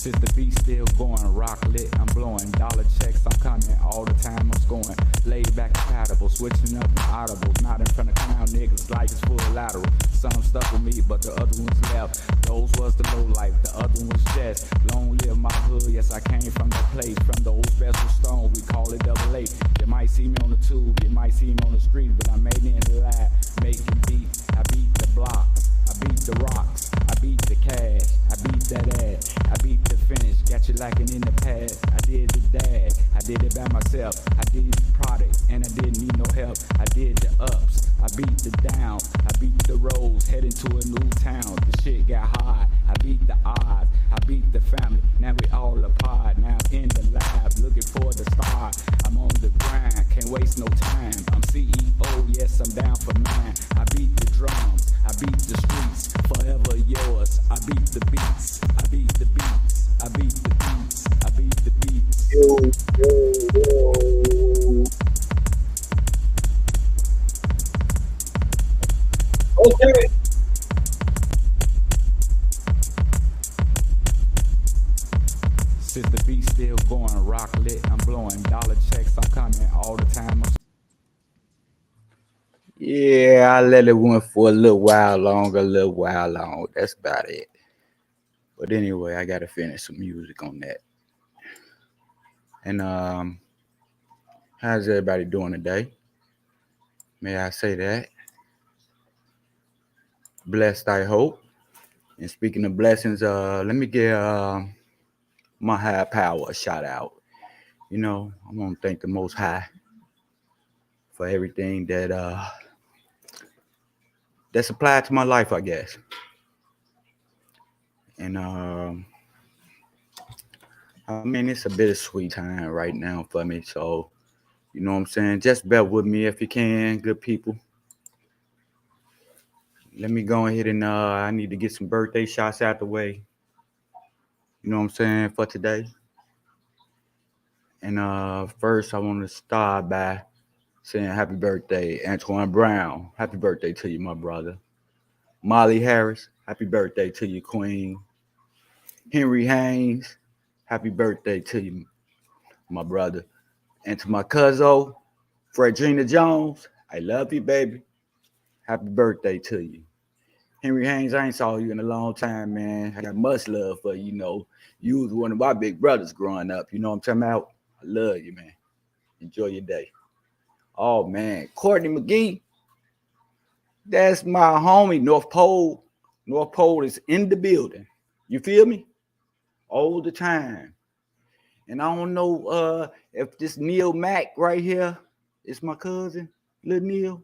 Since the beat still going, rock lit, I'm blowing dollar checks, I'm coming all the time, I'm scoring. Laid back compatible, switching up my audibles, not in front of clown niggas like it's full lateral. Some stuck with me, but the other ones left. Those was the low life, the other ones just. Long live my hood, yes I came from that place, from the old special stone, we call it double A. You might see me on the tube, you might see me on the street, but I made it in the lab, making beats. I beat the blocks, I beat the rocks, I beat the cash, I beat that ass, I beat the finish, got you lacking in the past. I did the dash, I did it by myself, I did the product, and I didn't need no help. I did the ups, I beat the down, I beat the roads, heading to a new town. The shit got hard, I beat the odds, I beat the family, now we all apart. Now in the lab, looking for the star. I'm on the grind, can't waste no time. I'm CEO, yes I'm down for mine. I beat the drums, I beat the streets, forever yours. I beat the beats, I beat the beats, I beat the beats, I beat the beats. Yo, yo. Okay. Since the beat still going, rock lit, I'm blowing dollar checks, I'm coming all the time. Yeah, I let it went for a little while longer, That's about it. But anyway, I gotta finish some music on that. And how's everybody doing today? May I say that? Blessed, I hope. And speaking of blessings, let me give my higher power a shout out. You know, I'm gonna thank the Most High for everything that's applied to my life, I guess. And I mean, it's a bittersweet time right now for me. So, you know what I'm saying? Just bear with me if you can, good people. Let me go ahead and I need to get some birthday shots out the way. You know what I'm saying, for today. And first I want to start by saying happy birthday, Antoine Brown. Happy birthday to you, my brother. Molly Harris, happy birthday to you, Queen. Henry Haynes, happy birthday to you, my brother. And to my cousin, Fredrina Jones, I love you, baby. Happy birthday to you. Henry Haynes, I ain't saw you in a long time, man. I got much love for you, you know. You was one of my big brothers growing up. You know what I'm talking about? I love you, man. Enjoy your day. Oh, man. Courtney McGee, that's my homie, North Pole. North Pole is in the building. You feel me? All the time. And I don't know if this Neil Mack right here is my cousin, little Neil.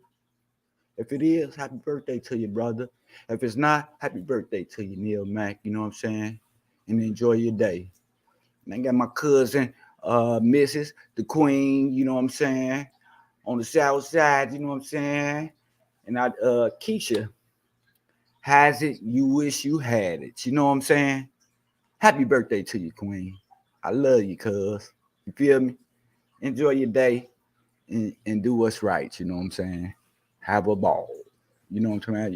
If it is, happy birthday to you, brother. If it's not, happy birthday to you, Neil Mack. You know what I'm saying? And enjoy your day. And I got my cousin, Mrs. the Queen, you know what I'm saying? On the south side, you know what I'm saying? And Keisha has it, you wish you had it. You know what I'm saying? Happy birthday to you, Queen. I love you, cuz. You feel me? Enjoy your day and do what's right. You know what I'm saying? Have a ball. You know what I'm saying?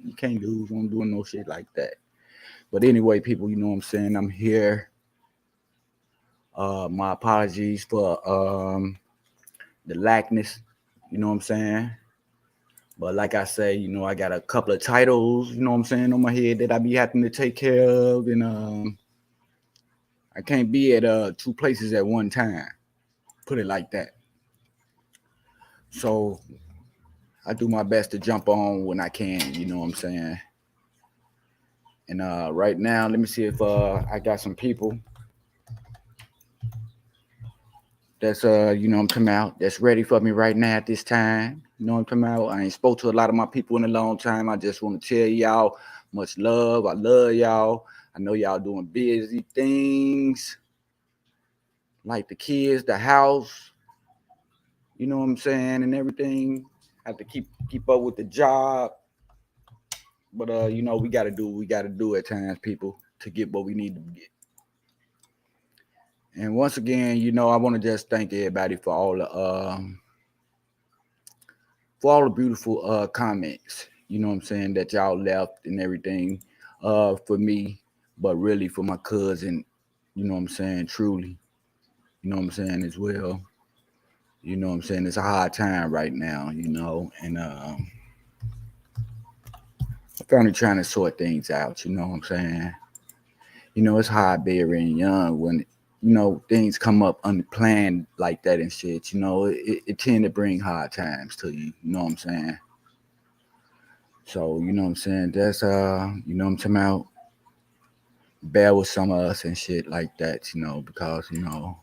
You can't lose on doing no shit like that. But anyway, people, you know what I'm saying? I'm here. My apologies for the lackness. You know what I'm saying? But like I say, you know, I got a couple of titles, you know what I'm saying, on my head that I be having to take care of. And I can't be at two places at one time. Put it like that. So I do my best to jump on when I can, you know what I'm saying? And right now, let me see if I got some people that's you know what I'm talking about, that's ready for me right now at this time. You know what I'm talking about? I ain't spoke to a lot of my people in a long time. I just want to tell y'all much love. I love y'all. I know y'all doing busy things like the kids, the house, you know what I'm saying, and everything. Have to keep up with the job. But you know, we gotta do what we gotta do at times, people, to get what we need to get. And once again, you know, I want to just thank everybody for all the beautiful comments, you know what I'm saying, that y'all left and everything for me, but really for my cousin you know what I'm saying, truly, you know what I'm saying, as well. You know what I'm saying? It's a hard time right now, you know, and I'm finally trying to sort things out, you know what I'm saying? You know, it's hard being young when, you know, things come up unplanned like that and shit, you know, it tend to bring hard times to you, you know what I'm saying? So, you know what I'm saying? That's, you know what I'm talking about? Bear with some of us and shit like that, you know, because, you know,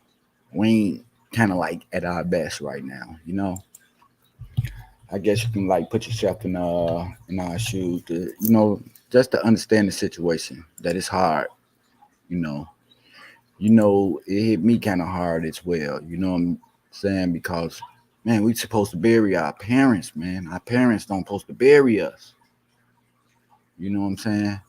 we ain't kind of like at our best right now, you know? I guess you can like put yourself in our shoes to, you know, just to understand the situation that it's hard, you know. You know, it hit me kind of hard as well, you know what I'm saying? Because man, we supposed to bury our parents, man. Our parents don't supposed to bury us. You know what I'm saying?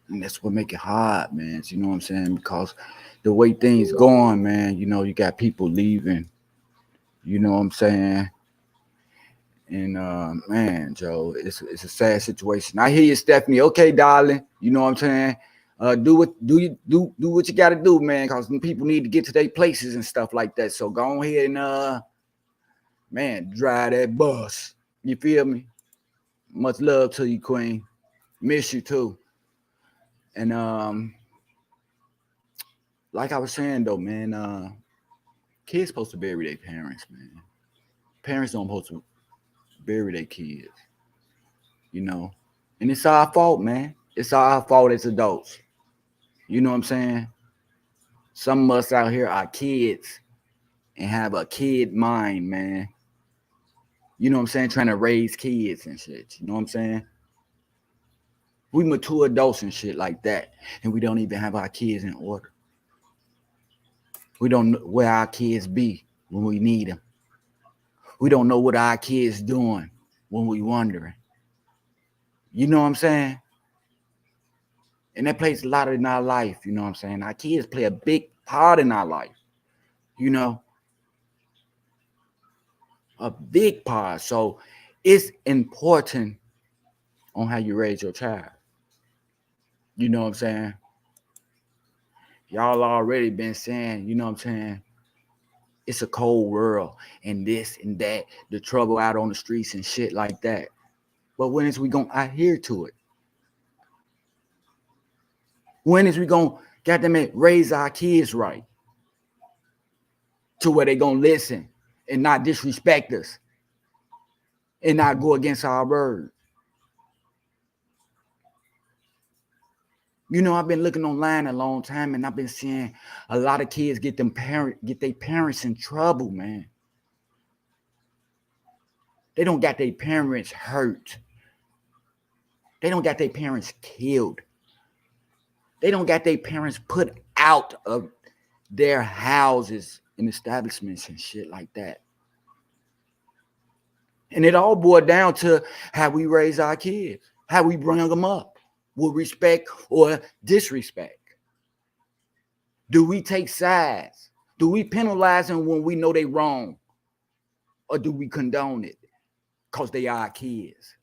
And that's what make it hard, man. You know what I'm saying? Because the way things going, man, you know, you got people leaving, you know what I'm saying? And man, Joe, it's a sad situation. I hear you, Stephanie. Okay, darling. You know what I'm saying? Do what you gotta do, man, because people need to get to their places and stuff like that. So go ahead and man, drive that bus. You feel me? Much love to you, Queen. Miss you too. And like I was saying though, man, kids supposed to bury their parents, man. Parents don't supposed to bury their kids, you know. And it's our fault, man. It's our fault as adults. You know what I'm saying? Some of us out here are kids and have a kid mind, man. You know what I'm saying? Trying to raise kids and shit. You know what I'm saying? We mature adults and shit like that. And we don't even have our kids in order. We don't know where our kids be when we need them. We don't know what our kids doing when we wondering. You know what I'm saying? And that plays a lot in our life. You know what I'm saying? Our kids play a big part in our life. You know? A big part. So it's important on how you raise your child. You know what I'm saying? Y'all already been saying, you know what I'm saying? It's a cold world and this and that, the trouble out on the streets and shit like that. But when is we gonna adhere to it? When is we gonna goddamn raise our kids right? To where they gonna listen and not disrespect us and not go against our word. You know, I've been looking online a long time and I've been seeing a lot of kids get their parents in trouble, man. They don't got their parents hurt. They don't got their parents killed. They don't got their parents put out of their houses and establishments and shit like that. And it all boiled down to how we raise our kids, how we bring them up with respect or disrespect. Do we take sides? Do we penalize them when we know they wrong? Or do we condone it because they are our kids?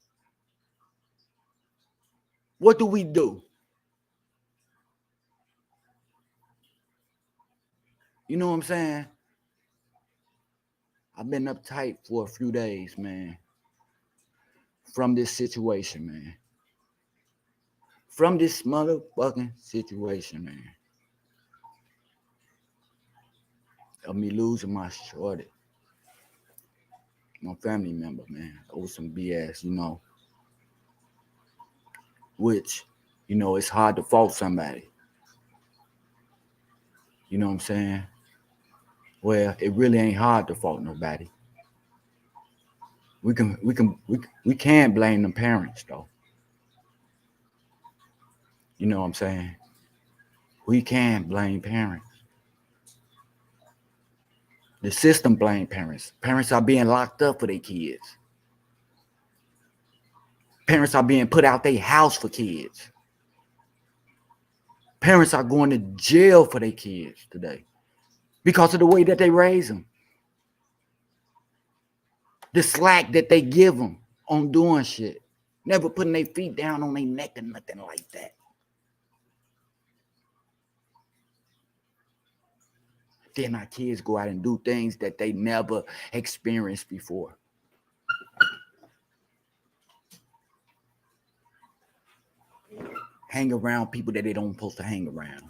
What do we do? You know what I'm saying? I've been uptight for a few days, man, from this situation, man. From this motherfucking situation, man. Of me losing my shorty, my family member, man, over some BS, you know. Which, you know, it's hard to fault somebody. You know what I'm saying? Well, it really ain't hard to fault nobody. We can't blame the parents though. You know what I'm saying? We can't blame parents. The system blame parents. Parents are being locked up for their kids. Parents are being put out their house for kids. Parents are going to jail for their kids today because of the way that they raise them. The slack that they give them on doing shit. Never putting their feet down on their neck or nothing like that. Then our kids go out and do things that they never experienced before. Hang around people that they don't supposed to hang around.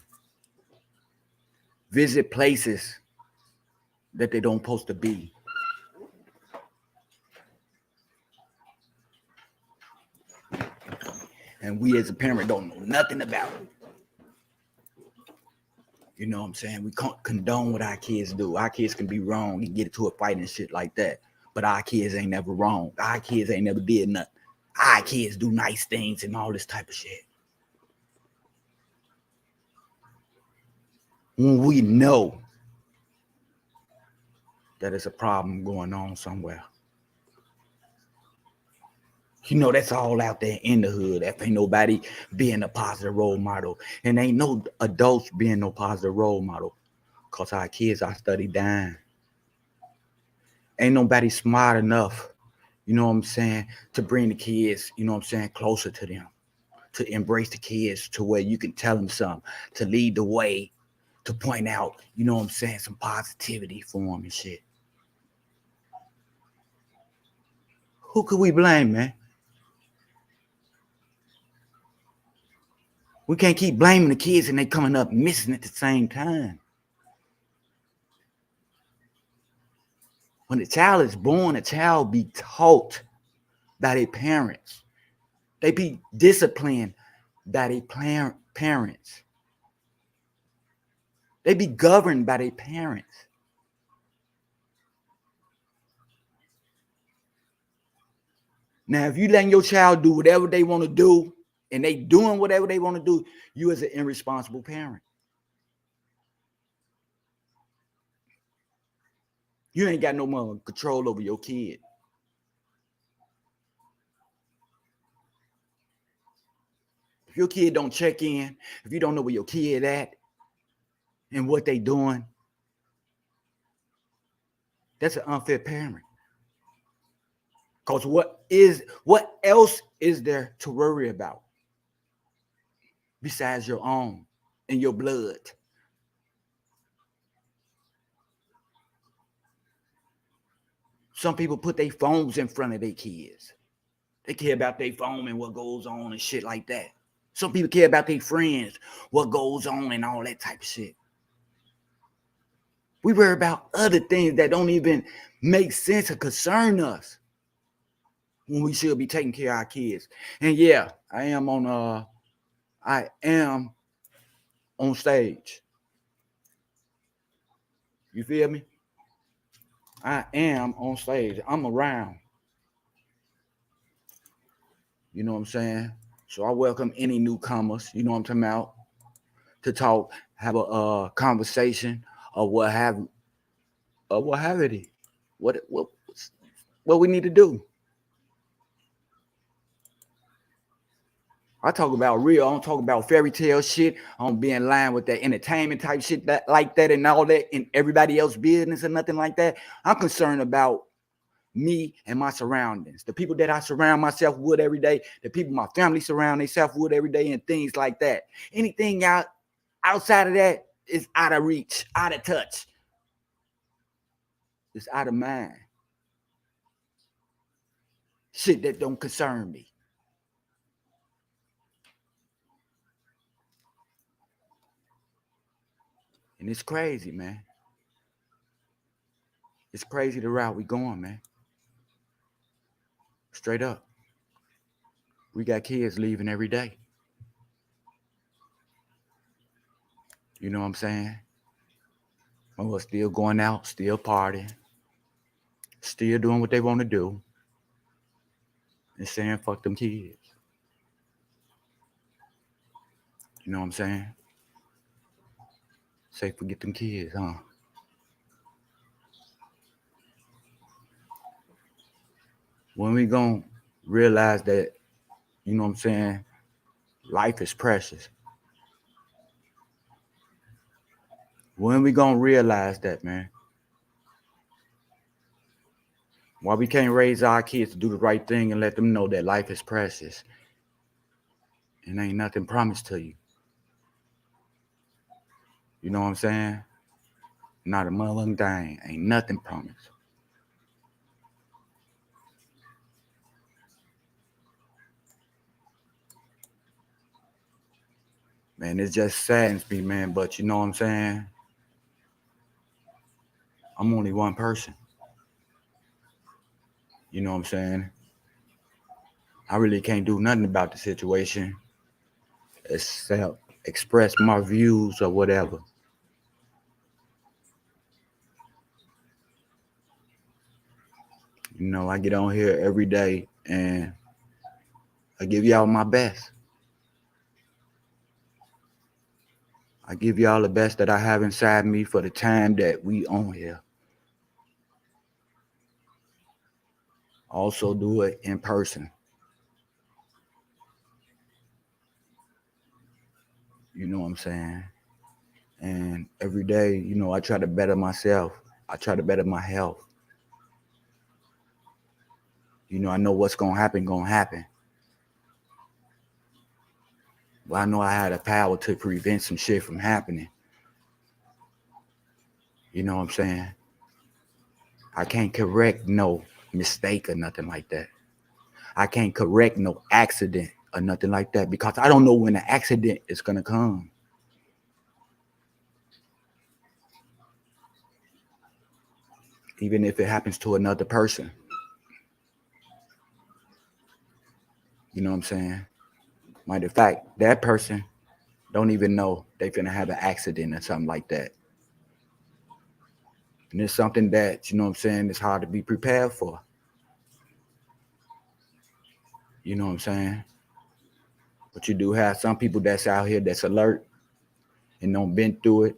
Visit places that they don't supposed to be. And we as a parent don't know nothing about it. You know what I'm saying? We can't condone what our kids do. Our kids can be wrong and get into a fight and shit like that. But our kids ain't never wrong. Our kids ain't never did nothing. Our kids do nice things and all this type of shit. When we know that there's a problem going on somewhere. You know, that's all out there in the hood. That ain't nobody being a positive role model. And ain't no adults being no positive role model. Because our kids are study dying. Ain't nobody smart enough, you know what I'm saying, to bring the kids, you know what I'm saying, closer to them. To embrace the kids to where you can tell them something. To lead the way. To point out, you know what I'm saying, some positivity for them and shit. Who could we blame, man? We can't keep blaming the kids and they coming up missing at the same time. When a child is born, a child be taught by their parents. They be disciplined by their parents. They be governed by their parents. Now, if you letting your child do whatever they want to do, and they doing whatever they want to do, you as an irresponsible parent. You ain't got no more control over your kid. If your kid don't check in, if you don't know where your kid at and what they doing, that's an unfair parent. Because what else is there to worry about besides your own and your blood? Some people put their phones in front of their kids. They care about their phone and what goes on and shit like that. Some people care about their friends, what goes on and all that type of shit. We worry about other things that don't even make sense or concern us when we should be taking care of our kids. And yeah, I am on stage. You feel me? I am on stage. I'm around. You know what I'm saying? So I welcome any newcomers, you know what I'm talking about, to talk, have a conversation, or what have it. What we need to do. I talk about real. I don't talk about fairy tale shit. I don't be in line with that entertainment type shit that like that and all that and everybody else's business or nothing like that. I'm concerned about me and my surroundings, the people that I surround myself with every day, the people my family surround themselves with every day, and things like that. Anything outside of that is out of reach, out of touch. It's out of mind. Shit that don't concern me. And it's crazy, man. It's crazy the route we going, man. Straight up. We got kids leaving every day. You know what I'm saying? We're still going out, still partying, still doing what they want to do, and saying fuck them kids. You know what I'm saying? Say forget them kids, huh? When we gonna realize that, you know what I'm saying, life is precious. When we gonna realize that, man? Why we can't raise our kids to do the right thing and let them know that life is precious and ain't nothing promised to you. You know what I'm saying? Not a motherfucking thing. Ain't nothing promised. Man, it just saddens me, man. But you know what I'm saying? I'm only one person. You know what I'm saying? I really can't do nothing about the situation except express my views or whatever. You know, I get on here every day and I give y'all my best. I give y'all the best that I have inside me for the time that we on here. Also do it in person. You know what I'm saying? And every day, you know, I try to better myself. I try to better my health. You know, I know what's gonna happen. But I know I had the power to prevent some shit from happening. You know what I'm saying? I can't correct no mistake or nothing like that. I can't correct no accident or nothing like that because I don't know when the accident is gonna come. Even if it happens to another person. You know what I'm saying? Matter of fact, that person don't even know they finna have an accident or something like that. And it's something that, you know what I'm saying, it's hard to be prepared for. You know what I'm saying? But you do have some people that's out here that's alert and don't been through it,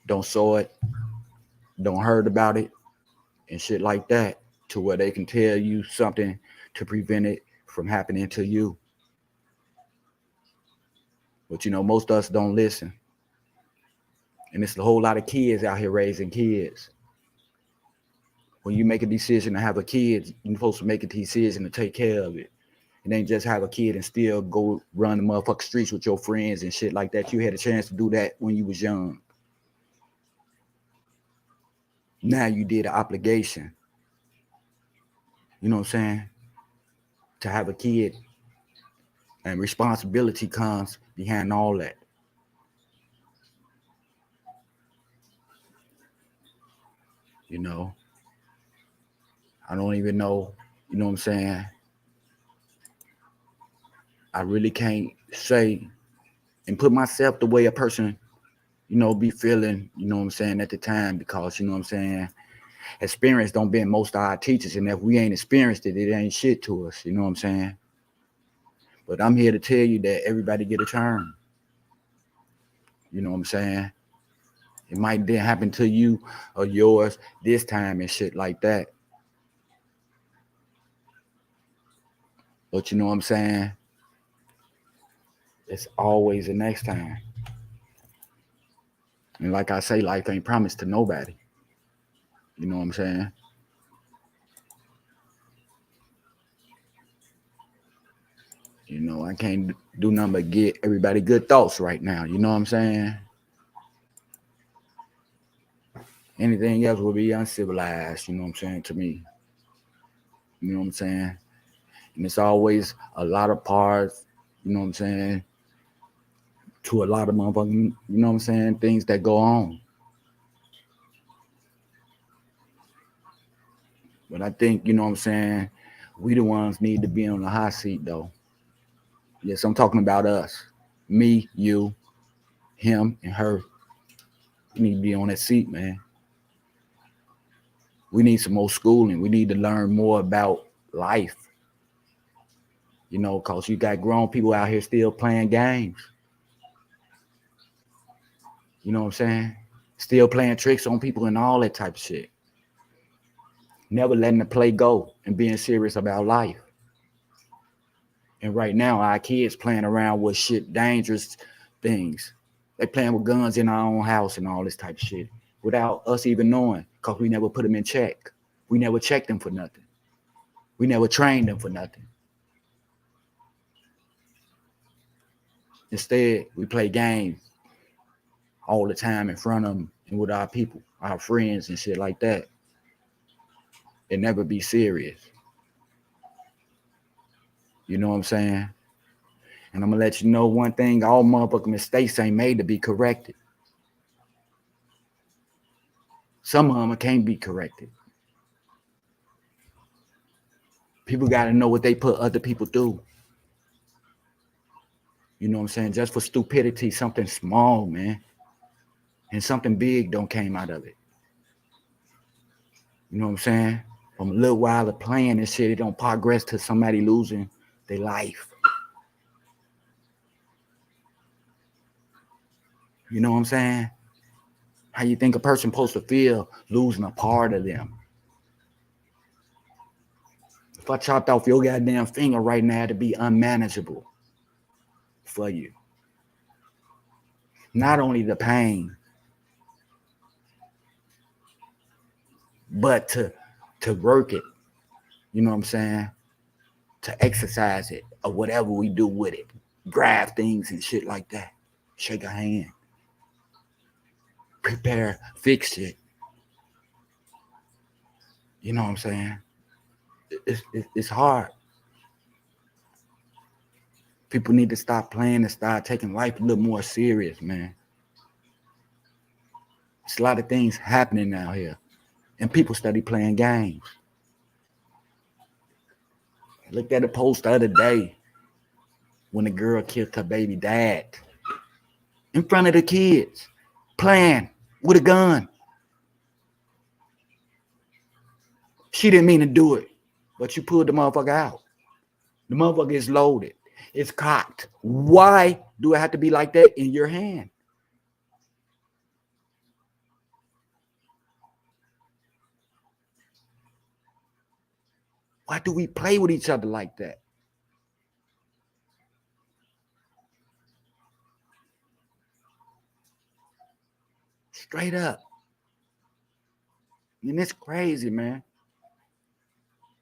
don't saw it, don't heard about it, and shit like that, to where they can tell you something to prevent it from happening to you. But you know, most of us don't listen. And it's a whole lot of kids out here raising kids. When you make a decision to have a kid, you're supposed to make a decision to take care of it. And ain't just have a kid and still go run the motherfucking streets with your friends and shit like that. You had a chance to do that when you was young. Now you did an obligation. You know what I'm saying? To have a kid. And responsibility comes behind all that. You know? I don't even know, you know what I'm saying? I really can't say and put myself the way a person, you know, be feeling, you know what I'm saying, at the time, because, you know what I'm saying, experience don't bend most of our teachers, and if we ain't experienced it, it ain't shit to us, you know what I'm saying? But I'm here to tell you that everybody get a turn. You know what I'm saying? It might then happen to you or yours this time and shit like that. But you know what I'm saying? It's always the next time. And like I say, life ain't promised to nobody. You know what I'm saying? You know, I can't do nothing but get everybody good thoughts right now. You know what I'm saying? Anything else would be uncivilized, you know what I'm saying, to me. You know what I'm saying? And it's always a lot of parts, you know what I'm saying, to a lot of motherfucking, you know what I'm saying, things that go on. But I think, you know what I'm saying, we the ones need to be on the hot seat, though. Yes, I'm talking about us. Me, you, him, and her. We need to be on that seat, man. We need some more schooling. We need to learn more about life. You know, because you got grown people out here still playing games. You know what I'm saying? Still playing tricks on people and all that type of shit. Never letting the play go and being serious about life. And right now, our kids playing around with shit, dangerous things. They playing with guns in our own house and all this type of shit without us even knowing, because we never put them in check. We never checked them for nothing. We never trained them for nothing. Instead, we play games all the time in front of them and with our people, our friends and shit like that, and never be serious. You know what I'm saying? And I'm gonna let you know one thing: all motherfucking mistakes ain't made to be corrected. Some of them can't be corrected. People gotta know what they put other people through. You know what I'm saying? Just for stupidity, something small, man, and something big don't came out of it. You know what I'm saying? From a little while of playing and shit, it don't progress to somebody losing their life. You know what I'm saying? How you think a person supposed to feel losing a part of them? If I chopped off your goddamn finger right now, it'd be unmanageable for you. Not only the pain, but to work it. You know what I'm saying? To exercise it or whatever we do with it. Grab things and shit like that. Shake a hand. Prepare, fix it. You know what I'm saying? It's hard. People need to stop playing and start taking life a little more serious, man. There's a lot of things happening out here, and people study playing games. I looked at a post the other day when a girl killed her baby dad in front of the kids, playing with a gun. She didn't mean to do it, but you pulled the motherfucker out. The motherfucker is loaded. It's cocked. Why do it have to be like that in your hand? Why do we play with each other like that? Straight up. And it's crazy, man.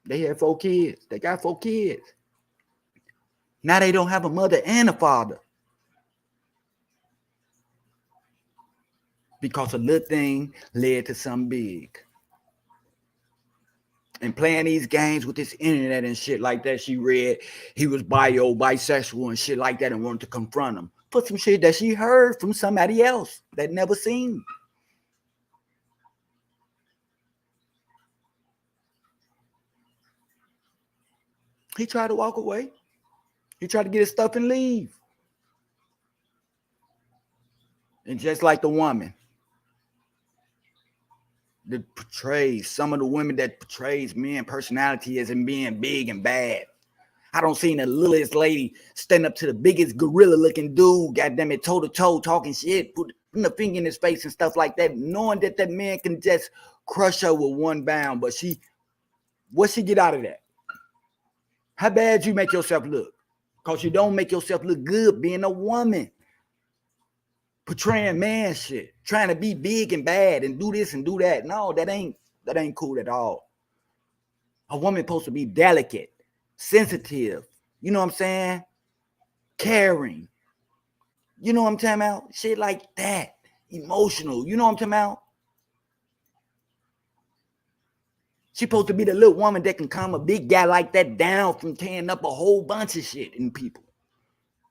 They had 4 kids. They got 4 kids. Now they don't have a mother and a father. Because a little thing led to something big. And playing these games with this internet and shit like that, she read he was bisexual and shit like that and wanted to confront him for some shit that she heard from somebody else that never seen. He tried to walk away. He tried to get his stuff and leave. And just like the woman that portrays, some of the women that portrays men personality as in being big and bad. I don't see the littlest lady stand up to the biggest gorilla looking dude, goddamn it, toe to toe, talking shit, putting a finger in his face and stuff like that, knowing that that man can just crush her with one bound. But what she get out of that? How bad you make yourself look? Because you don't make yourself look good being a woman. Portraying man shit, trying to be big and bad and do this and do that. No, that ain't cool at all. A woman supposed to be delicate, sensitive, you know what I'm saying? Caring. You know what I'm talking about? Shit like that. Emotional, you know what I'm talking about? She supposed to be the little woman that can calm a big guy like that down from tearing up a whole bunch of shit in people.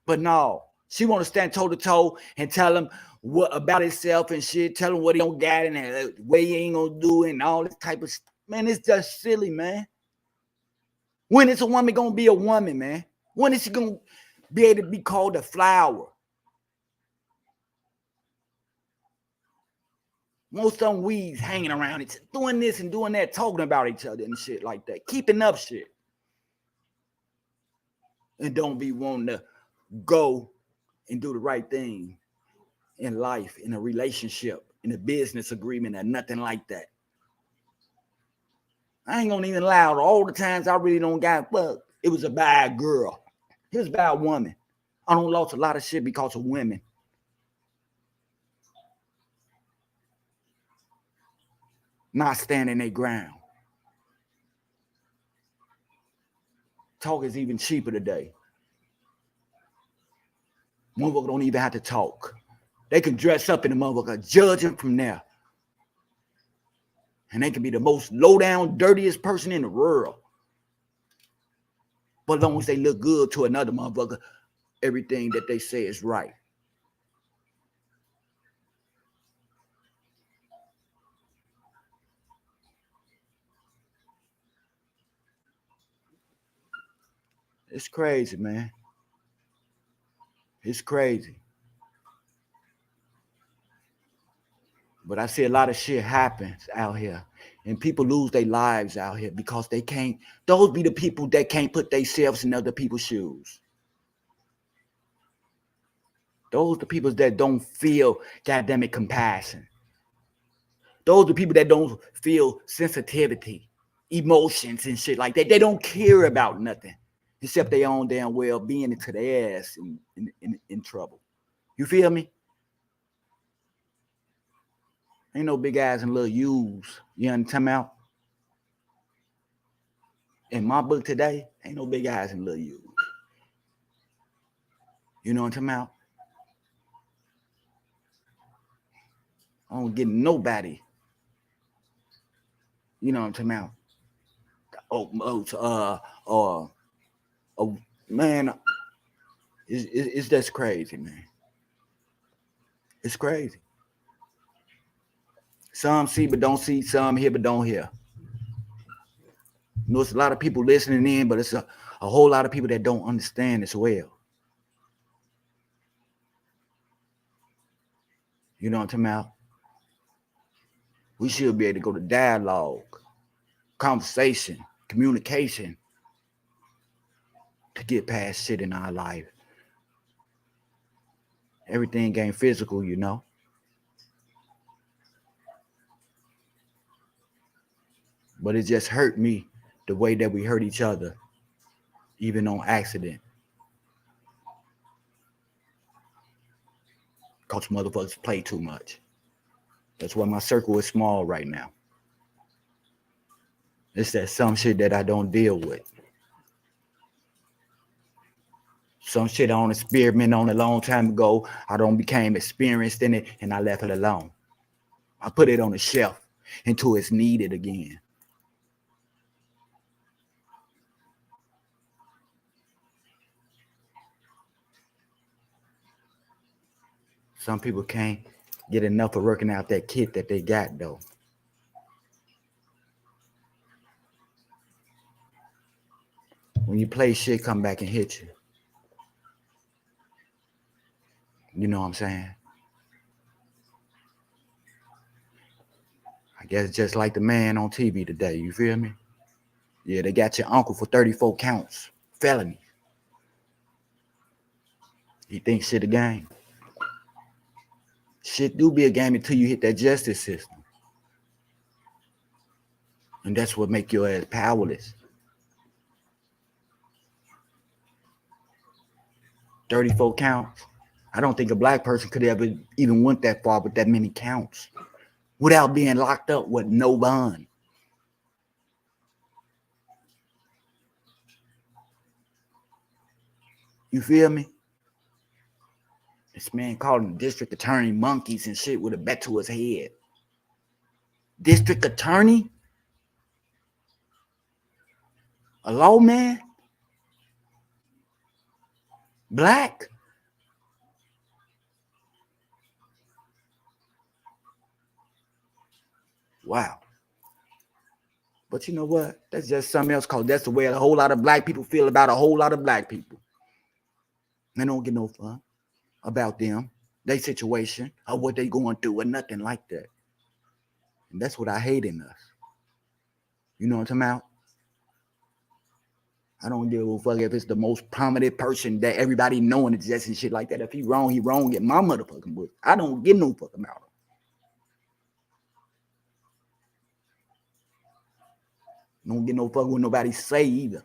But no, she want to stand toe to toe and tell him what about himself and shit, tell him what he don't got and what he ain't gonna do and all this type of stuff. Man, it's just silly, man. When is a woman gonna be a woman, man? When is she gonna be able to be called a flower? Most of them weeds hanging around each other, doing this and doing that, talking about each other and shit like that, keeping up shit. And don't be wanting to go and do the right thing in life, in a relationship, in a business agreement, or nothing like that. I ain't gonna even lie, all the times I really don't got fucked, it was a bad girl. It was a bad woman. I don't lost a lot of shit because of women. Not standing their ground. Talk is even cheaper today. Motherfucker don't even have to talk. They can dress up in the motherfucker, judge him from there. And they can be the most low-down, dirtiest person in the world. But as long as they look good to another motherfucker, everything that they say is right. It's crazy, man. It's crazy. But I see a lot of shit happens out here. And people lose their lives out here because they can't. Those be the people that can't put themselves in other people's shoes. Those are the people that don't feel goddamn it compassion. Those are the people that don't feel sensitivity, emotions and shit like that. They don't care about nothing except their own damn well being into their ass in trouble. You feel me? Ain't no big eyes and little U's. You understand me out? In my book today, ain't no big eyes and little U's. You know what I'm talking about? I don't get nobody. You know what I'm talking about? Oh, man, it's just crazy, man. It's crazy. Some see but don't see, some hear but don't hear. You know, it's a lot of people listening in, but it's a whole lot of people that don't understand as well. You know what I'm talking about? We should be able to go to dialogue, conversation, communication to get past shit in our life. Everything ain't physical, you know. But it just hurt me the way that we hurt each other, even on accident. Because motherfuckers play too much. That's why my circle is small right now. It's that some shit that I don't deal with. Some shit I don't experiment on a long time ago. I don't became experienced in it and I left it alone. I put it on the shelf until it's needed again. Some people can't get enough of working out that kit that they got though. When you play shit, come back and hit you. You know what I'm saying? I guess just like the man on TV today, you feel me? Yeah, they got your uncle for 34 counts, felony. He thinks shit a game. Shit do be a game until you hit that justice system. And that's what make your ass powerless. 34 counts. I don't think a black person could ever even went that far with that many counts without being locked up with no bond. You feel me? This man calling the district attorney monkeys and shit with a bat to his head. District attorney? A lawman? Black? Wow. But you know what? That's just something else called that's the way a whole lot of black people feel about a whole lot of black people. They don't get no fun about them, their situation, or what they going through, or nothing like that. And that's what I hate in us. You know what I'm talking about? I don't give a fuck if it's the most prominent person that everybody knowing exists and shit like that. If he wrong in my motherfucking book. I don't give no fuck about him. Don't get no fuck what nobody say either.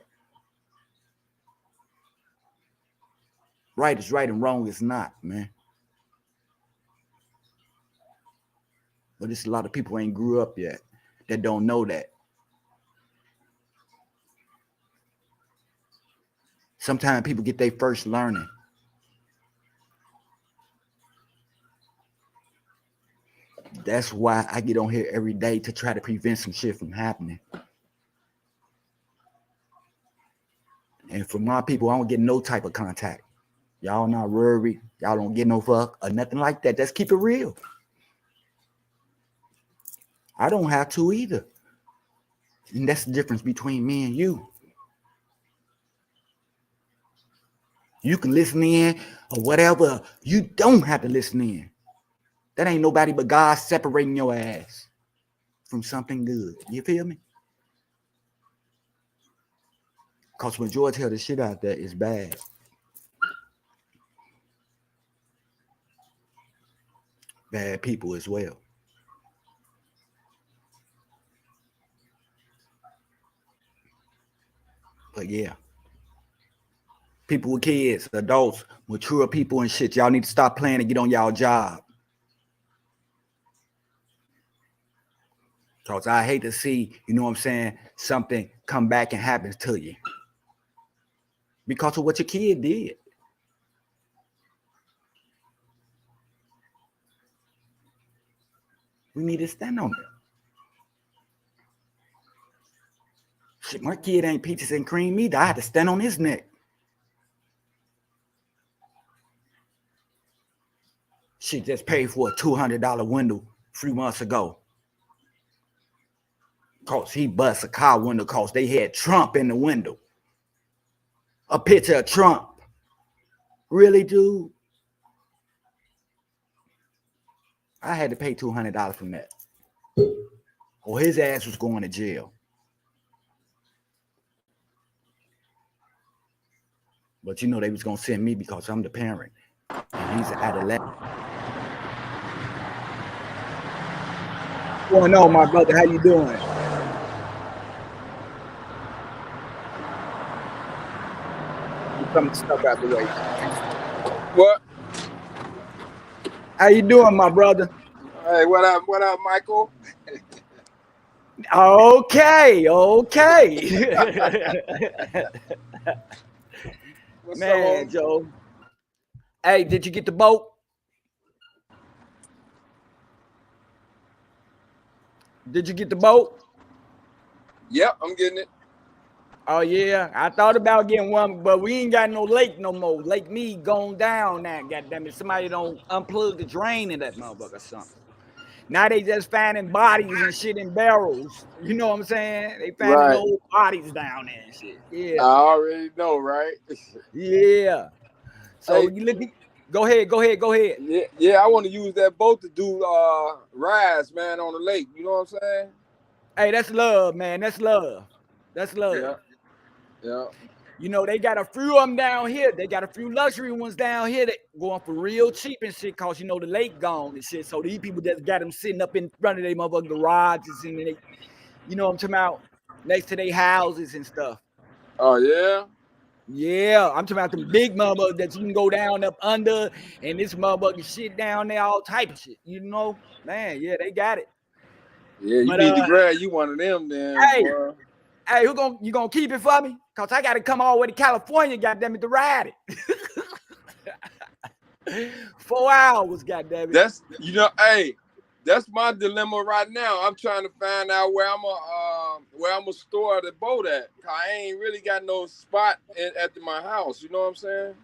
Right is right and wrong is not, man. But it's a lot of people ain't grew up yet that don't know that. Sometimes people get their first learning. That's why I get on here every day to try to prevent some shit from happening. And for my people, I don't get no type of contact. Y'all not worried. Y'all don't get no fuck or nothing like that. Let's keep it real. I don't have to either. And that's the difference between me and you. You can listen in or whatever. You don't have to listen in. That ain't nobody but God separating your ass from something good. You feel me? Because majority of the shit out there is bad. Bad people as well. But yeah. People with kids, adults, mature people and shit, y'all need to stop playing and get on y'all job. Because I hate to see, you know what I'm saying, something come back and happens to you. Because of what your kid did. We need to stand on it. Shit, my kid ain't peaches and cream either. I had to stand on his neck. She just paid for a $200 window 3 months ago. Cause he bust a car window cause they had Trump in the window. A picture of Trump. Really, dude? I had to pay $200 from that. Or his ass was going to jail. But you know they was gonna send me because I'm the parent. And he's an adolescent. What's going on, my brother? How you doing? Some stuff out the way. What? How you doing, my brother? Hey, what up, Michael? Okay. What's Man, up, Joe. Hey, did you get the boat? Did you get the boat? Yep, I'm getting it. Oh yeah, I thought about getting one, but we ain't got no lake no more. Lake Mead gone down now. Goddamn it, somebody don't unplug the drain in that motherfucker or something. Now they just finding bodies and shit in barrels. You know what I'm saying? They finding Right. old bodies down there and shit. Yeah. I already know, right? Yeah. So Hey, you look. Go ahead. yeah, I want to use that boat to do rides, man, on the lake. You know what I'm saying? Hey, that's love, man. That's love. Yeah. You know, they got a few of them down here. They got a few luxury ones down here that going for real cheap and shit, cause you know the lake gone and shit. So these people just got them sitting up in front of their motherfucking garages and they, you know what I'm talking about, next to their houses and stuff. Oh yeah. Yeah, I'm talking about them big motherfuckers that you can go down up under, and this motherfucking shit down there, all type of shit. You know, man, yeah, they got it. Yeah, you need to grab you one of them then. Hey, boy. Hey, you gonna keep it for me? Cause I gotta come all the way to California, goddamn it, to ride it. 4 hours, goddamn it. That's hey, that's my dilemma right now. I'm trying to find out where I'm gonna store the boat at. I ain't really got no spot at my house. You know what I'm saying?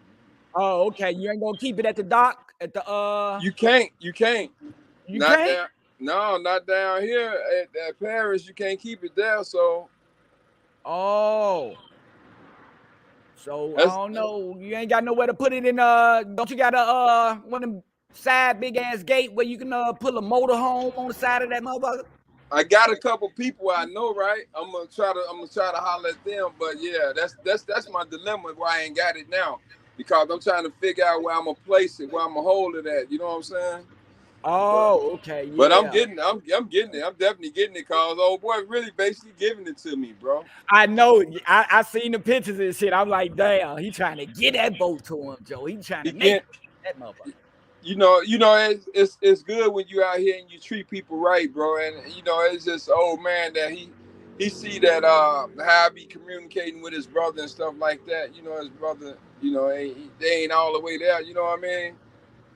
Oh, okay. You ain't gonna keep it at the dock at the You can't. You Not can't? down. No, not down here at Paris. You can't keep it there. So. Oh. So I don't know. You ain't got nowhere to put it in. Don't you got a one of them side big ass gate where you can pull a motor home on the side of that motherfucker? I got a couple people I know, right? I'm gonna try to holler at them. But yeah, that's my dilemma why I ain't got it now. Because I'm trying to figure out where I'm gonna place it, where I'm gonna hold it at. You know what I'm saying? Oh, okay, yeah. But I'm getting it. I'm getting it. I'm definitely getting it because old boy really basically giving it to me, bro. I know. I seen the pictures and shit. I'm like, damn, he trying to get that boat to him, Joe. He trying to make that motherfucker. You know, it's good when you out here and you treat people right, bro. And you know, it's just old man that he see that how I be communicating with his brother and stuff like that. You know, his brother, you know, they ain't all the way there. You know what I mean?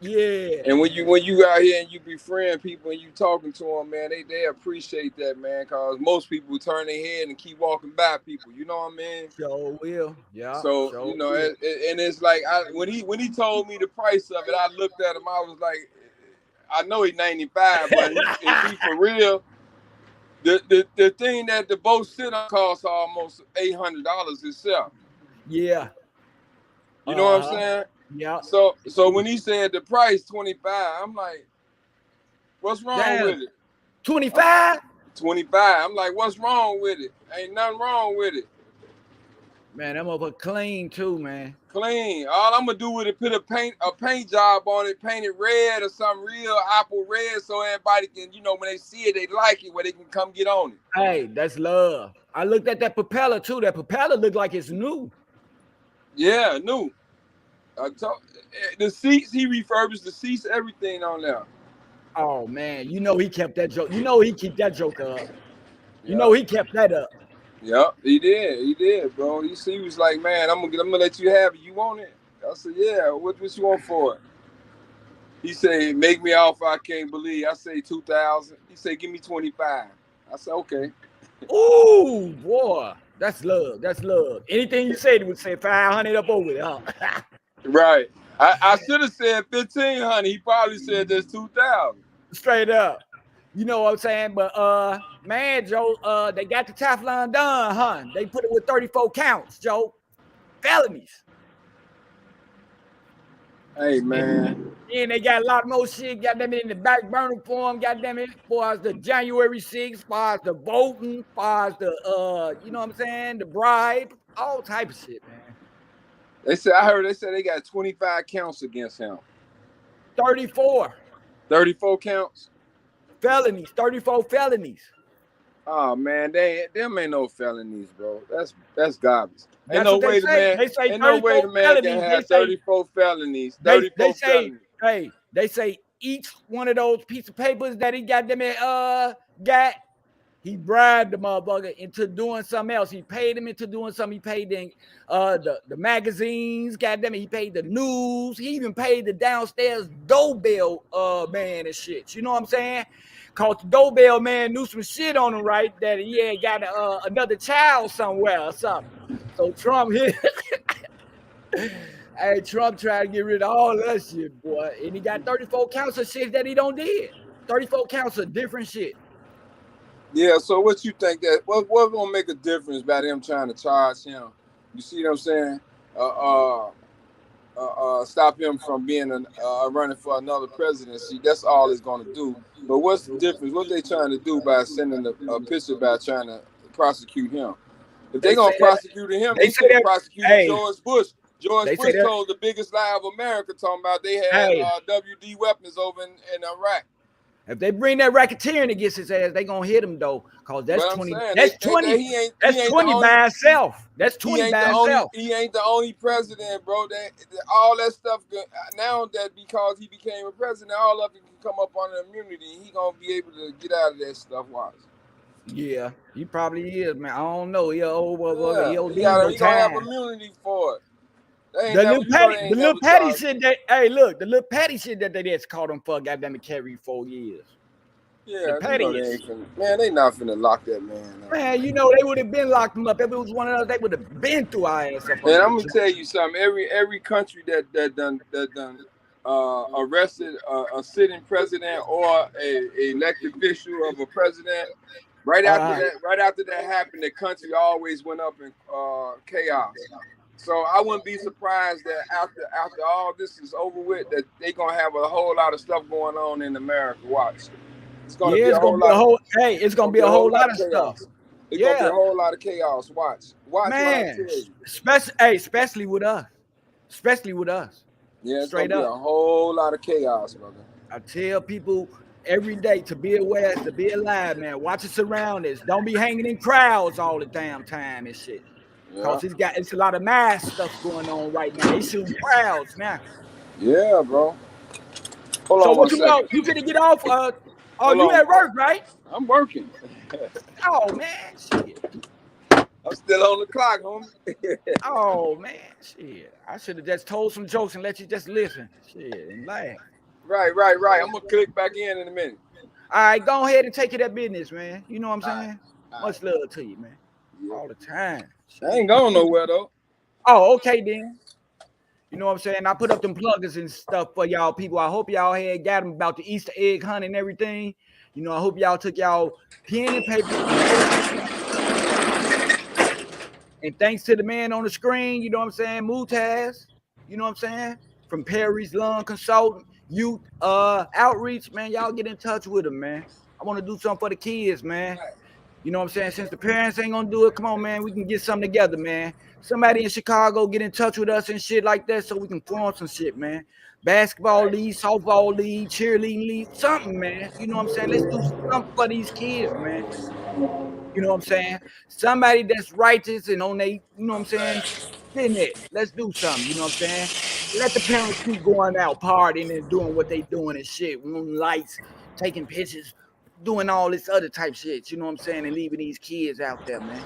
Yeah. And when you out here and you befriend people and you talking to them, man, they appreciate that, man. Cause most people turn their head and keep walking by people. You know what I mean? Sure will. Yeah. So Sure you know, will. and it's like when he told me the price of it, I looked at him. I was like, I know he's 95, but is he for real? The thing that the boat sit on costs almost $800 itself. Yeah. You know what I'm saying? Yeah. So when he said the price 25, I'm like, what's wrong with it? 25? 25. I'm like, what's wrong with it? Ain't nothing wrong with it. Man, that motherfucker clean too, man. Clean. All I'm gonna do with it, put a paint job on it, paint it red or some real apple red, so everybody can, you know, when they see it, they like it, where they can come get on it. Hey, that's love. I looked at that propeller too. That propeller looked like it's new. Yeah, new. The seats, he refurbished the seats, everything on there. Oh man, you know he kept that joke. You know he keep that joke up. You Yeah. know he kept that up. Yep, he did, bro. He was like, man, I'm gonna let you have it. You want it? I said, yeah. What you want for it? He said, make me offer I can't believe. I say 2,000. He said, give me 25. I said, okay. Ooh, boy, that's love. That's love. Anything you said, he would say 500 up over it, huh? Right. I should have said 1,500. He probably said there's 2,000. Straight up. You know what I'm saying? But man, Joe, they got the Teflon done, huh? They put it with 34 counts, Joe. Felonies. Hey, man. And they got a lot more shit, got them in the back burner for them, got them in as far as the January 6th, as far as the voting, as far as the you know what I'm saying, the bribe, all type of shit, man. They said they got 25 counts against him. 34. 34 counts? Felonies, 34 felonies. Oh man, them ain't no felonies, bro. That's garbage. That's what they say. They say 34 felonies. Can have 34 felonies. 34 felonies. Hey, they say each one of those piece of papers that he got them got, he bribed the motherfucker into doing something else. He paid him into doing something. He paid the magazines, goddamn it. He paid the news. He even paid the downstairs doorbell man and shit. You know what I'm saying? Cause the doorbell man knew some shit on him, right? That he had got another child somewhere or something. So Trump hit. Hey, Trump tried to get rid of all that shit, boy. And he got 34 counts of shit that he don't did. 34 counts of different shit. Yeah, so what you think that what's gonna make a difference about him trying to charge him? You see what I'm saying? Stop him from being running for another presidency. That's all it's gonna do. But what's the difference? What they trying to do by sending a picture about trying to prosecute him? If they gonna prosecute him, they should have prosecuted George Bush. George Bush told the biggest lie of America, talking about they had WD weapons over in Iraq. If they bring that racketeering against his ass, they gonna hit him though, cause that's 20. That's 20. That's 20 by itself. That's 20 by itself. He ain't the only president, bro. All that stuff now that because he became a president, all of it can come up on the immunity. He gonna be able to get out of that stuff. Watch. Yeah, he probably is, man. I don't know. He gonna have immunity for it. The little petty shit that the little petty shit that they just caught him for, goddamn it, carry 4 years. Yeah, they not finna lock that man up. Man, you know they would have been locked him up. If it was one of us, they would have been through our ass up. And I'm gonna tell you something. Every country that done arrested a sitting president or a elected official of a president, right after that happened, the country always went up in chaos. So I wouldn't be surprised that after all this is over with, that they gonna have a whole lot of stuff going on in America. Watch. It's gonna be a whole lot of stuff. It's gonna be a whole lot of chaos. Watch, man. Especially with us. Yeah, it's gonna be a whole lot of chaos, brother. I tell people every day to be aware, to be alive, man. Watch your surroundings. Don't be hanging in crowds all the damn time and shit. Because it's a lot of mass stuff going on right now. They shooting crowds now. Yeah, bro. So what you know? You gonna get off? You at work, right? I'm working. Oh man, shit. I'm still on the clock, homie. Oh man, shit. I should have just told some jokes and let you just listen. Shit, and laugh. Right. I'm gonna click back in a minute. All right, go ahead and take care of that business, man. You know what I'm saying? All Much right. love to you, man. Yeah. All the time. I ain't going nowhere though. Oh, okay then. You know what I'm saying? I put up them plugins and stuff for y'all people. I hope y'all had got them about the Easter egg hunt and everything. You know, I hope y'all took y'all pen and paper and notes. And thanks to the man on the screen, you know what I'm saying, Mutaz, you know what I'm saying, from Perry's Lung Consultant, Youth Outreach, man, y'all get in touch with him, man. I want to do something for the kids, man. You know what I'm saying? Since the parents ain't gonna do it, come on, man, we can get something together, man. Somebody in Chicago get in touch with us and shit like that so we can form some shit, man. Basketball league, softball league, cheerleading league, something, man. You know what I'm saying? Let's do something for these kids, man. You know what I'm saying? Somebody that's righteous and on they, you know what I'm saying? Sitting it. Let's do something. You know what I'm saying? Let the parents keep going out partying and doing what they doing and shit. On lights, taking pictures, doing all this other type shit. You know what I'm saying? And leaving these kids out there, man.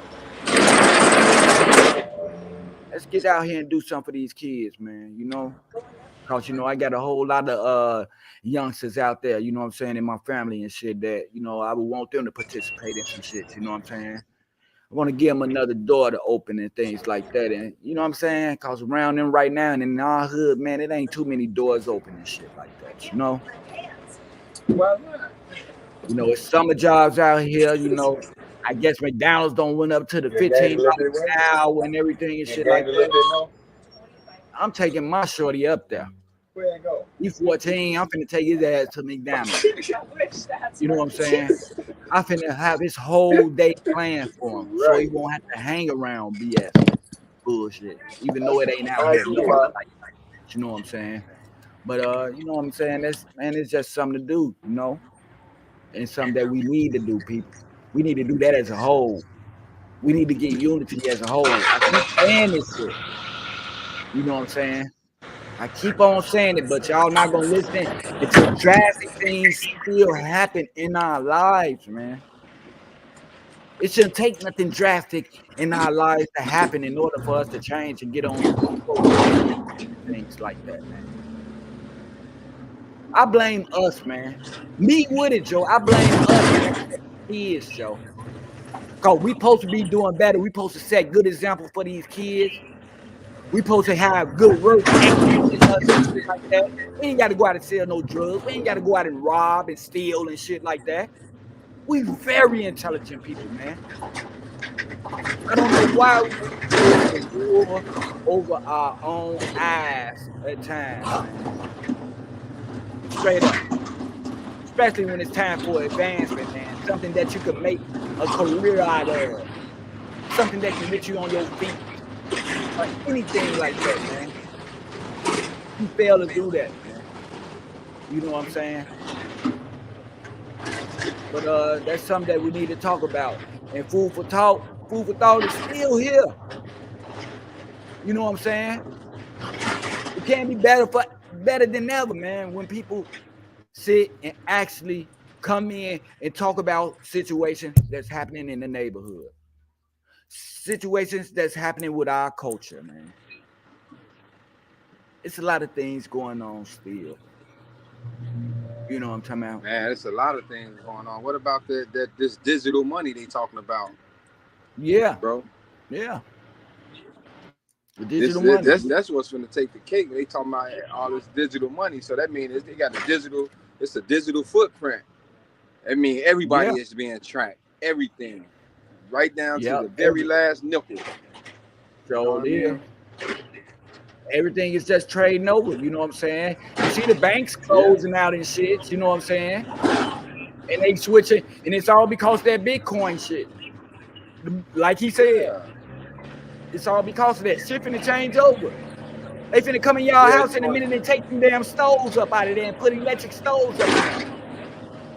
Let's get out here and do something for these kids, man. You know? Because, you know, I got a whole lot of youngsters out there, you know what I'm saying, in my family and shit that, you know, I would want them to participate in some shit, you know what I'm saying? I want to give them another door to open and things like that. And, you know what I'm saying? Because around them right now and in our hood, man, it ain't too many doors open and shit like that, you know? Why not? You know, it's summer jobs out here, you know. I guess McDonald's don't went up to the $15 an hour and everything and shit like that. I'm taking my shorty up there. Where it go? He's 14. I'm finna take his ass to McDonald's. You know what I'm saying? I'm finna have his whole day planned for him, so he won't have to hang around BS bullshit. Even though it ain't out here, no, like, you know what I'm saying? But you know what I'm saying? It's just something to do, you know, and something that we need to do, people. We need to do that as a whole. We need to get unity as a whole. I keep saying this shit. You know what I'm saying? I keep on saying it, but y'all not gonna listen until drastic things still happen in our lives, man. It shouldn't take nothing drastic in our lives to happen in order for us to change and get on things like that, man. I blame us, man. Me with it, Joe. I blame us kids, Joe. Because we supposed to be doing better. We supposed to set good examples for these kids. We supposed to have good work ethic like that. We ain't got to go out and sell no drugs. We ain't got to go out and rob and steal and shit like that. We very intelligent people, man. I don't know why we war over our own eyes at times, man. Straight up. Especially when it's time for advancement, man. Something that you could make a career out of. Something that can get you on your feet. Or anything like that, man. You fail to do that, man. You know what I'm saying? But that's something that we need to talk about. And food for thought is still here. You know what I'm saying? It can't be better than ever, man, when people sit and actually come in and talk about situations that's happening in the neighborhood. Situations that's happening with our culture, man. It's a lot of things going on still. You know what I'm talking about? Man, it's a lot of things going on. What about this digital money they talking about? Yeah, bro. Yeah. The digital money. That's what's going to take the cake. They talking about all this digital money. So that means they got it's a digital footprint. I mean, everybody is being tracked. Everything. Right down to the very last nickel. So everything is just trading over, you know what I'm saying? You see the banks closing out and shit, you know what I'm saying? And they switching, and it's all because of that Bitcoin shit. Like he said, it's all because of that. Shit finna change over. They finna come in y'all house in a minute and take them damn stoves up out of there and put electric stoves up in there.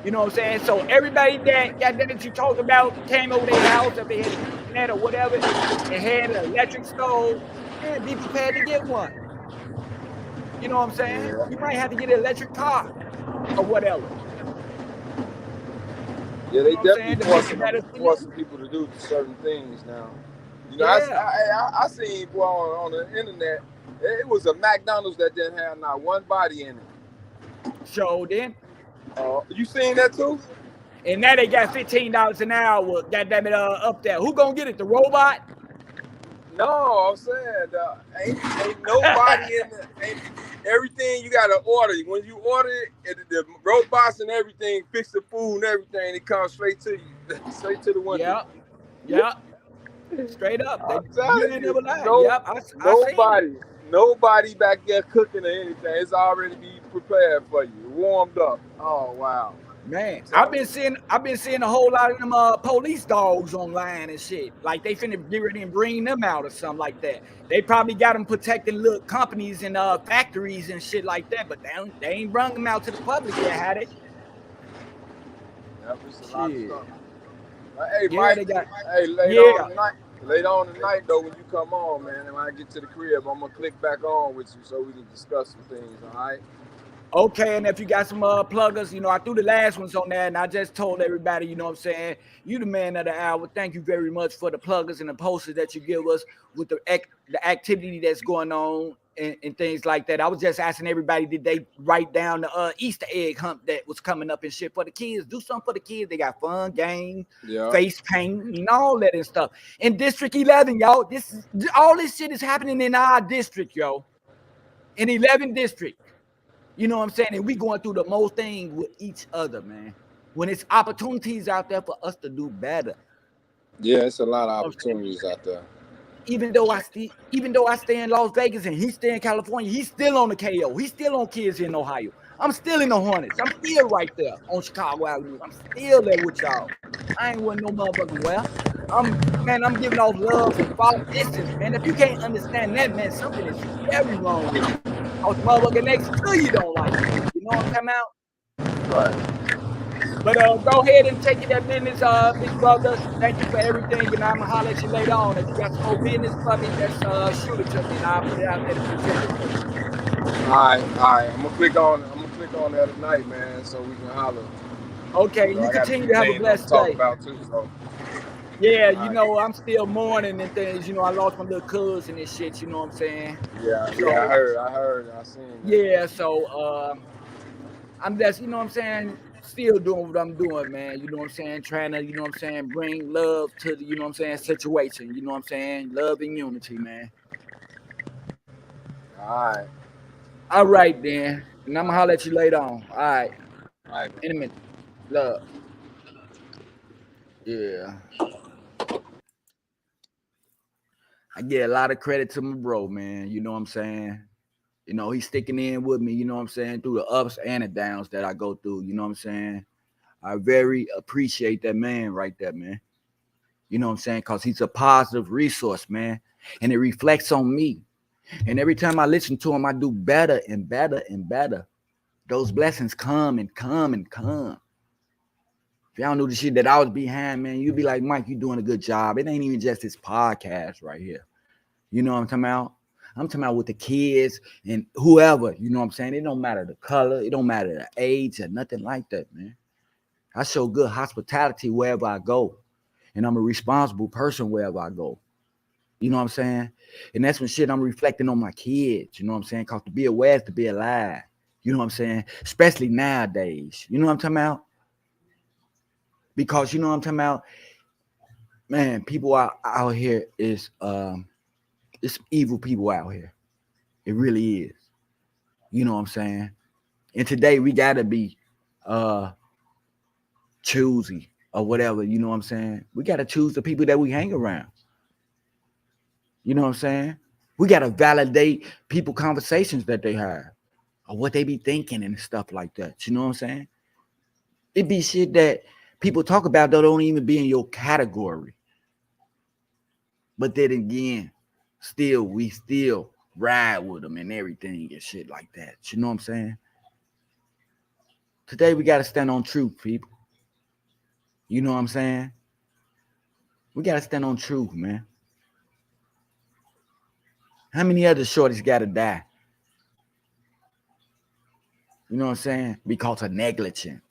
You know what I'm saying? So everybody that you talked about came over their house if they had internet or whatever and had an electric stove, and be prepared to get one. You know what I'm saying? Yeah. You might have to get an electric car or whatever. Yeah, they definitely forcing people to do certain things now. You know, I seen boy on the internet. It was a McDonald's that didn't have not one body in it. So then, you seen that too? And now they got $15 an hour. Goddamn it, up there. Who gonna get it? The robot? No, I'm saying ain't nobody in the. Everything you gotta order. When you order it, the robots and everything fix the food and everything. It comes straight to you, straight to the window. Yep. Straight up. You ain't never lied. Nobody back there cooking or anything. It's already be prepared for you, warmed up. Oh wow. Man, I've been seeing a whole lot of them police dogs online and shit. Like they finna get ready and bring them out or something like that. They probably got them protecting little companies and factories and shit like that, but they ain't brung them out to the public yet, had it? Yep, it's a lot of stuff. Hey, yeah, Mike. They got, later on tonight though, when you come on, man, and when I get to the crib, I'm gonna click back on with you so we can discuss some things. All right. Okay, and if you got some pluggers, I threw the last ones on there, and I just told everybody, you know what I'm saying, you the man of the hour. Thank you very much for the pluggers and the posters that you give us with the activity that's going on and things like that. I was just asking everybody, did they write down the Easter egg hunt that was coming up and shit for the kids? Do something for the kids. They got fun games, face paint, and all that and stuff. In District 11, y'all, all this shit is happening in our district, yo. In 11 district. You know what I'm saying? And we going through the most thing with each other, man. When it's opportunities out there for us to do better. Yeah, it's a lot of opportunities out there. Even though I stay in Las Vegas and he stay in California, he's still on the KO. He's still on Kids in Ohio. I'm still in the Hornets. I'm still right there on Chicago Avenue. I'm still there with y'all. I ain't with no motherfucking well. I'm giving off love from far distance, man. If you can't understand that, man, something is very wrong with you. The motherfucker next to you don't like it. You know what I'm talking about? Right. But go ahead and take it that business, big brother. Thank you for everything, and I'm gonna holler at you later on. If you got some more business for me, just shoot it to me, and I'll put it out there to present it for you. All right. I'm gonna click on that tonight, man, so we can holler. Okay, you continue to have a blessed day. Talk about too, so. Yeah, I'm still mourning and things. I lost my little cousin and shit. You know what I'm saying? Yeah, I heard. I seen that. Yeah, so I'm just, you know what I'm saying, still doing what I'm doing, man. You know what I'm saying? Trying to, you know what I'm saying, bring love to the, you know what I'm saying, situation. You know what I'm saying? Love and unity, man. All right, then. And I'm gonna holler at you later on. All right. In a minute. Love. Yeah. I get a lot of credit to my bro, man. You know what I'm saying? He's sticking in with me, you know what I'm saying, through the ups and the downs that I go through. You know what I'm saying? I very appreciate that man right there, man. You know what I'm saying? Because he's a positive resource, man. And it reflects on me. And every time I listen to him, I do better and better and better. Those blessings come and come and come. If y'all knew the shit that I was behind, man, you'd be like, Mike, you doing a good job. It ain't even just this podcast right here. You know what I'm talking about? I'm talking about with the kids and whoever, you know what I'm saying? It don't matter the color. It don't matter the age or nothing like that, man. I show good hospitality wherever I go. And I'm a responsible person wherever I go. You know what I'm saying? And that's when shit I'm reflecting on my kids. You know what I'm saying? Because to be aware is to be alive. You know what I'm saying? Especially nowadays. You know what I'm talking about? Because you know what I'm talking about? Man, people out here is it's evil people out here. It really is. You know what I'm saying? And today we gotta be choosy or whatever, you know what I'm saying? We gotta choose the people that we hang around. You know what I'm saying? We gotta validate people conversations that they have or what they be thinking and stuff like that. You know what I'm saying? It be shit that people talk about that don't even be in your category. But then again, we still ride with them and everything and shit like that. You know what I'm saying? Today we gotta stand on truth, people. You know what I'm saying? We gotta stand on truth, man. How many other shorties gotta die? You know what I'm saying? Because of negligence.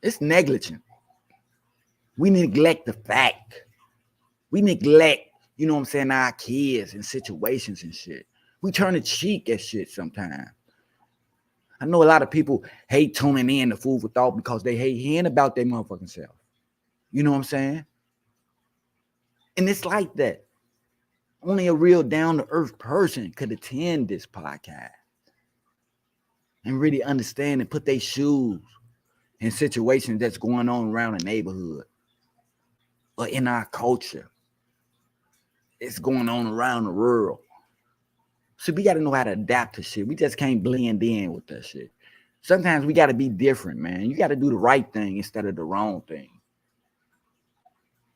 It's negligent. We neglect the fact. We neglect You know what I'm saying? Our kids and situations and shit. We turn a cheek at shit sometimes. I know a lot of people hate tuning in to Food for Thought because they hate hearing about their motherfucking self. You know what I'm saying? And it's like that. Only a real down-to-earth person could attend this podcast and really understand and put their shoes in situations that's going on around the neighborhood or in our culture. It's going on around the world. So we got to know how to adapt to shit. We just can't blend in with that shit. Sometimes we got to be different, man. You got to do the right thing instead of the wrong thing.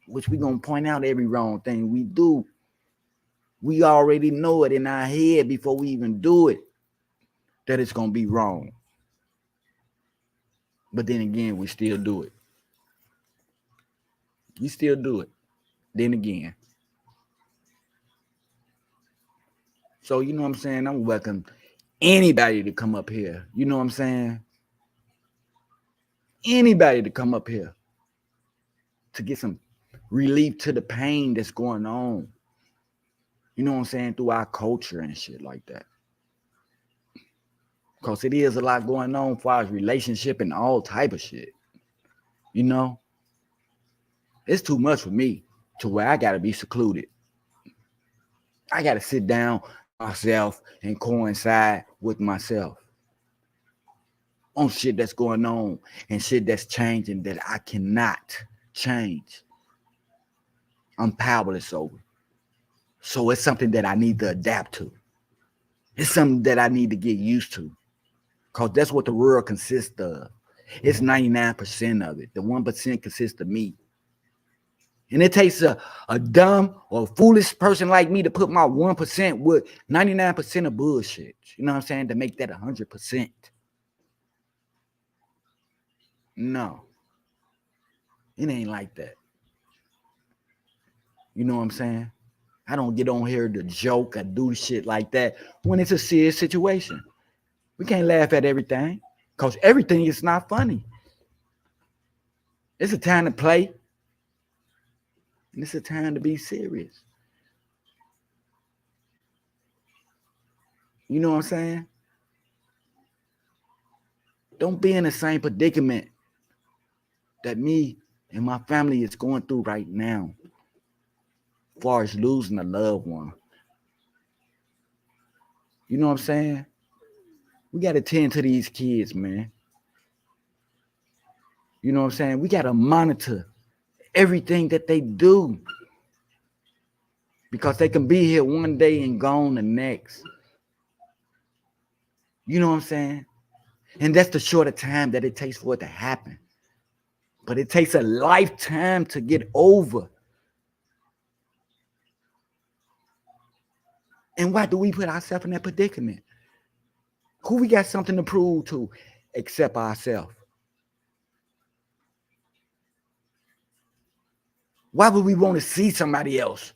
Which we going to point out every wrong thing we do. We already know it in our head before we even do it, that it's going to be wrong. But then again, we still do it. We still do it. Then again. So, you know what I'm saying? I'm welcome anybody to come up here. You know what I'm saying? Anybody to come up here to get some relief to the pain that's going on. You know what I'm saying? Through our culture and shit like that. Because it is a lot going on as far as relationship and all type of shit. You know? It's too much for me to where I got to be secluded. I got to sit down myself and coincide with myself on shit that's going on and shit that's changing that I cannot change. I'm powerless over. So it's something that I need to adapt to. It's something that I need to get used to. Because that's what the world consists of. It's 99% of it. The 1% consists of me. And it takes a dumb or foolish person like me to put my 1% with 99% of bullshit. You know what I'm saying? To make that 100%. No. It ain't like that. You know what I'm saying? I don't get on here to joke or do shit like that when it's a serious situation. We can't laugh at everything because everything is not funny. It's a time to play. And it's a time to be serious. You know what I'm saying? Don't be in the same predicament that me and my family is going through right now. As far as losing a loved one. You know what I'm saying? We got to tend to these kids, man. You know what I'm saying? We got to monitor everything that they do. Because they can be here one day and gone the next. You know what I'm saying? And that's the shorter time that it takes for it to happen. But it takes a lifetime to get over. And why do we put ourselves in that predicament? Who we got something to prove to except ourselves? Why would we want to see somebody else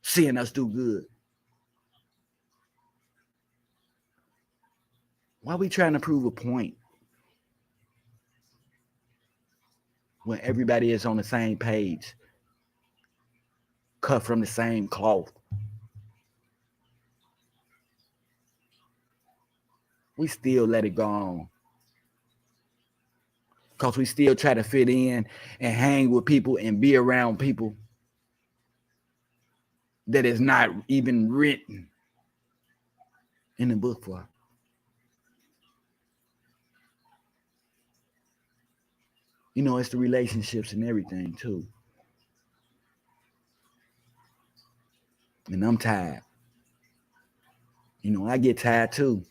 seeing us do good? Why are we trying to prove a point when everybody is on the same page, cut from the same cloth? We still let it go on. Because we still try to fit in and hang with people and be around people that is not even written in the book for. You know, it's the relationships and everything too. And I'm tired. You know, I get tired too.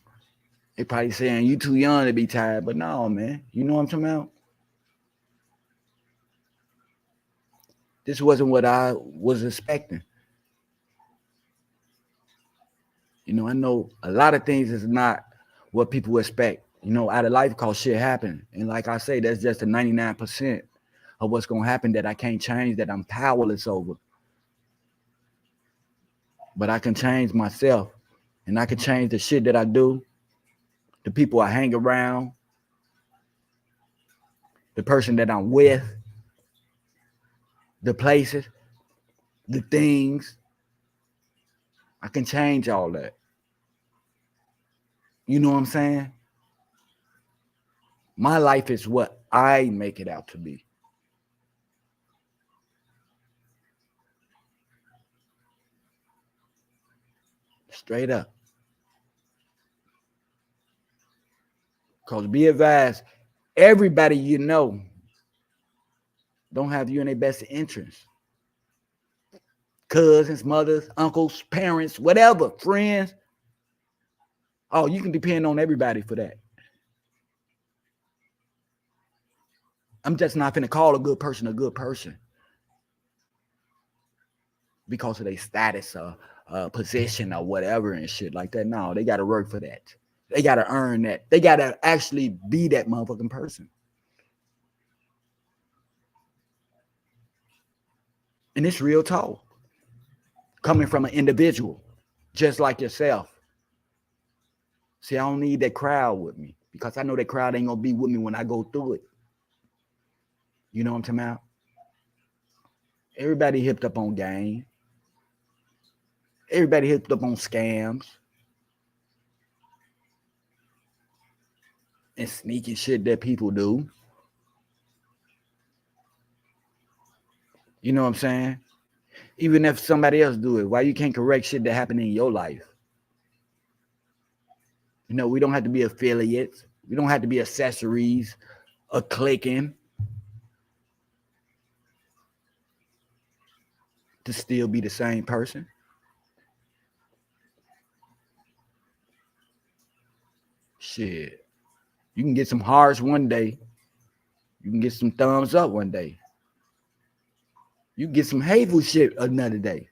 They probably saying you too young to be tired, but no, man. You know what I'm talking about? This wasn't what I was expecting. You know, I know a lot of things is not what people expect. You know, out of life cause shit happen. And like I say, that's just the 99% of what's going to happen that I can't change, that I'm powerless over. But I can change myself. And I can change the shit that I do, the people I hang around, the person that I'm with, the places, the things, I can change all that. You know what I'm saying? My life is what I make it out to be. Straight up. Because be advised, everybody you know don't have you in their best interest. Cousins, mothers, uncles, parents, whatever, friends. Oh, you can depend on everybody for that. I'm just not finna call a good person because of their status or position or whatever and shit like that. No, they got to work for that. They got to earn that. They got to actually be that motherfucking person. And it's real talk. Coming from an individual, just like yourself. See, I don't need that crowd with me because I know that crowd ain't going to be with me when I go through it. You know what I'm talking about? Everybody hipped up on game. Everybody hipped up on scams. And sneaky shit that people do. You know what I'm saying? Even if somebody else do it, why you can't correct shit that happened in your life? You know, we don't have to be affiliates. We don't have to be accessories or clicking to still be the same person. Shit. You can get some hearts one day. You can get some thumbs up one day. You can get some hateful shit another day.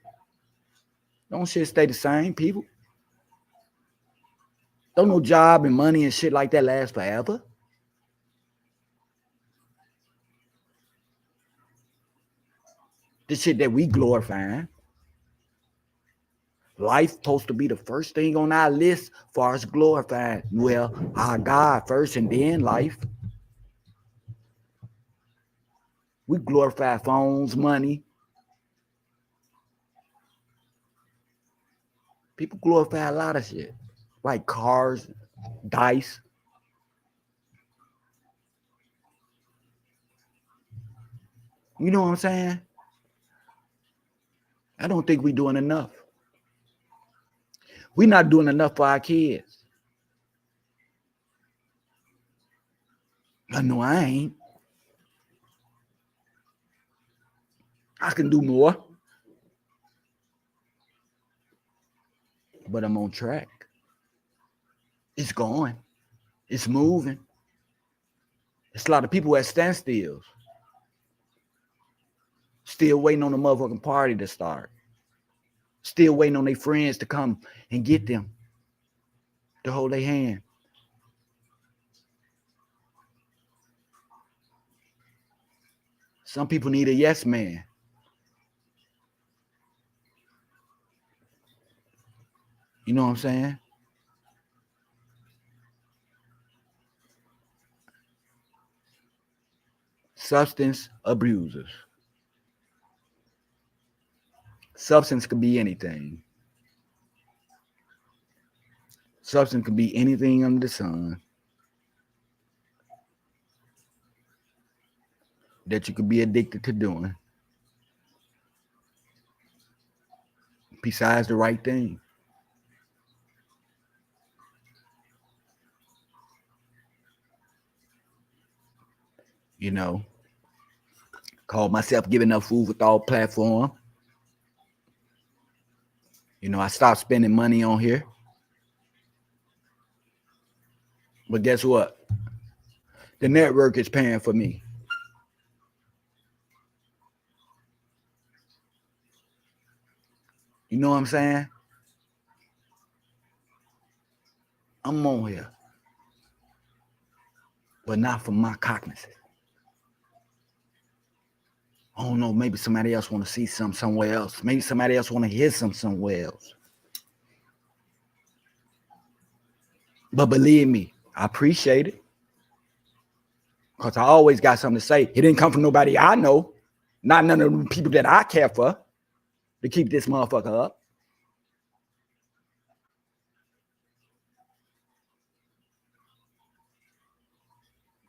Don't shit stay the same, people. Don't no job and money and shit like that last forever. The shit that we glorifying. Life supposed to be the first thing on our list as far as glorifying. Well, our God first and then life. We glorify phones, money. People glorify a lot of shit. Like cars, dice. You know what I'm saying? I don't think we're doing enough. We're not doing enough for our kids. I know I ain't. I can do more. But I'm on track. It's going. It's moving. It's a lot of people at standstills. Still waiting on the motherfucking party to start. Still waiting on their friends to come and get them. To hold their hand. Some people need a yes man. You know what I'm saying? Substance abusers. Substance could be anything. Substance could be anything under the sun that you could be addicted to doing. Besides the right thing. You know, called myself Giving Up Food for Thought platform. You know, I stopped spending money on here. But guess what? The network is paying for me. You know what I'm saying? I'm on here. But not for my cognizance. I don't know, maybe somebody else want to see something somewhere else. Maybe somebody else want to hear something somewhere else. But believe me, I appreciate it. Because I always got something to say. It didn't come from nobody I know. Not none of the people that I care for to keep this motherfucker up.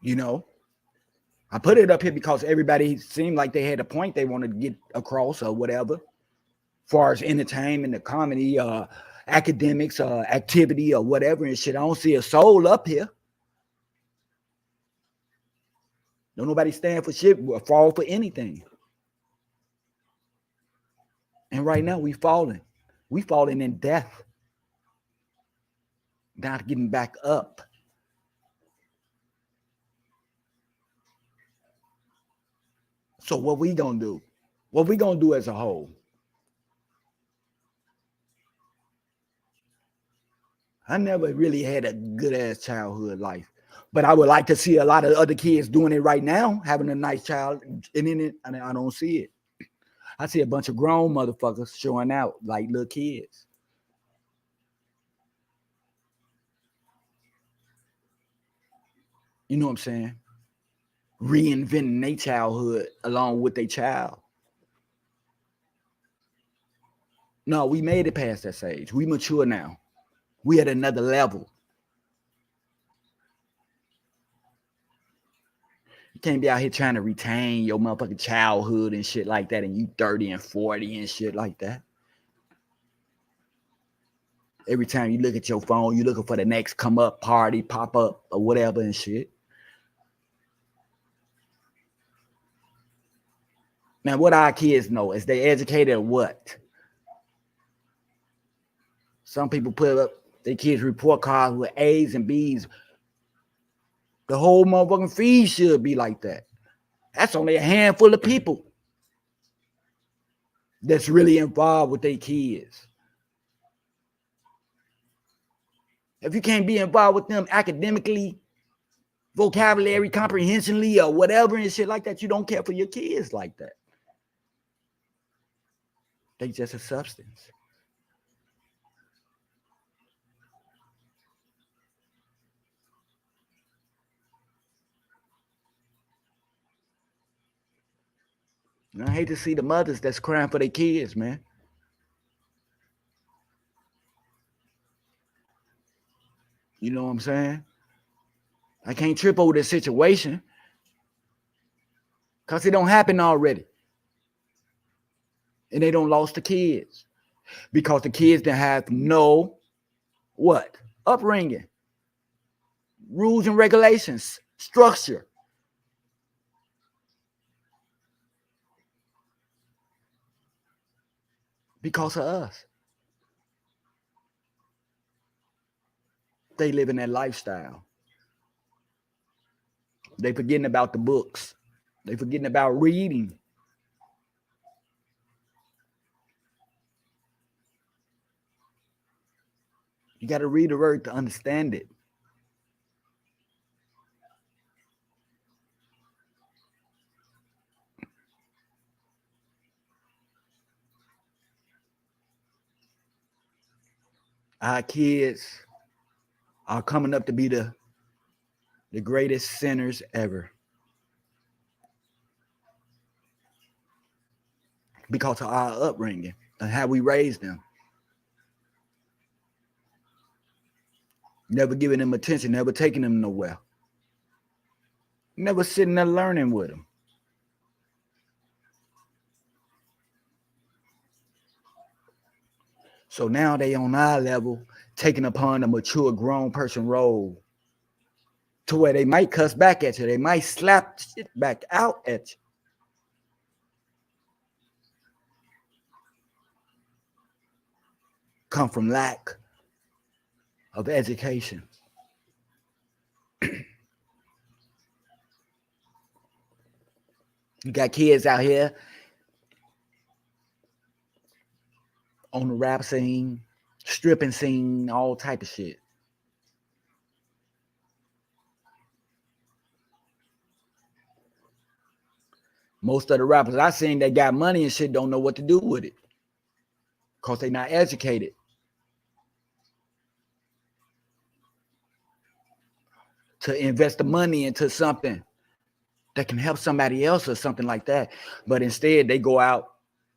You know, I put it up here because everybody seemed like they had a point they wanted to get across or whatever, as far as entertainment, the comedy, academics, activity, or whatever and shit. I don't see a soul up here. Don't nobody stand for shit or fall for anything. And right now we falling. We falling in death. Not getting back up. So what we gonna do? What we gonna do as a whole? I never really had a good ass childhood life, but I would like to see a lot of other kids doing it right now, having a nice child, and in it, and I don't see it. I see a bunch of grown motherfuckers showing out like little kids. You know what I'm saying? Reinventing their childhood along with their child. No, we made it past that stage. We mature now. We at another level. You can't be out here trying to retain your motherfucking childhood and shit like that, and you 30 and 40 and shit like that. Every time you look at your phone, you're looking for the next come up party, pop up, or whatever and shit. Now, what our kids know is they educated or what? Some people put up their kids' report cards with A's and B's. The whole motherfucking feed should be like that. That's only a handful of people that's really involved with their kids. If you can't be involved with them academically, vocabulary, comprehensionally, or whatever and shit like that, you don't care for your kids like that. They just a substance. And I hate to see the mothers that's crying for their kids, man. You know what I'm saying? I can't trip over this situation because it don't happen already. And they don't lost the kids because the kids didn't have no what? Upbringing, rules and regulations, structure. Because of us. They live in that lifestyle. They forgetting about the books. They forgetting about reading. You got to read the word to understand it. Our kids are coming up to be the greatest sinners ever. Because of our upbringing and how we raised them. Never giving them attention, never taking them nowhere. Never sitting there learning with them. So now they on our level, taking upon a mature grown person role to where they might cuss back at you. They might slap shit back out at you. Come from lack of education. You got kids out here on the rap scene, stripping scene, all type of shit. Most of the rappers I seen that got money and shit don't know what to do with it because they not educated. To invest the money into something that can help somebody else or something like that. But instead, they go out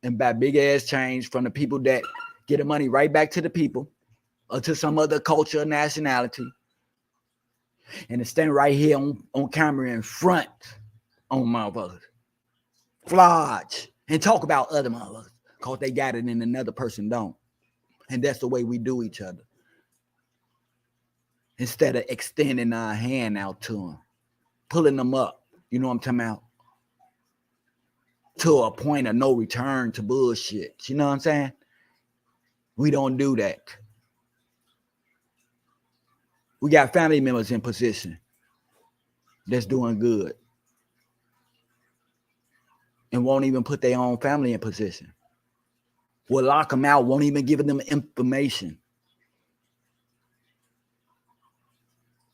and buy big ass chains from the people that get the money right back to the people or to some other culture or nationality. And to stand right here on camera in front on motherfuckers. Flodge. And talk about other motherfuckers. Because they got it and another person don't. And that's the way we do each other. Instead of extending our hand out to them. Pulling them up. You know what I'm talking about? To a point of no return to bullshit. You know what I'm saying? We don't do that. We got family members in position that's doing good and won't even put their own family in position. Will lock them out, won't even give them information.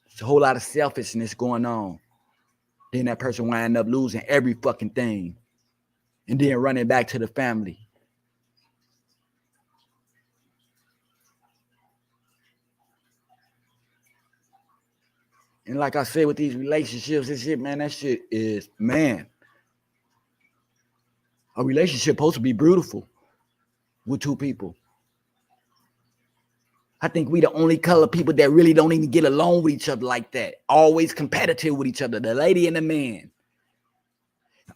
There's a whole lot of selfishness going on. Then that person wind up losing every fucking thing and then running back to the family. And like I said, with these relationships and shit, man, that shit is, man. A relationship supposed to be beautiful with two people. I think we the only color people that really don't even get along with each other like that. Always competitive with each other, the lady and the man.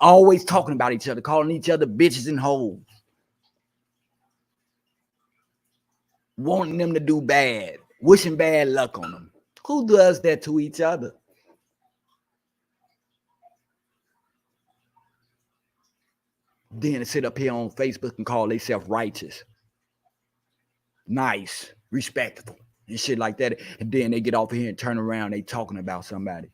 Always talking about each other, calling each other bitches and hoes. Wanting them to do bad, wishing bad luck on them. Who does that to each other? Then to sit up here on Facebook and call themselves righteous, nice, respectful, and shit like that. And then they get off here and turn around, they talking about somebody.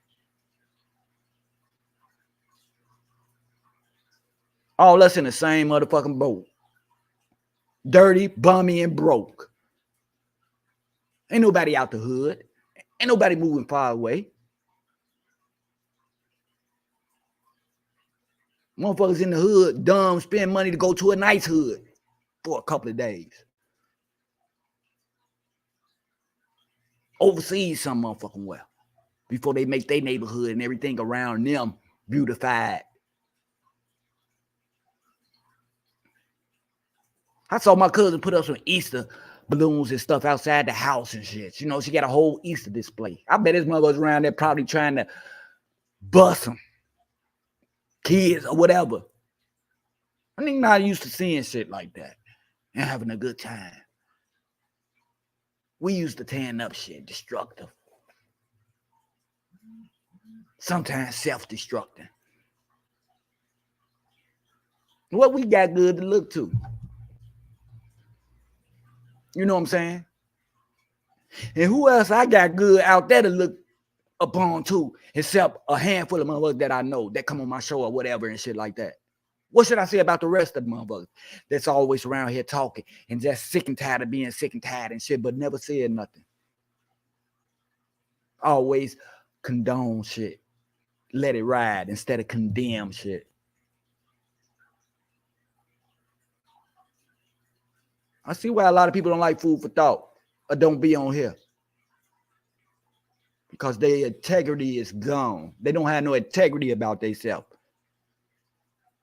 All us in the same motherfucking boat. Dirty, bummy, and broke. Ain't nobody out the hood. Ain't nobody moving far away. Motherfuckers in the hood, dumb, spend money to go to a nice hood for a couple of days. Overseas some motherfucking well before they make their neighborhood and everything around them beautified. I saw my cousin put up some Easter balloons and stuff outside the house and shit. You know, she got a whole Easter display. I bet his mother's around there probably trying to bust them. Kids or whatever. I think not used to seeing shit like that and having a good time. We used to tearing up shit, destructive. Sometimes self-destructing. What we got good to look to? You know what I'm saying? And who else I got good out there to look upon too, except a handful of motherfuckers that I know that come on my show or whatever and shit like that. What should I say about the rest of the motherfuckers that's always around here talking and just sick and tired of being sick and tired and shit, but never said nothing? Always condone shit. Let it ride instead of condemn shit. I see why a lot of people don't like Food for Thought or don't be on here. Because their integrity is gone. They don't have no integrity about themselves.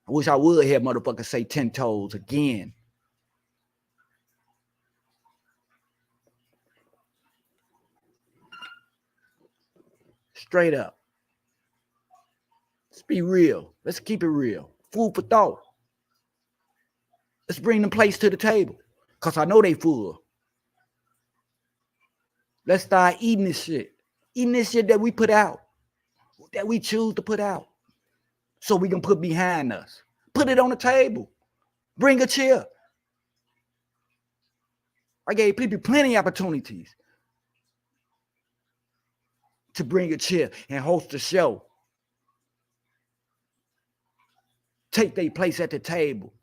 I wish I would hear motherfuckers say 10 toes again. Straight up. Let's be real. Let's keep it real. Food for thought. Let's bring them plates to the table. Because I know they full. Let's start eating this shit. Eating this shit that we put out. That we choose to put out. So we can put behind us. Put it on the table. Bring a chair. I gave people plenty of opportunities to bring a chair and host a show. Take their place at the table.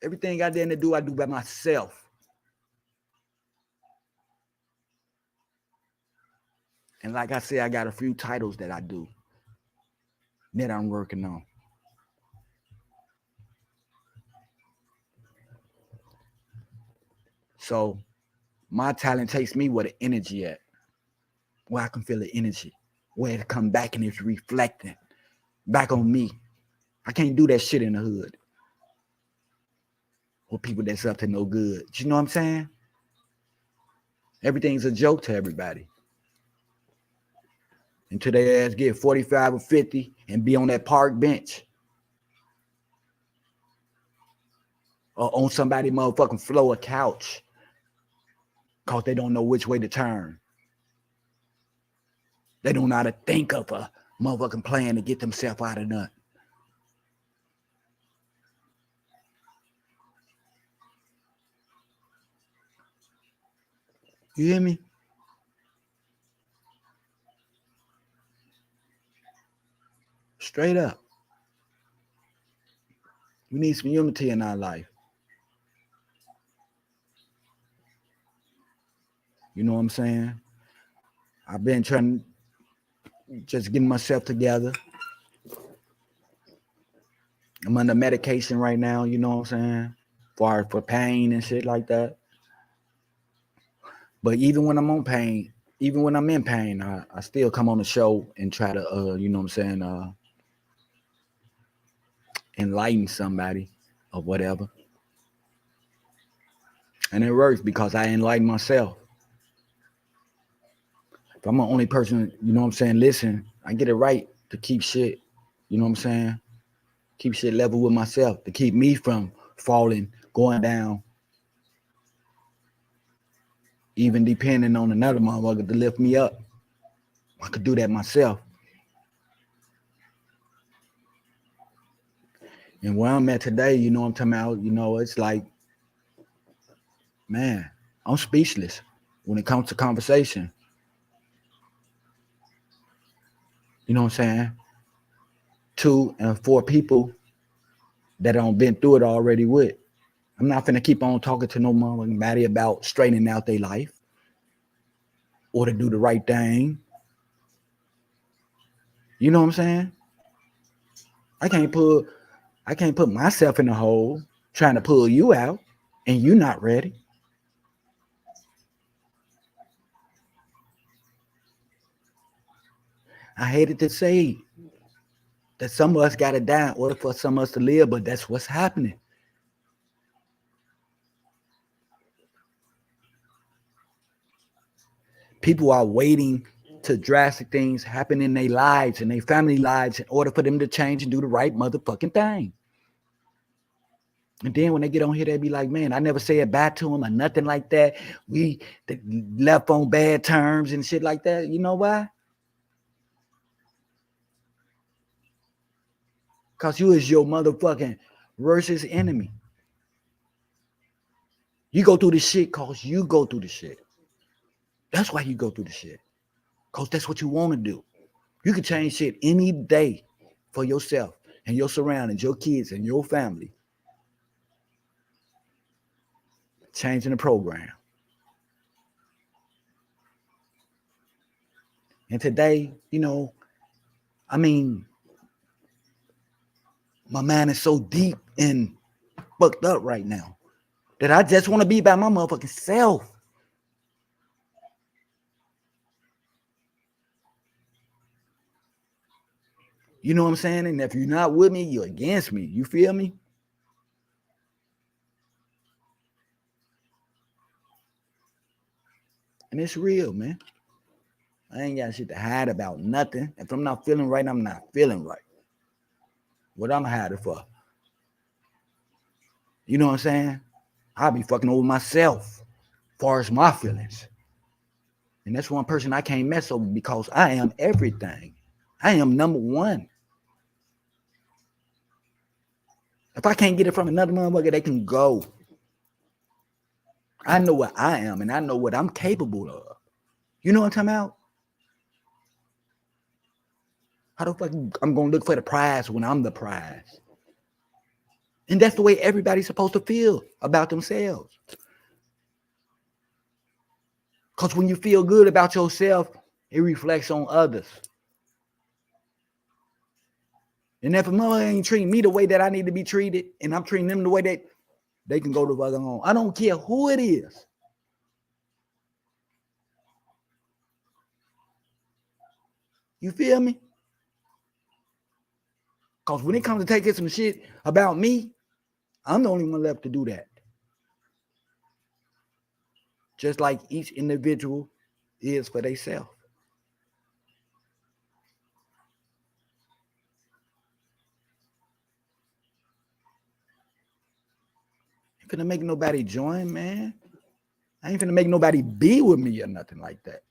Everything I did to do, I do by myself. And like I said, I got a few titles that I do that I'm working on. So my talent takes me where the energy at, where I can feel the energy, where it come back and it's reflecting back on me. I can't do that shit in the hood. or people that's up to no good. You know what I'm saying? Everything's a joke to everybody. Until they ass get 45 or 50 and be on that park bench. Or on somebody motherfucking floor or couch. Because they don't know which way to turn. They don't know how to think of a motherfucking plan to get themselves out of nothing. You hear me? Straight up. We need some unity in our life. You know what I'm saying? I've been trying to just get myself together. I'm under medication right now, you know what I'm saying? For pain and shit like that. But even when I'm on pain, even when I'm in pain, I still come on the show and try to, you know what I'm saying, enlighten somebody or whatever. And it works because I enlighten myself. If I'm the only person, you know what I'm saying, listen, I get it right to keep shit, you know what I'm saying, keep shit level with myself, to keep me from falling, going down, even depending on another motherfucker to lift me up. I could do that myself. And where I'm at today, you know what I'm talking about, you know, it's like, man, I'm speechless when it comes to conversation. You know what I'm saying? 2 and 4 people that don't been through it already with. I'm not finna keep on talking to no motherfucking body about straightening out their life or to do the right thing. You know what I'm saying? I can't put myself in a hole trying to pull you out and you not ready. I hated to say that some of us gotta die in order for some of us to live, but that's what's happening. People are waiting to drastic things happen in their lives and their family lives in order for them to change and do the right motherfucking thing. And then when they get on here, they be like, man, I never said bye to him or nothing like that. We left on bad terms and shit like that. You know why? Because you is your motherfucking worst enemy. You go through this shit because you go through the shit. That's why you go through the shit. Because that's what you want to do. You can change shit any day for yourself and your surroundings, your kids and your family. Changing the program. And today, you know, I mean, my mind is so deep and fucked up right now that I just want to be by my motherfucking self. You know what I'm saying? And if you're not with me, you're against me. You feel me? And it's real, man. I ain't got shit to hide about nothing. If I'm not feeling right, I'm not feeling right. What I'm hiding for? You know what I'm saying? I'll be fucking over myself as far as my feelings. And that's one person I can't mess over because I am everything. I am number one. If I can't get it from another motherfucker, they can go. I know what I am and I know what I'm capable of. You know what I'm talking about? How the fuck I'm gonna look for the prize when I'm the prize? And that's the way everybody's supposed to feel about themselves. Because when you feel good about yourself, it reflects on others. And if a mother ain't treating me the way that I need to be treated, and I'm treating them the way that they can go to fucking home. I don't care who it is. You feel me? Because when it comes to taking some shit about me, I'm the only one left to do that. just like each individual is for themselves. Ain't finna make nobody join, man. I ain't finna make nobody be with me or nothing like that.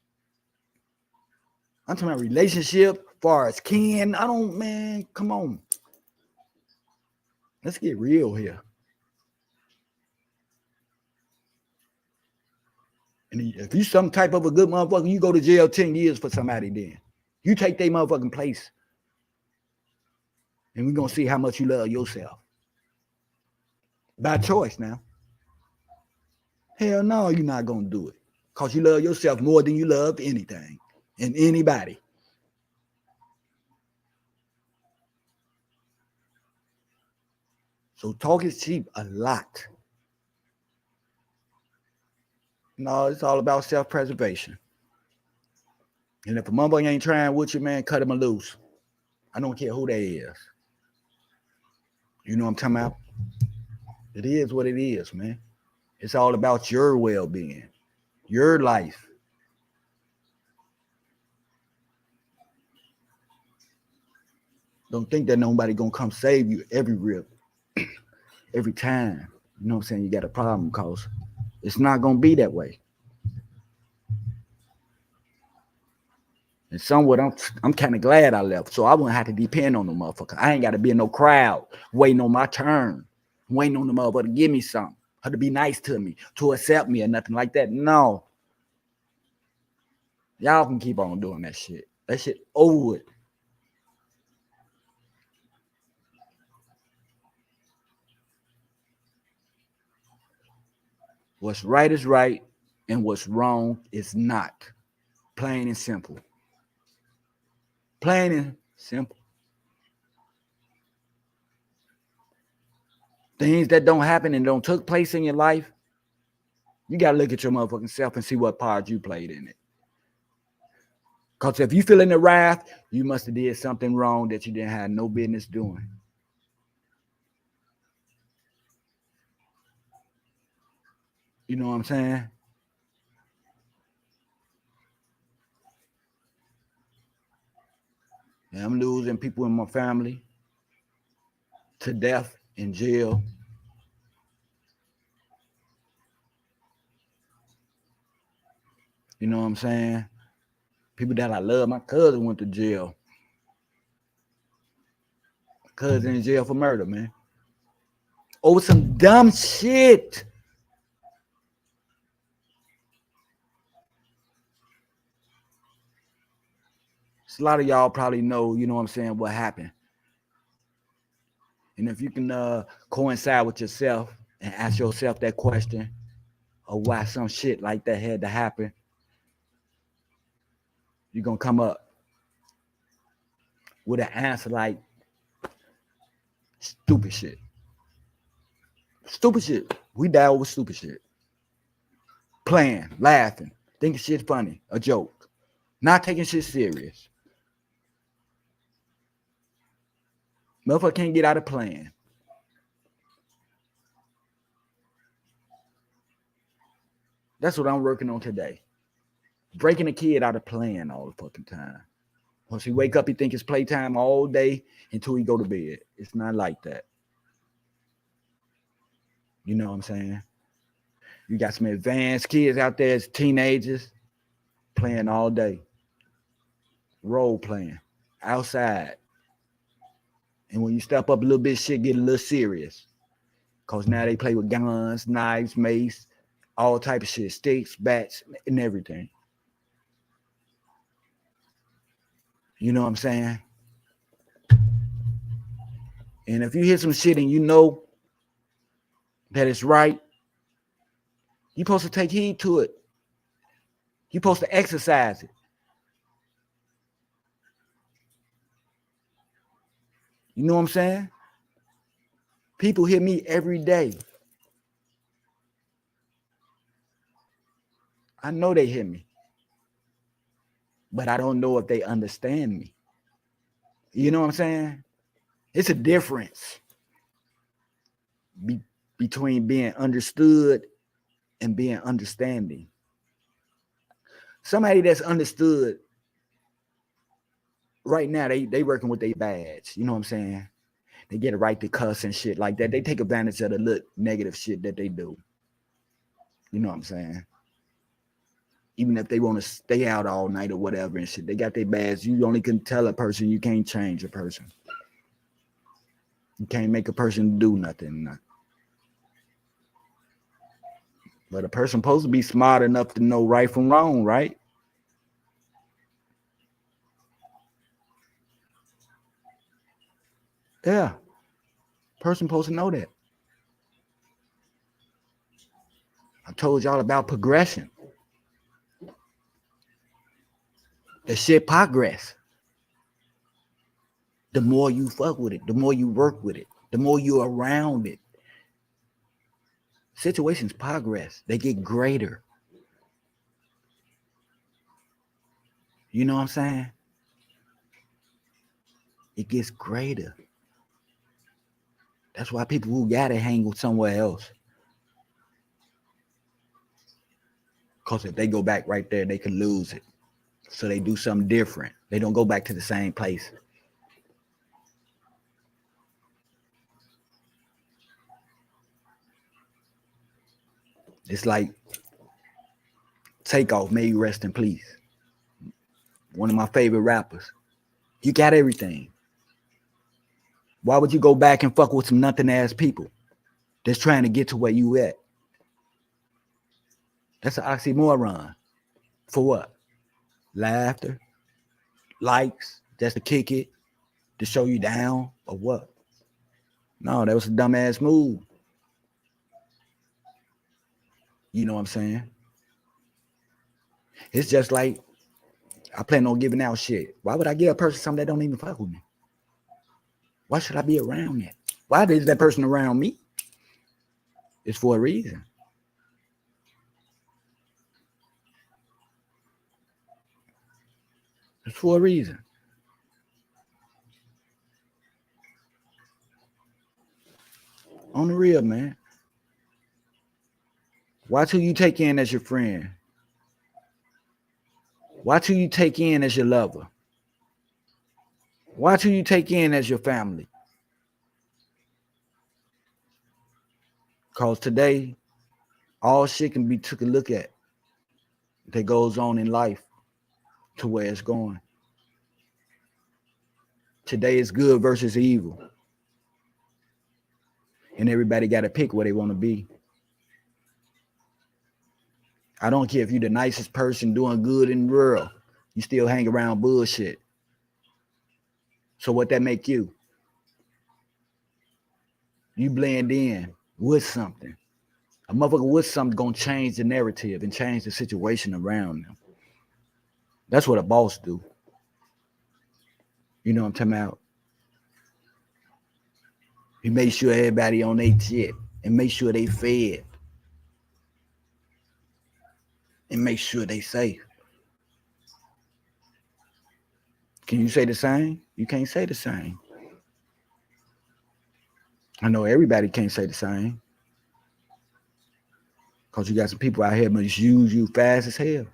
I'm talking about relationship, far as kin. I don't, man, come on. Let's get real here. And if you some type of a good motherfucker, you go to jail 10 years for somebody then. You take their motherfucking place. And we're going to see how much you love yourself. By choice now. Hell no, you're not going to do it. Because you love yourself more than you love anything and anybody. So talk is cheap a lot. No, it's all about self-preservation. And if a motherfucker ain't trying with you, man, cut him loose. I don't care who they is. You know what I'm talking about? It is what it is, man. It's all about your well-being, your life. Don't think that nobody gonna come save you every time. You know what I'm saying? You got a problem, cause it's not gonna be that way. And somewhat, I'm kind of glad I left, so I wouldn't have to depend on the motherfucker. I ain't got to be in no crowd waiting on my turn, waiting on the motherfucker to give me something, or to be nice to me, to accept me, or nothing like that. No, y'all can keep on doing that shit. That shit over with. What's right is right, and what's wrong is not. Plain and simple. Plain and simple. Things that don't happen and don't took place in your life, you got to look at your motherfucking self and see what part you played in it. Because if you feel in the wrath, you must have did something wrong that you didn't have no business doing. You know what I'm saying? And I'm losing people in my family to death in jail. You know what I'm saying? People that I love. My cousin went to jail. My cousin in jail for murder, man. Over some dumb shit. So a lot of y'all probably know, you know what I'm saying, what happened. And if you can coincide with yourself and ask yourself that question of why some shit like that had to happen, you're going to come up with an answer like stupid shit. Stupid shit. We die over stupid shit. Playing, laughing, thinking shit funny, a joke. Not taking shit serious. Motherfucker can't get out of playing. That's what I'm working on today. Breaking a kid out of playing all the fucking time. Once he wake up, he think it's playtime all day until he go to bed. It's not like that. You know what I'm saying? You got some advanced kids out there as teenagers playing all day. Role playing. Outside. And when you step up a little bit, shit get a little serious. Because now they play with guns, knives, mace, all type of shit. Sticks, bats, and everything. You know what I'm saying? And if you hear some shit and you know that it's right, you're supposed to take heed to it. You're supposed to exercise it. You know what I'm saying? People hear me every day. I know they hear me. But I don't know if they understand me. You know what I'm saying? It's a difference between being understood and being understanding. Somebody that's understood right now, they working with their badge. You know what I'm saying? They get a right to cuss and shit like that. They take advantage of the little negative shit that they do. You know what I'm saying? Even if they want to stay out all night or whatever and shit, they got their badge. You only can tell a person, you can't change a person. You can't make a person do nothing. But a person supposed to be smart enough to know right from wrong, right? Yeah. Person supposed to know that. I told y'all about progression. The shit progress. The more you fuck with it, the more you work with it, the more you're around it. Situations progress. They get greater. You know what I'm saying? It gets greater. That's why people who got it hang with somewhere else. Because if they go back right there, they can lose it. So they do something different. They don't go back to the same place. It's like Takeoff, may you rest in peace. One of my favorite rappers. You got everything. Why would you go back and fuck with some nothing ass people that's trying to get to where you at? That's an oxymoron. For what? Laughter, likes, just to kick it, to show you down, or what? No, that was a dumbass move. You know what I'm saying? It's just like I plan on giving out shit. Why would I give a person something that don't even fuck with me? Why should I be around that? Why is that person around me? It's for a reason. It's for a reason. On the real, man. Watch who you take in as your friend. Watch who you take in as your lover. Watch who you take in as your family. Because today, all shit can be took a look at that goes on in life to where it's going. Today is good versus evil. And everybody got to pick where they want to be. I don't care if you're the nicest person doing good in the world. You still hang around bullshit. So what that make you? You blend in with something. A motherfucker with something gonna change the narrative and change the situation around them. That's what a boss do. You know what I'm talking about? He make sure everybody on their shit and make sure they fed and make sure they safe. Can you say the same? You can't say the same. I know everybody can't say the same. Because you got some people out here misuse you fast as hell.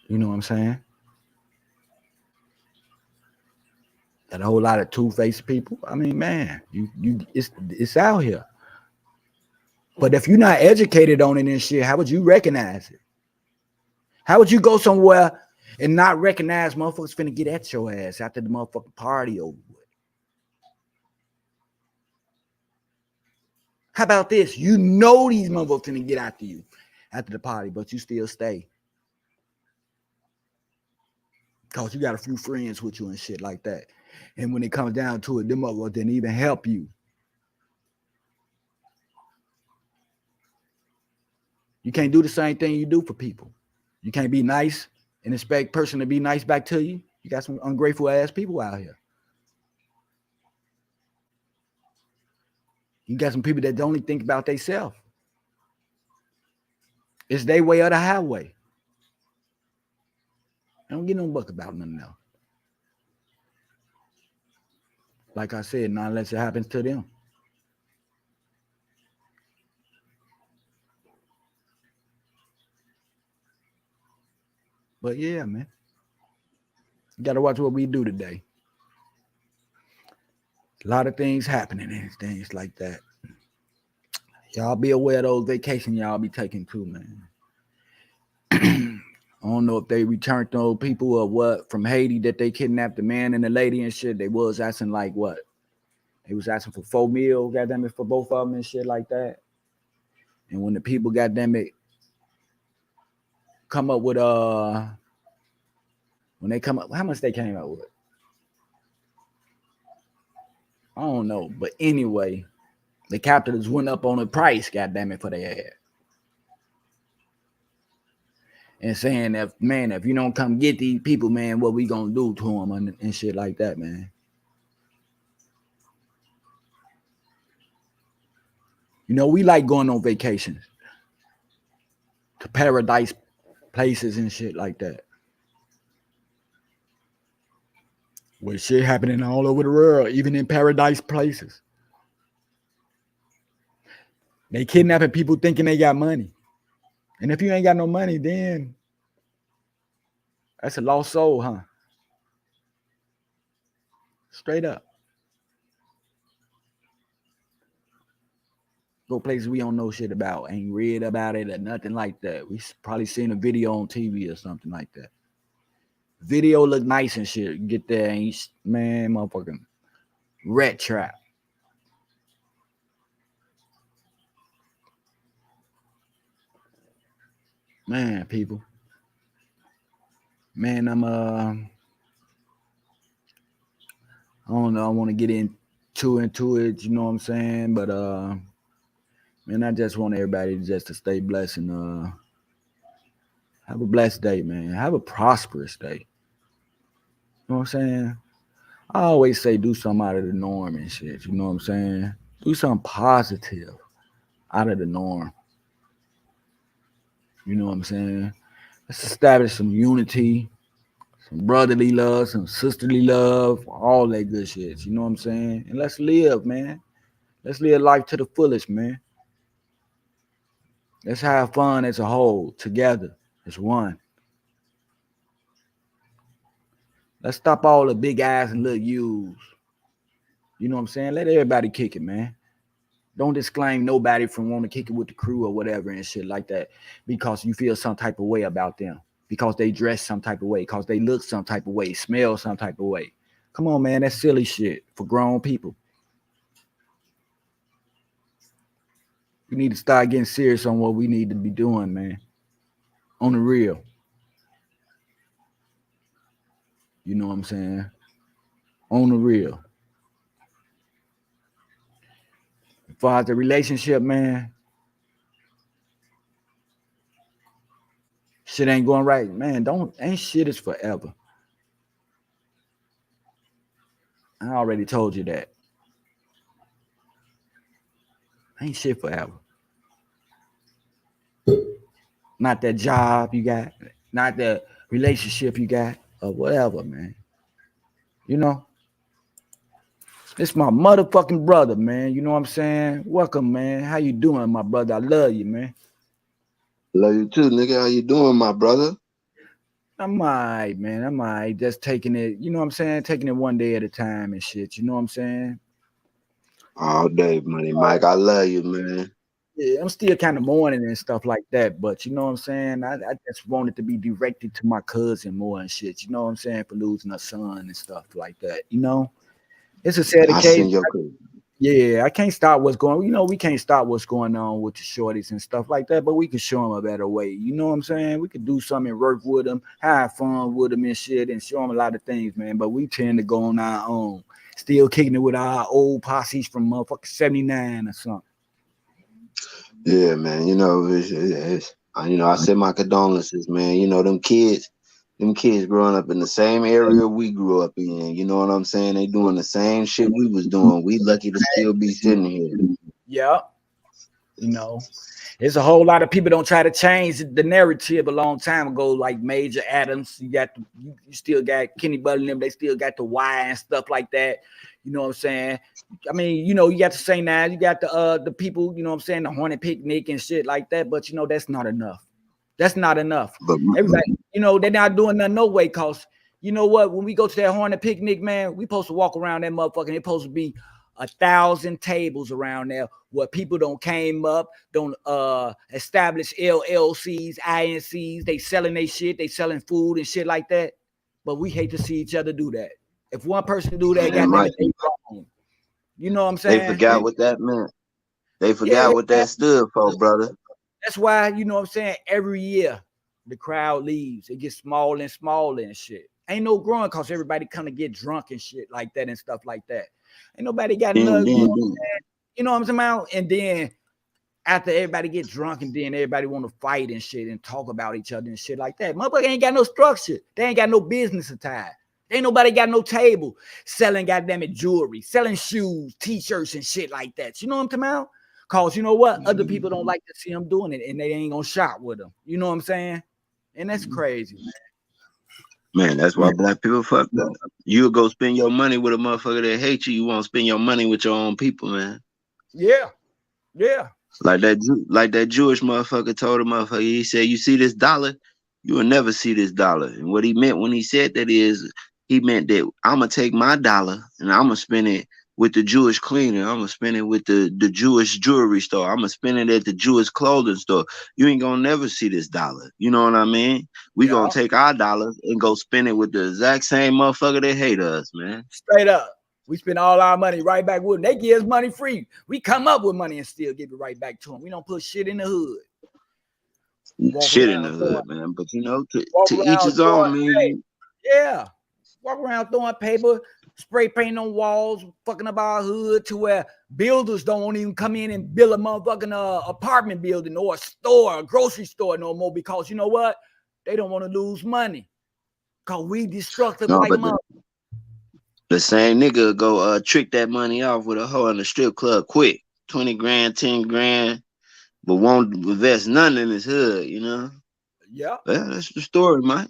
You know what I'm saying? Got a whole lot of two-faced people. I mean, man, it's out here. But if you're not educated on it and shit, how would you recognize it? How would you go somewhere and not recognize motherfuckers finna get at your ass after the motherfucking party over with? How about this? You know these motherfuckers finna get after you after the party, but you still stay. Because you got a few friends with you and shit like that. And when it comes down to it, them motherfuckers didn't even help you. You can't do the same thing you do for people. You can't be nice and expect person to be nice back to you. You got some ungrateful ass people out here. You got some people that only think about themselves. It's their way or the highway. I don't give no buck about nothing else. Like I said, not unless it happens to them. But yeah, man. You gotta watch what we do today. A lot of things happening and things like that. Y'all be aware of those vacations y'all be taking too, man. I don't know if they returned those people or what from Haiti that they kidnapped the man and the lady and shit. They was asking like what? They was asking for 4 meals, goddamn it, for both of them and shit like that. And when the people, goddamn it, come up with when they come up, how much they came up with? I don't know, but anyway, the capitals went up on the price, goddamn it, for their ad. And saying that, man, if you don't come get these people, man, what we gonna do to them and shit like that, man. You know, we like going on vacations to paradise places and shit like that. With shit happening all over the world, even in paradise places. They kidnapping people thinking they got money. And if you ain't got no money, then that's a lost soul, huh? Straight up. Go places we don't know shit about, ain't read about it or nothing like that. We probably seen a video on TV or something like that. Video look nice and shit. Get there, ain't man, motherfucking rat trap. Man, people. Man, I don't know. I want to get into it, you know what I'm saying? But man, I just want everybody just to stay blessed and have a blessed day, man. Have a prosperous day. You know what I'm saying? I always say do something out of the norm and shit. You know what I'm saying? Do something positive out of the norm. You know what I'm saying? Let's establish some unity, some brotherly love, some sisterly love, all that good shit. You know what I'm saying? And let's live, man. Let's live life to the fullest, man. Let's have fun as a whole, together, as one. Let's stop all the big eyes and little U's. You know what I'm saying? Let everybody kick it, man. Don't disclaim nobody from wanting to kick it with the crew or whatever and shit like that because you feel some type of way about them, because they dress some type of way, because they look some type of way, smell some type of way. Come on, man. That's silly shit for grown people. We need to start getting serious on what we need to be doing, man. On the real. You know what I'm saying? On the real. As far as the relationship, man, shit ain't going right, man. Ain't shit is forever. I already told you that. Ain't shit forever. Not that job you got, not the relationship you got, or whatever, man. You know? It's my motherfucking brother, man. You know what I'm saying? Welcome, man. How you doing, my brother? I love you, man. Love you too, nigga. How you doing, my brother? I'm all right, man. I'm all right. Just taking it, you know what I'm saying? Taking it one day at a time and shit. You know what I'm saying? All day, money, Mike. I love you, man. Yeah, I'm still kind of mourning and stuff like that, but you know what I'm saying? I just wanted to be directed to my cousin more and shit. You know what I'm saying? For losing a son and stuff like that. You know? It's a sad I occasion. seen your cousin. Yeah, I can't stop what's going. You know, we can't stop what's going on with the shorties and stuff like that. But we can show them a better way. You know what I'm saying? We could do something and work with them, have fun with them and shit, and show them a lot of things, man. But we tend to go on our own, still kicking it with our old posses from motherfucking '79 or something. Yeah, man. You know, I send my condolences, man. You know, them kids growing up in the same area we grew up in. You know what I'm saying? They doing the same shit we was doing. We lucky to still be sitting here. Yeah. You know, there's a whole lot of people don't try to change the narrative a long time ago, like Major Adams. You still got Kenny Butler and them, they still got the Y and stuff like that. You know what I'm saying? I mean, you know, you got to say now, you got the people, you know what I'm saying, the Hornet Picnic and shit like that, but you know, that's not enough. That's not enough. But You know, they're not doing nothing no way, cause you know what? When we go to that Hornet picnic, man, we supposed to walk around that motherfucker. It's supposed to be 1,000 tables around there where people don't came up, don't establish LLCs, INCs. They selling their shit, they selling food and shit like that. But we hate to see each other do that. If one person do that, goddamn it, they wrong. You know what I'm saying? They forgot what that meant. They forgot what that stood for, brother. That's why, you know what I'm saying, every year the crowd leaves. It gets smaller and smaller and shit. Ain't no growing because everybody kind of get drunk and shit like that and stuff like that. Ain't nobody got nothing. You know what I'm saying about? And then after everybody get drunk and then everybody want to fight and shit and talk about each other and shit like that. Motherfucker ain't got no structure. They ain't got no business attire. Ain't nobody got no table selling goddamn it jewelry, selling shoes, t-shirts and shit like that. You know what I'm talking about? Cause you know what? Other people don't like to see them doing it and they ain't gonna shop with them. You know what I'm saying? And that's crazy, man. Man, that's why black people fucked up. You'll go spend your money with a motherfucker that hates you. You won't spend your money with your own people, man. Yeah. Yeah. Like that Jewish motherfucker told a motherfucker, he said, you see this dollar? You will never see this dollar. And what he meant when he said that is, he meant that I'm going to take my dollar and I'm going to spend it with the Jewish cleaner. I'm going to spend it with the Jewish jewelry store. I'm going to spend it at the Jewish clothing store. You ain't going to never see this dollar. You know what I mean? We going to take our dollars and go spend it with the exact same motherfucker that hate us, man. Straight up. We spend all our money right back with them. They give us money free. We come up with money and still give it right back to them. We don't put shit in the hood. Shit in the hood, man. But you know, to each his own, man. Yeah. Walk around throwing paper, spray paint on walls, fucking up our hood to where builders don't even come in and build a motherfucking apartment building or a store, a grocery store no more because you know what? They don't want to lose money. Cause we destructive like a mother. The same nigga go trick that money off with a hoe in the strip club quick. 20 grand, 10 grand, but won't invest none in his hood, you know? Yeah. Well, that's the story, man.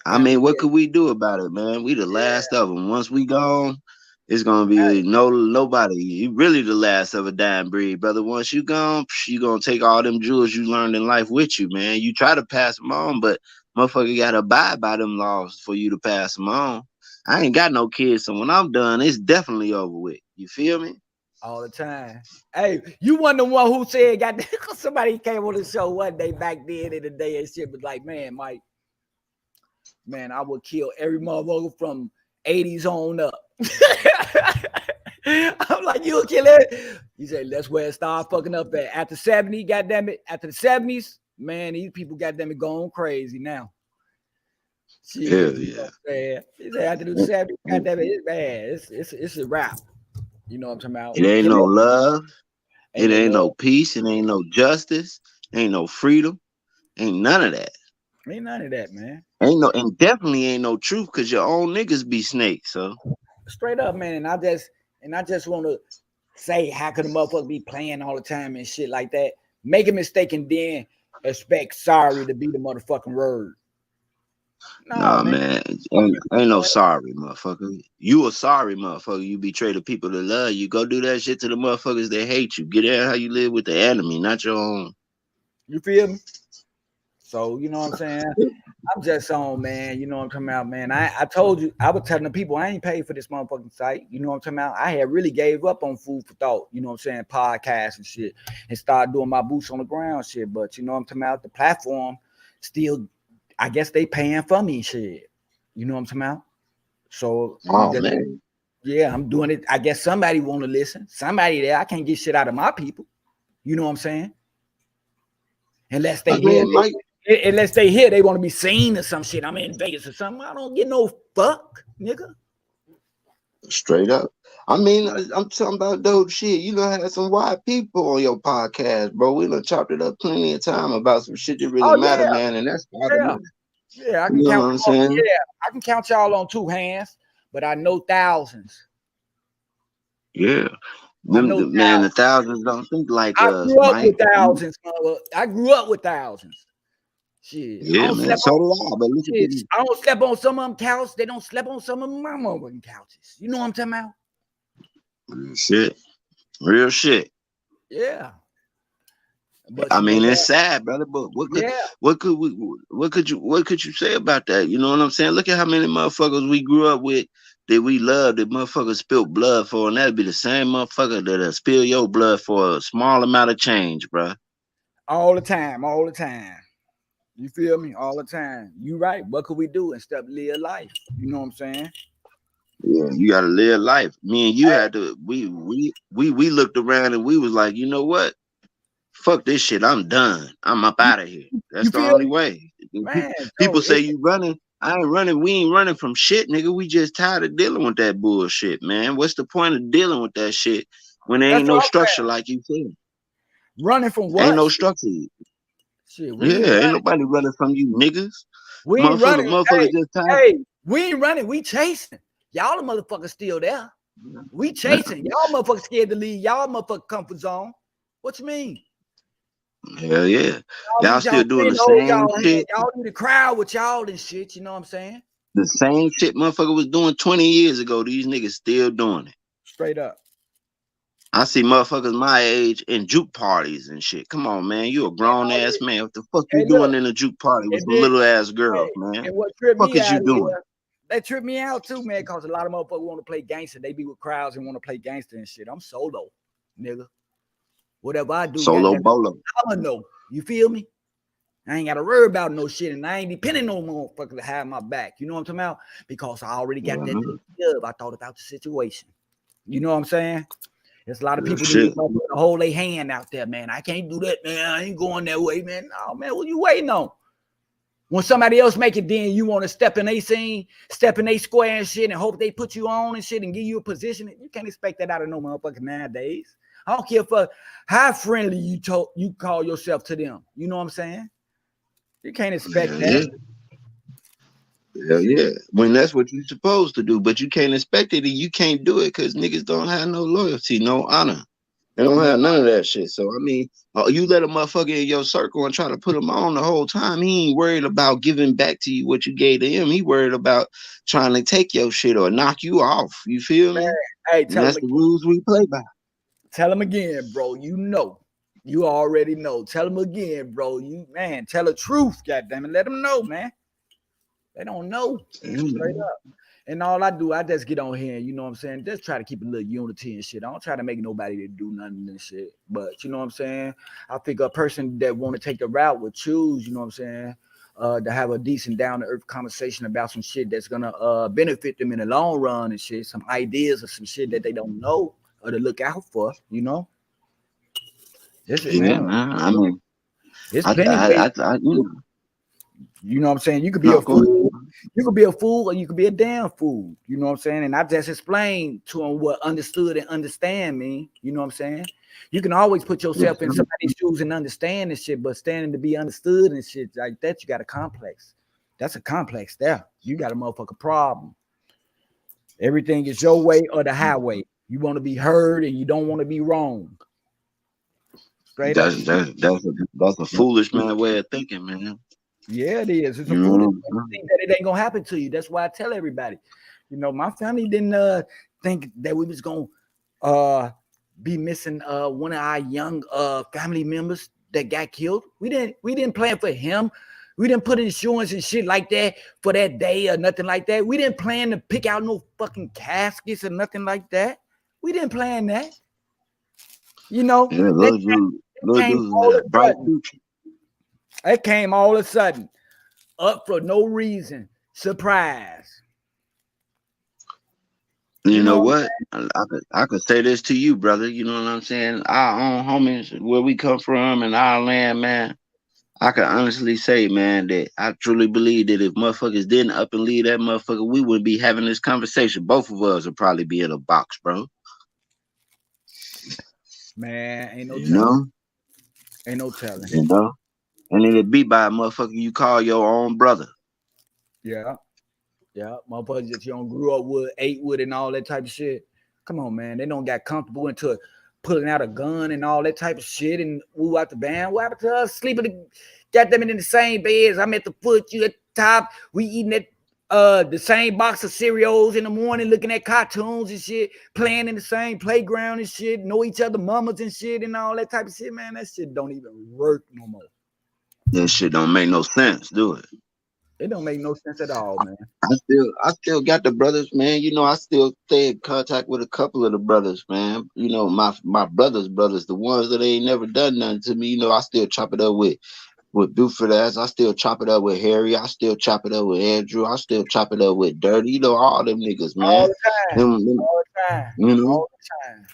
I mean, what could we do about it, man? We the last of them. Once we gone, it's gonna be nobody. You really the last of a dying breed, brother. Once you gone, you gonna take all them jewels you learned in life with you, man. You try to pass them on, but motherfucker gotta abide by them laws for you to pass them on. I ain't got no kids, so when I'm done, it's definitely over with. You feel me? All the time. Hey, you wasn't the one who said, got somebody came on the show one day back then in the day and shit was like, man, Mike, man, I would kill every motherfucker from 80s on up. I'm like, you'll kill it. He said, that's where it started fucking up at. After 70, goddamn it, after the 70s, man, these people goddamn it going crazy now. Hell yeah. He said after the 70s, goddamn it, it's bad. It's a wrap. You know what I'm talking about? It ain't no love. It ain't no peace. It ain't no justice. Ain't no freedom. Ain't none of that. Ain't none of that, man. And definitely ain't no truth because your own niggas be snakes. So straight up, man. And I just want to say, how could a motherfucker be playing all the time and shit like that? Make a mistake and then expect sorry to be the motherfucking word. Nah, man. Ain't no sorry, motherfucker. You a sorry motherfucker. You betray the people that love you. Go do that shit to the motherfuckers that hate you. Get out how you live with the enemy, not your own. You feel me? So, you know what I'm saying? I'm just on, man. You know what I'm talking about, man. I told you, I was telling the people I ain't paid for this motherfucking site. You know what I'm talking about? I had really gave up on Food for Thought, you know what I'm saying? Podcasts and shit. And started doing my boots on the ground shit. But you know what I'm talking about? The platform still, I guess they paying for me shit. You know what I'm talking about? So, man. Yeah, I'm doing it. I guess somebody want to listen. Somebody there. I can't get shit out of my people. You know what I'm saying? Unless they unless they hear they want to be seen or some shit. I'm in Vegas or something. I don't get no fuck, nigga. Straight up. I mean, I'm talking about dope shit. You done had some white people on your podcast, bro. We done chopped it up plenty of time about some shit that really matter, man. And that's I can count. I'm saying? Yeah, I can count y'all on two hands, but I know thousands. Yeah. Man, the thousands don't think like us. I grew up with thousands, mother. I grew up with thousands. Shit. Yeah, man. So do I. But listen to me. I don't sleep on some of them couches. They don't sleep on some of my motherfucking couches. You know what I'm talking about? Real shit. Real shit. Yeah. But I you know mean, it's what? sad, brother. But Yeah, what could you say about that? You know what I'm saying? Look at how many motherfuckers we grew up with that we loved, that motherfuckers spilled blood for, and that'd be the same motherfucker that'll spill your blood for a small amount of change, bro. all the time, all the time. You feel me? All the time. You right. What could we do instead of live life? You know what I'm saying? Yeah, you gotta live life. Me and you had to. We looked around and we was like, you know what? Fuck this shit. I'm done. I'm up out of here. That's You the feel only me? way. Man, People Joe, say you running. I ain't running. We ain't running from shit, nigga. We just tired of dealing with that bullshit, man. What's the point of dealing with that shit when there that's ain't no what I'm structure saying. like you said? Running from Ain't what? no structure. Shit, we ain't Yeah, ain't running. nobody running from you, niggas. We ain't Motherfuckers, running. motherfuckers just tired. Hey, we ain't running. We chasing. Y'all the motherfuckers still there. We chasing. Y'all motherfuckers scared to leave. Y'all motherfucker comfort zone. What you mean? Hell yeah. Y'all Y'all need y'all still doing friend the to hold same y'all hand. shit. Y'all need to crowd with y'all and shit. You know what I'm saying? The same shit motherfucker was doing 20 years ago. These niggas still doing it. Straight up. I see motherfuckers my age in juke parties and shit. Come on, man. You a And grown all ass this. man. What the fuck you Hey, look. doing in a juke party with And some then, little ass girls, hey, man? and what tripped Fuck me is you out doing? is they trip me out too, man, because a lot of motherfuckers want to play gangster. They be with crowds and want to play gangster and shit. I'm solo, nigga. Whatever I do, Solo goddamn, bolo. I'ma know. You feel me? I ain't got to worry about no shit, and I ain't depending on motherfucker to have my back. You know what I'm talking about? Because I already got Yeah, that man. love. I thought about the situation. You know what I'm saying? There's a lot of Real people need shit. to hold their hand out there, man. I can't do that, man. I ain't going that way, man. No, man, what you waiting on? When somebody else make it, then you want to step in a scene, step in a square and shit, and hope they put you on and shit and give you a position. You can't expect that out of no motherfucker nowadays. I don't care for how friendly you call yourself to them. You know what I'm saying? You can't expect Hell that. yeah. Hell Shit. yeah. When that's what you're supposed to do, but you can't expect it and you can't do it because niggas don't have no loyalty, no honor. They don't No, have none of that shit. So I mean, you let a motherfucker in your circle and try to put him on the whole time. He ain't worried about giving back to you what you gave to him. He worried about trying to take your shit or knock you off. You feel man. me? Hey, And tell them that's the again. rules we play by. Tell them again, bro. You know. You already know. Tell them again, bro. You man, tell the truth, goddamn it. Let them know, man. They don't know. Straight up. And all I do, I just get on here and you know what I'm saying, just try to keep a little unity and shit. I don't try to make nobody to do nothing and shit. But you know what I'm saying? I think a person that want to take the route would choose, you know what I'm saying, to have a decent down-to-earth conversation about some shit that's gonna benefit them in the long run and shit, some ideas or some shit that they don't know or to look out for, you know. This is Yeah, man, man. I mean, it's plenty ways. you know, You know what I'm saying? You could be no, a go ahead. fool. You could be a fool or you could be a damn fool. You know what I'm saying? And I just explained to him what understood and understand mean. You know what I'm saying? You can always put yourself in somebody's shoes and understand this shit, but standing to be understood and shit like that, you got a complex. That's a complex there. You got a motherfucker problem. Everything is your way or the highway. You want to be heard and you don't want to be wrong. Straight up. That's a foolish man way of thinking, man. Yeah, it is. It's a You foolish know, thing that it ain't gonna happen to you. That's why I tell everybody. You know, my family didn't think that we was gonna be missing one of our young family members that got killed. We didn't plan for him. We didn't put insurance and shit like that for that day or nothing like that. We didn't plan to pick out no fucking caskets or nothing like that. We didn't plan that. You know, yeah, that little came dudes all had of a a bright sudden. future. It came all of a sudden. Up for no reason. Surprise. You You know know what what? I could say this to you, brother. You know what I'm saying? Our own homies, where we come from, and our land, man. I can honestly say, man, that I truly believe that if motherfuckers didn't up and leave that motherfucker, we wouldn't be having this conversation. Both of us would probably be in a box, bro. man? Ain't no You telling. know, Ain't no telling. you know, and it'd be by a motherfucker you call your own brother. Yeah. Yeah. Motherfuckers that you don't grew up with, ate with, and all that type of shit. Come on, man. They don't got comfortable into pulling out a gun and all that type of shit and move out the band. What happened to us? Sleeping got them in the same beds. I'm at the foot, you at the top. We eating at the same box of cereals in the morning, looking at cartoons and shit, playing in the same playground and shit, know each other mamas and shit and all that type of shit, man. That shit don't even work no more. That shit don't make no sense, do it? It don't make no sense at all, man. I still got the brothers, man. You know, I still stay in contact with a couple of the brothers, man. You know, my brothers, the ones that ain't never done nothing to me. You know, I still chop it up with Buford ass. I still chop it up with Harry. I still chop it up with Andrew. I still chop it up with Dirty. You know, all them niggas, man. All the time. Them, all the time. you know? All the time.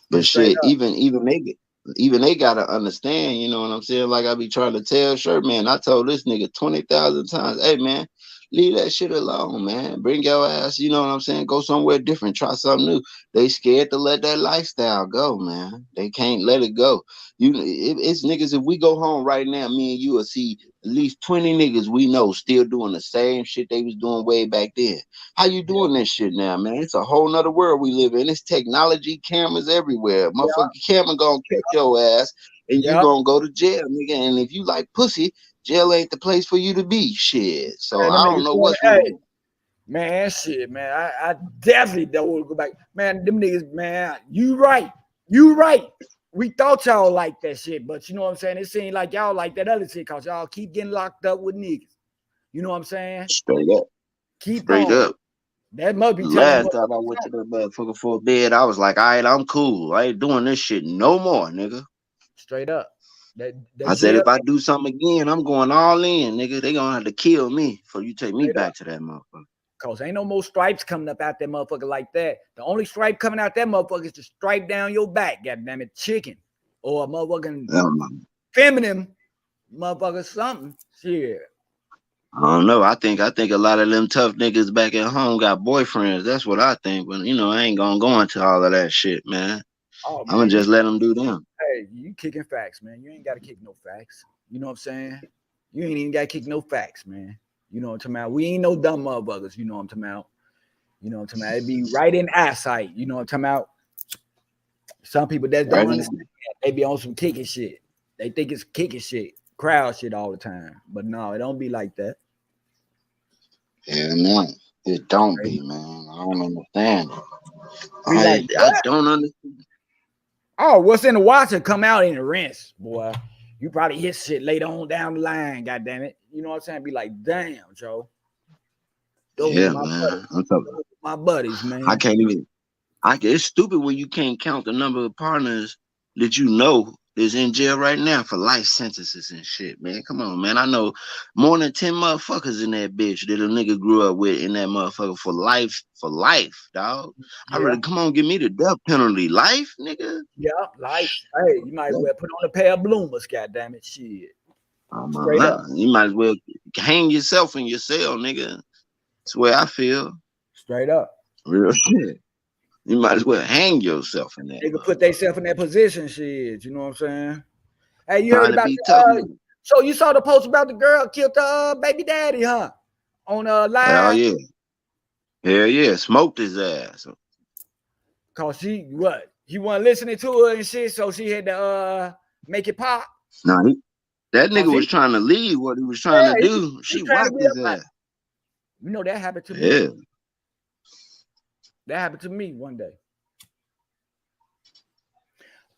But shit, even they gotta understand, you know what I'm saying? Like I be trying to tell Shirt, man. I told this nigga 20,000 times, hey man, leave that shit alone, man. Bring your ass, you know what I'm saying? Go somewhere different, try something new. They scared to let that lifestyle go, man. They can't let it go. It's niggas. If we go home right now, me and you will see at least 20 niggas we know still doing the same shit they was doing way back then. How you doing this shit now, man? It's a whole nother world we live in. It's technology, cameras everywhere. Motherfucking camera gonna catch your ass and you gonna go to jail, nigga. And if you like pussy, jail ain't the place for you to be. Shit. So Man, I don't know what's wrong. Man, shit, man. I definitely don't want to go back. Man, them niggas, man, you right. You right. We thought y'all like that shit, but you know what I'm saying? It seemed like y'all like that other shit because y'all keep getting locked up with niggas. You know what I'm saying? Straight up. Keep Straight on. up. That must be Last time I went to that motherfucker for a bed, I was like, all right, I'm cool. I ain't doing this shit no more, nigga. Straight up. I said, if I do something again, I'm going all in, nigga. They gonna have to kill me before you take me back to that motherfucker. Cause ain't no more stripes coming up out that motherfucker like that. The only stripe coming out that motherfucker is the stripe down your back, goddamn it, chicken. Or a motherfucking feminine motherfucker something. Shit. I don't know. I think a lot of them tough niggas back at home got boyfriends. That's what I think. But you know, I ain't gonna go into all of that shit, man. Oh, I'm gonna just let them do them. Hey, you kicking facts, man. You ain't gotta kick no facts. You know what I'm saying? You ain't even gotta kick no facts, man. You know what I'm talking about? We ain't no dumb motherfuckers. You know what I'm talking about? You know what I'm talking about? It be right in eyesight. You know what I'm talking about? Some people that don't understand, they be on some kicking shit. They think it's kicking shit, crowd shit all the time. But no, it don't be like that. Yeah, man. It don't be, man. I don't understand. I don't understand. Oh, what's in the washer come out in the rinse, boy. You probably hit shit later on down the line, goddamn it. You know what I'm saying? Be like, damn, Joe. Those yeah, man. I'm talking my buddies, man. I can't even. It's stupid when you can't count the number of partners that you know is in jail right now for life sentences and shit, man. Come on, man. I know more than 10 motherfuckers in that bitch that a nigga grew up with in that motherfucker for life, dog. Yeah. I really come on, give me the death penalty. Life, nigga. Yeah, life. Hey, you might as well put on a pair of bloomers, goddamn it. Shit. Straight up. You might as well hang yourself in your cell, nigga. That's the way I feel. Straight up. Real shit. You might as well hang yourself in that. They could put themselves in that position, shit. You know what I'm saying? Hey, you heard about so you saw the post about the girl killed the baby daddy, huh? On live. Hell yeah. Hell yeah. Smoked his ass. Cause he wasn't listening to her and shit, so she had to make it pop. No, that nigga was trying to leave what he was trying to do. She whacked his ass. You know that happened to me. Yeah. That happened to me one day.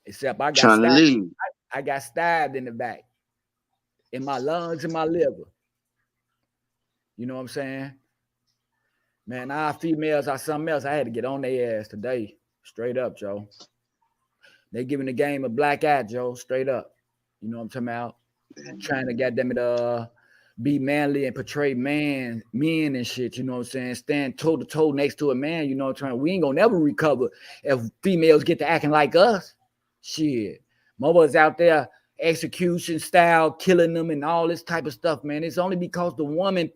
Except I got trying stabbed. To leave. I got stabbed in the back, in my lungs and my liver. You know what I'm saying? Man, our females are something else. I had to get on their ass today. Straight up, Joe. They giving the game a black eye, Joe. Straight up. You know what I'm talking about? Trying to get them to be manly and portray men and shit. You know what I'm saying? Stand toe to toe next to a man. You know what I'm saying? We ain't gonna never recover if females get to acting like us. Shit. Motherfuckers out there execution style, killing them and all this type of stuff, man. It's only because the woman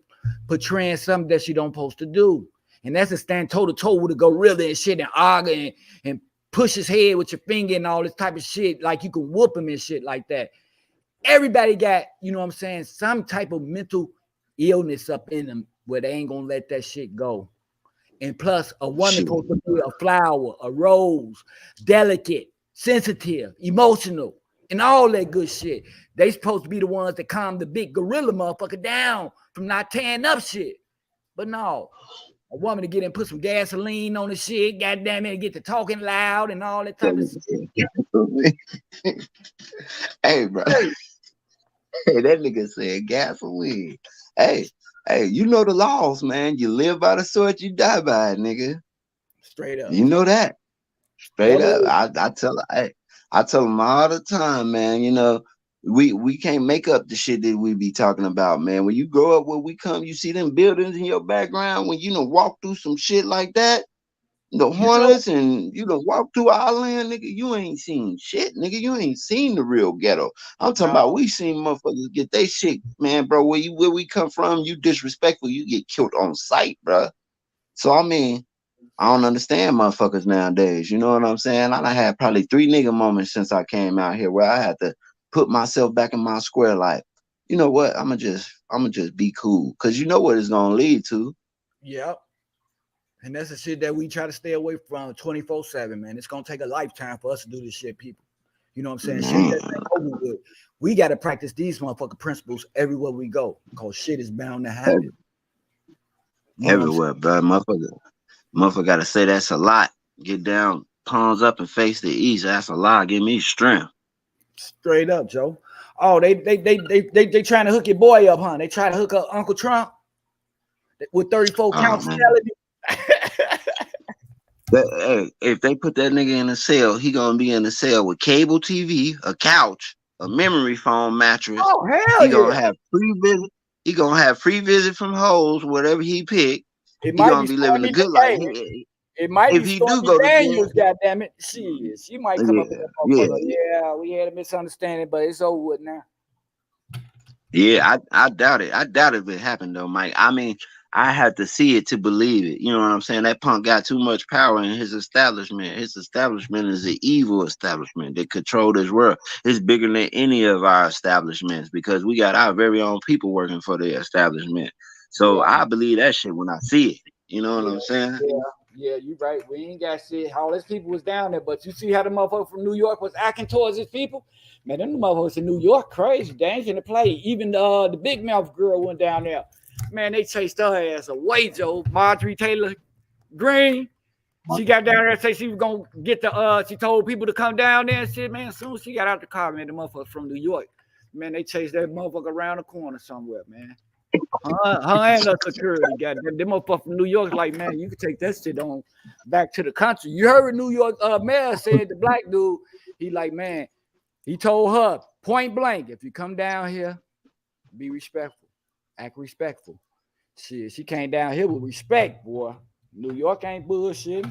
portraying something that she don't supposed to do. And that's to stand toe to toe with a gorilla and shit and argue and push his head with your finger and all this type of shit. Like you can whoop him and shit like that. Everybody got, you know what I'm saying, some type of mental illness up in them where they ain't gonna let that shit go. And plus, a woman supposed to be a flower, a rose, delicate, sensitive, emotional, and all that good shit. They supposed to be the ones that calm the big gorilla motherfucker down from not tearing up shit. But no, a woman to get in, put some gasoline on the shit, goddamn it, get to talking loud and all that type of shit. Hey, bro. Hey, that nigga said gasoline. Hey, you know the laws, man. You live by the sword, you die by it, nigga. Straight up. You know that. Straight up. I tell them all the time, man. You know, we can't make up the shit that we be talking about, man. When you grow up where we come, you see them buildings in your background. When you know walk through some shit like that, the Hornets, and you know walk through our land, nigga, you ain't seen shit, nigga. You ain't seen the real ghetto. I'm talking about we seen motherfuckers get they shit, man, bro. Where we come from, you disrespectful, you get killed on sight, bro. So I mean, I don't understand motherfuckers nowadays. You know what I'm saying? I done had probably 3 nigga moments since I came out here where I had to put myself back in my square. Like, you know what? I'ma just be cool, cause you know what it's gonna lead to. Yep. And that's the shit that we try to stay away from 24/7, man. It's gonna take a lifetime for us to do this shit, people. You know what I'm saying? Shit that's over with. We gotta practice these motherfucking principles everywhere we go, because shit is bound to happen. Everywhere, bro. Motherfucker gotta say that's a lot. Get down, palms up, and face the east. That's a lot. Give me strength. Straight up, Joe. Oh, they trying to hook your boy up, huh? They trying to hook up Uncle Trump with 34 counts. Hey, if they put that nigga in a cell, he gonna be in a cell with cable TV, a couch, a memory foam mattress. Oh, hell he gonna have free visit. He gonna have free visit from hoes, whatever he pick. He gonna be living a good life. It might if be he Stormy do go Daniels, to jail, goddamn it. She might come up with that motherfucker. Yeah, we had a misunderstanding, but it's over with now. Yeah, I doubt it. I doubt if it happened though, Mike. I mean, I had to see it to believe it. You know what I'm saying? That punk got too much power in his establishment. His establishment is an evil establishment that control this world. It's bigger than any of our establishments because we got our very own people working for the establishment. So I believe that shit when I see it. You know what I'm saying? Yeah, you right. We ain't got shit. All his people was down there, but you see how the motherfucker from New York was acting towards his people? Man, them motherfuckers in New York crazy. They ain't gonna play. Even the big mouth girl went down there. Man, they chased her ass away, Joe. Marjorie Taylor Greene. She got down there and said she was gonna get she told people to come down there and shit, man. As soon as she got out the car, man, the motherfucker from New York. Man, they chased that motherfucker around the corner somewhere, man. Her and her security, goddamn. Them motherfucker from New York, like, man, you can take that shit on back to the country. You heard New York mayor said, the black dude, he like, man, he told her point blank, if you come down here, be respectful, act respectful. Shit, she came down here with respect, boy. New York ain't bullshit.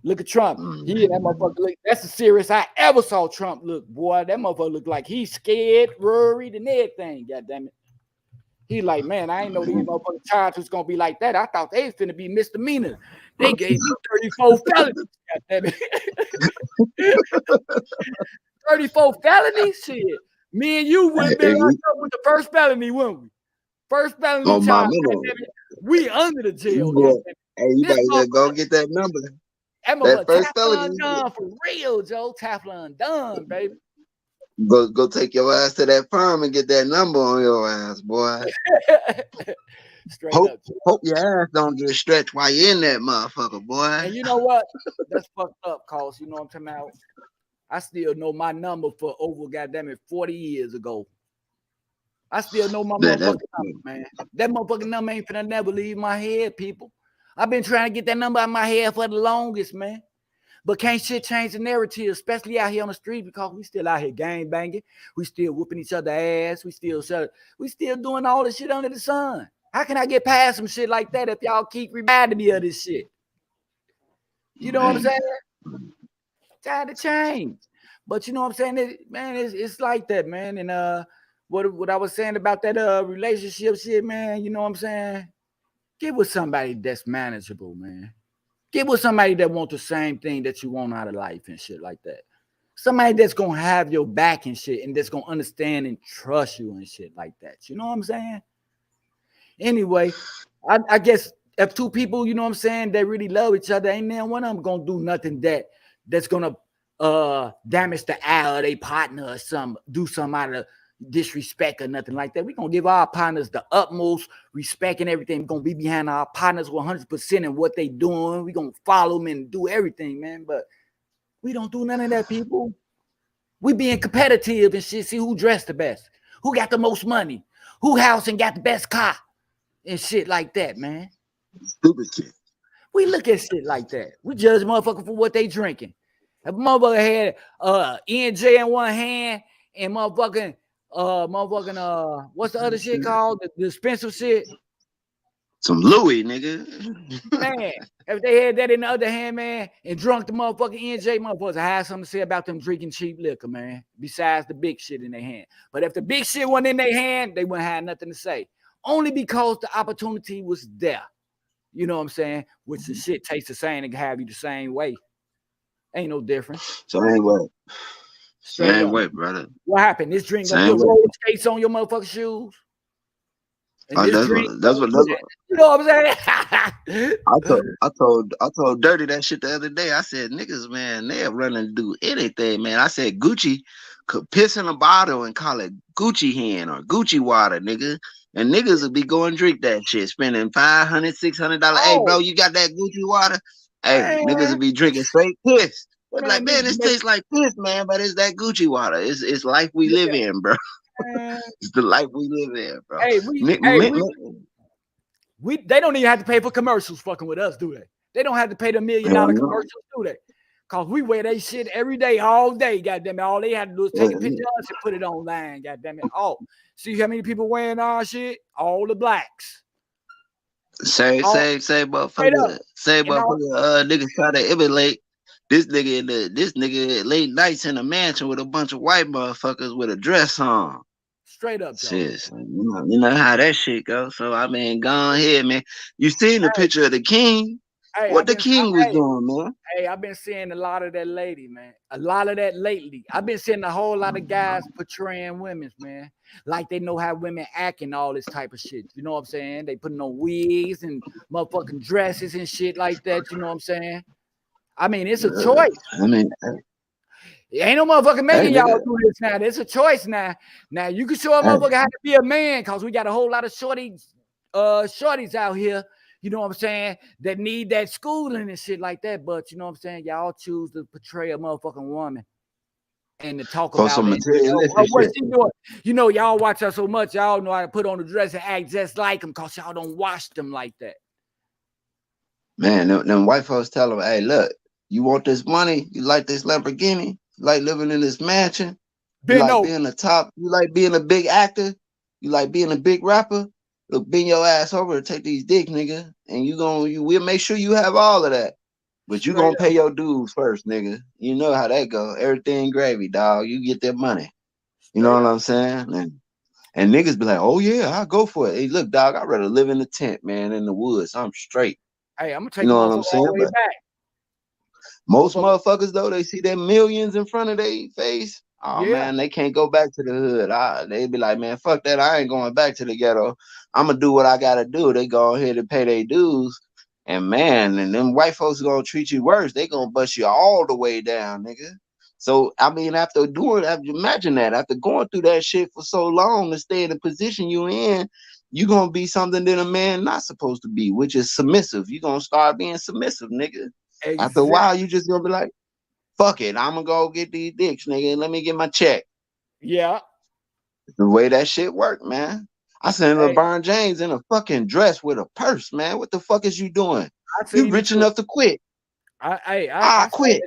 Look at Trump. He and that motherfucker look. That's the serious I ever saw Trump look, boy. That motherfucker look like he's scared, worried, and everything. Goddamn it. He like, man, I ain't know these motherfucking charges was gonna be like that. I thought they was finna be misdemeanors. They gave me 34 felonies. Goddamn it. 34 felonies? Shit. Me and you would have been locked up with the first felony, wouldn't we? First felony charge. We under the jail. Hey, you better go get that number. That first felony done for real, Joe. Teflon done, baby. Go take your ass to that firm and get that number on your ass, boy. Hope your ass don't get stretched while you're in that motherfucker, boy. And you know what? That's fucked up, cause you know what I'm talking about. I still know my number for over goddamn it 40 years ago. I still know my motherfucking number, man. That motherfucking number ain't finna never leave my head, people. I've been trying to get that number out of my head for the longest, man. But can't shit change the narrative, especially out here on the street, because we still out here gang banging. We still whooping each other ass. We still doing all this shit under the sun. How can I get past some shit like that if y'all keep reminding me of this shit? You know what I'm saying? Time to change. But you know what I'm saying? It's like that, man. And what I was saying about that relationship shit, man, you know what I'm saying? Get with somebody that's manageable, man. Get with somebody that wants the same thing that you want out of life and shit like that. Somebody that's going to have your back and shit and that's going to understand and trust you and shit like that. You know what I'm saying? Anyway, I guess if two people, you know what I'm saying, they really love each other, ain't there one of them going to do nothing that's going to damage the eye of their partner or do something out of disrespect or nothing like that. We're gonna give our partners the utmost respect and everything. We're gonna be behind our partners 100% in what they doing. We're gonna follow them and do everything, man. But we don't do none of that, people. We being competitive and shit. See who dressed the best, who got the most money, who house and got the best car, and shit like that, man. Stupid shit. We look at shit like that. We judge motherfucker for what they drinking. If a motherfucker had NJ in one hand and motherfucking what's the other shit called? The expensive shit. Some Louis, nigga. Man, if they had that in the other hand, man, and drunk the motherfucking NJ, motherfuckers had something to say about them drinking cheap liquor, man, besides the big shit in their hand. But if the big shit wasn't in their hand, they wouldn't have nothing to say. Only because the opportunity was there. You know what I'm saying? Which the shit tastes the same and can have you the same way. Ain't no difference. Same way. Straight Same up. way, brother. What happened? This drink gonna Same put way. roller skates on your motherfucking shoes? And Oh, this that's drink, what that's what you know what I'm saying? I told Dirty that shit the other day. I said, niggas, man, they're running to do anything, man. I said Gucci could piss in a bottle and call it Gucci hen or Gucci water, nigga. And niggas would be going drink that shit, spending $500, $600. Hey, bro, you got that Gucci water? Hey, Man. niggas would be drinking straight piss. They'd be like, Man, man, this tastes like piss, man, but it's that Gucci water. It's life we live in, bro. It's the life we live in, bro. Hey, they don't even have to pay for commercials fucking with us, do they? They don't have to pay the $1 million commercials, do they? Cause we wear that shit every day, all day, goddamn it. All they had to do is take a picture of us and put it online, goddamn it. Oh, see how many people wearing our shit? All the blacks. Say motherfucker. Say motherfucker, niggas try to emulate this nigga late nights in a mansion with a bunch of white motherfuckers with a dress on. Straight up, shit. You know how that shit goes. So I mean, go ahead, man. You seen the picture of the king? Hey, what the king was doing, man? Hey, I've been seeing a lot of that lady, man. A lot of that lately. I've been seeing a whole lot of guys portraying women, man. Like they know how women act and all this type of shit. You know what I'm saying? They putting on wigs and motherfucking dresses and shit like that. You know what I'm saying? I mean, it's a choice. I mean, ain't no motherfucking making y'all do this now. It's a choice now. Now you can show a motherfucker how to be a man because we got a whole lot of shorties out here. You know what I'm saying? That need that schooling and shit like that. But you know what I'm saying? Y'all choose to portray a motherfucking woman and to talk about some it. What she doing? You know, y'all watch her so much. Y'all know how to put on the dress and act just like them because y'all don't watch them like that. Man, them white folks tell them, hey, look, you want this money? You like this Lamborghini? You like living in this mansion? You like being the top? You like being a big actor? You like being a big rapper? Look, bend your ass over and take these dicks, nigga, and we'll make sure you have all of that. But you gonna pay your dues first, nigga. You know how that go. Everything gravy, dog. You get that money. You know what I'm saying? And niggas be like, oh yeah, I'll go for it. Hey, look, dog, I'd rather live in the tent, man, in the woods. I'm straight. Hey, I'm gonna take you know what I'm saying? All the way back. Most motherfuckers though, they see their millions in front of their face. Oh man, they can't go back to the hood. They be like, man, fuck that. I ain't going back to the ghetto. I'm gonna do what I gotta do. They go ahead and pay their dues. And man, and them white folks gonna treat you worse. They gonna bust you all the way down, nigga. So I mean, imagine that. After going through that shit for so long to stay in the position you in, you gonna be something that a man not supposed to be, which is submissive. You gonna start being submissive, nigga. Exactly. After a while, you just gonna be like, fuck it, I'm gonna go get these dicks, nigga. Let me get my check. Yeah. The way that shit work, man. I seen LeBron James in a fucking dress with a purse, man. What the fuck is you doing? You rich enough to quit. I quit.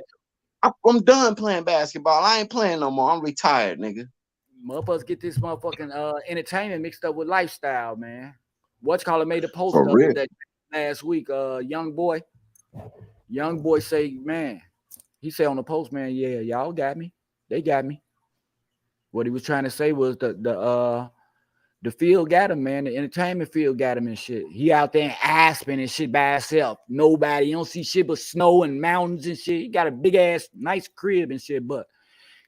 I'm done playing basketball. I ain't playing no more. I'm retired, nigga. Motherfuckers get this motherfucking entertainment mixed up with lifestyle, man. What's-called made a post that last week. Young boy say, man, he said on the post, man, yeah, y'all got me. They got me. What he was trying to say was the field got him, man. The entertainment field got him and shit. He out there in Aspen and shit by himself. Nobody. You don't see shit but snow and mountains and shit. He got a big ass, nice crib and shit, but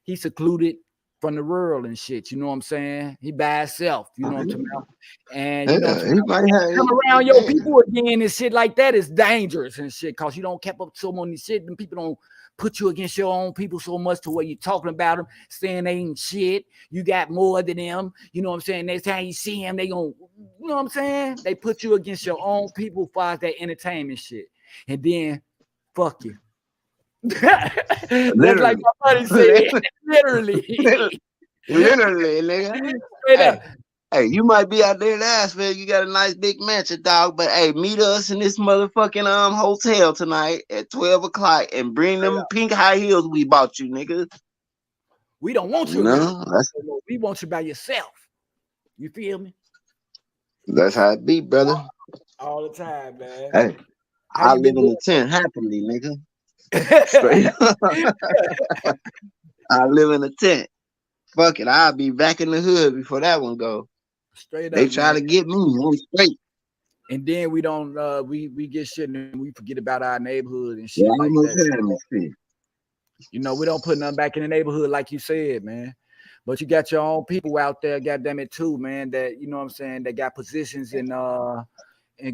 he's secluded from the rural and shit. You know what I'm saying? He by himself. You know what I'm talking about? And Yeah, you know what I'm he talking might about? have Come around your people again and shit like that is dangerous and shit, cause you don't keep up so many shit. Them people don't put you against your own people so much to where you're talking about them, saying they ain't shit. You got more than them. You know what I'm saying? Next time you see them, they gonna, you know what I'm saying? They put you against your own people as far as that entertainment shit. And then fuck you. That's like my buddy said. Literally. Literally, nigga. Straight up. Hey, you might be out there in Asheville. You got a nice big mansion, dog. But hey, meet us in this motherfucking hotel tonight at 12 o'clock and bring them pink high heels we bought you, nigga. We don't want you. No, we want you by yourself. You feel me? That's how it be, brother. All the time, man. Hey, I live in a tent happily, nigga. Straight up. I live in a tent. Fuck it, I'll be back in the hood before that one go. Straight up. They try to get me. I'm straight. And then we don't we get shit and we forget about our neighborhood and shit like that. You know, we don't put nothing back in the neighborhood like you said, man. But you got your own people out there, goddamn it, too, man, that, you know what I'm saying, they got positions and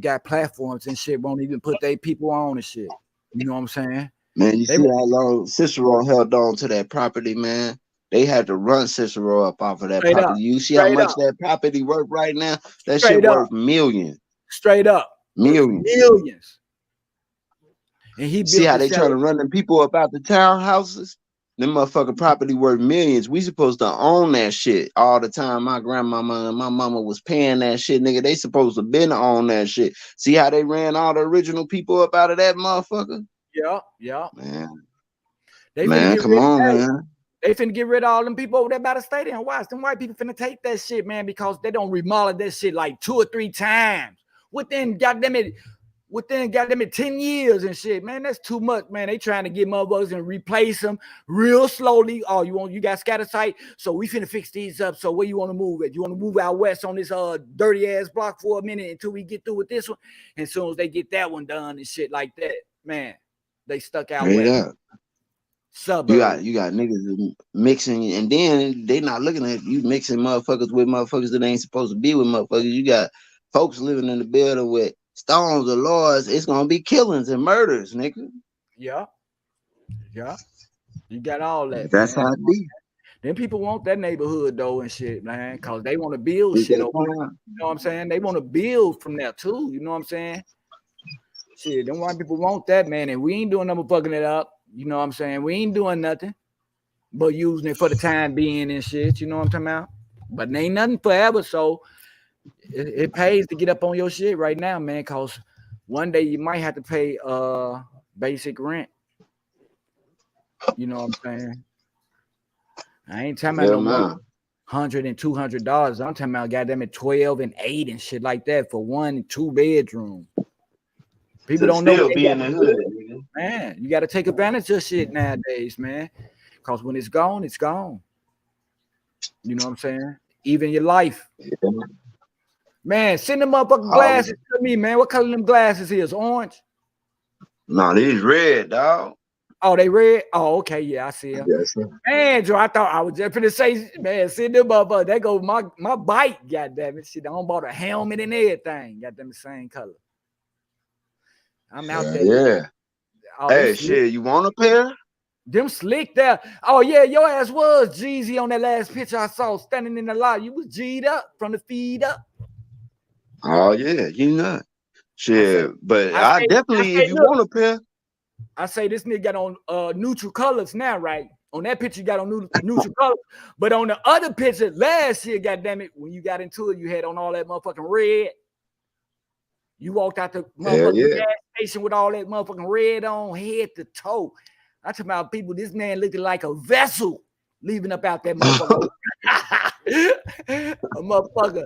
got platforms and shit, won't even put their people on and shit. You know what I'm saying? Man, you see how long Cicero held on to that property, man? They had to run Cicero up off of that property. You see how much that property worth right now? That shit worth millions. Straight up. Millions. And he see how they trying to run them people up out the townhouses? Them motherfucking property worth millions. We supposed to own that shit all the time. My grandmama and my mama was paying that shit, nigga. They supposed to been own that shit. See how they ran all the original people up out of that motherfucker? Yeah. Man, come on, man. They finna get rid of all them people over there by the stadium. Watch them white people finna take that shit, man, because they don't remodel that shit like 2 or 3 times within goddamn it 10 years and shit, man. That's too much, man. They trying to get motherfuckers and replace them real slowly. Oh, you got scatter site, so we finna fix these up. So where you want to move it? You want to move out west on this dirty ass block for a minute until we get through with this one? And as soon as they get that one done and shit like that, man, they stuck out west. Suburbs. You got niggas mixing, and then they not looking at you mixing motherfuckers with motherfuckers that ain't supposed to be with motherfuckers. You got folks living in the building with stones or laws. It's gonna be killings and murders, nigga. Yeah. You got all that. That's man. how it be. Then people want that neighborhood though and shit, man, because they want to build shit over there. You know what I'm saying? They want to build from there too. You know what I'm saying? Shit, them white people want that, man, and we ain't doing nothing but fucking it up. You know what I'm saying? We ain't doing nothing but using it for the time being and shit. You know what I'm talking about? But it ain't nothing forever, so it pays to get up on your shit right now, man, because one day you might have to pay basic rent. You know what I'm saying? I ain't talking about no more $100 and $200. I'm talking about goddamn it 12 and 8 and shit like that for 1 and 2 bedroom. People don't know. Be in the hood, man. You got to take advantage of shit nowadays, man. Because when it's gone, it's gone. You know what I'm saying? Even your life. Yeah. Man, send them motherfucking glasses to me, man. What color them glasses is? Orange? No, these red, dog. Oh, they red? Oh, okay. Yeah, I see them. Yes, sir. Man, Joe, I thought I was just finna say, man, send them motherfuckers. That goes my bike, goddamn it. Shit, I bought a helmet and everything. Got them the same color. I'm out there. Yeah. Oh, hey, shit, you want a pair? Them slick there. Oh, yeah, your ass was Jeezy on that last picture I saw standing in the lot. You was G'd up from the feed up. Oh, yeah, you know. Shit, but I definitely, if you want a pair. I say this nigga got on neutral colors now, right? On that picture, you got on neutral colors. But on the other picture, last year, goddammit, when you got into it, you had on all that motherfucking red. You walked out the motherfucking gas station with all that motherfucking red on, head to toe. I'm talking about people, this man looked like a vessel leaving up out that motherfucker. A motherfucker,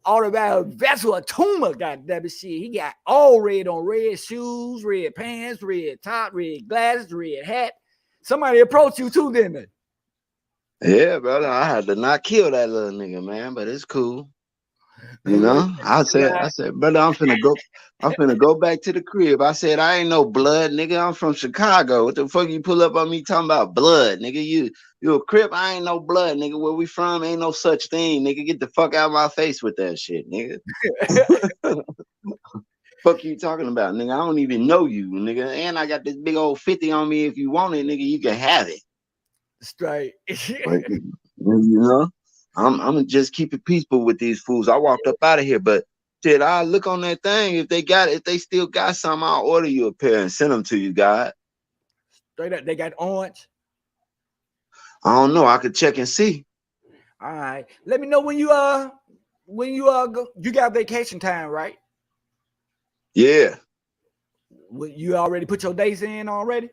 all about a vessel, a tumor, goddamn shit. He got all red on, red shoes, red pants, red top, red glasses, red hat. Somebody approached you too, didn't they? Yeah, brother. I had to not kill that little nigga, man, but it's cool. You know, I said, brother, I'm finna go back to the crib. I said, I ain't no blood, nigga. I'm from Chicago. What the fuck you pull up on me talking about blood, nigga? You You a Crip? I ain't no blood, nigga. Where we from? Ain't no such thing, nigga. Get the fuck out of my face with that shit, nigga. Fuck you talking about, nigga? I don't even know you, nigga. And I got this big old 50 on me. If you want it, nigga, you can have it. Straight. Like, you know, I'm gonna just keep it peaceful with these fools. I walked up out of here, but shit, I look on that thing. If they still got some, I'll order you a pair and send them to you, God. Straight up, they got orange. I don't know. I could check and see. All right. Let me know when you go. You got vacation time, right? Yeah. You already put your days in already?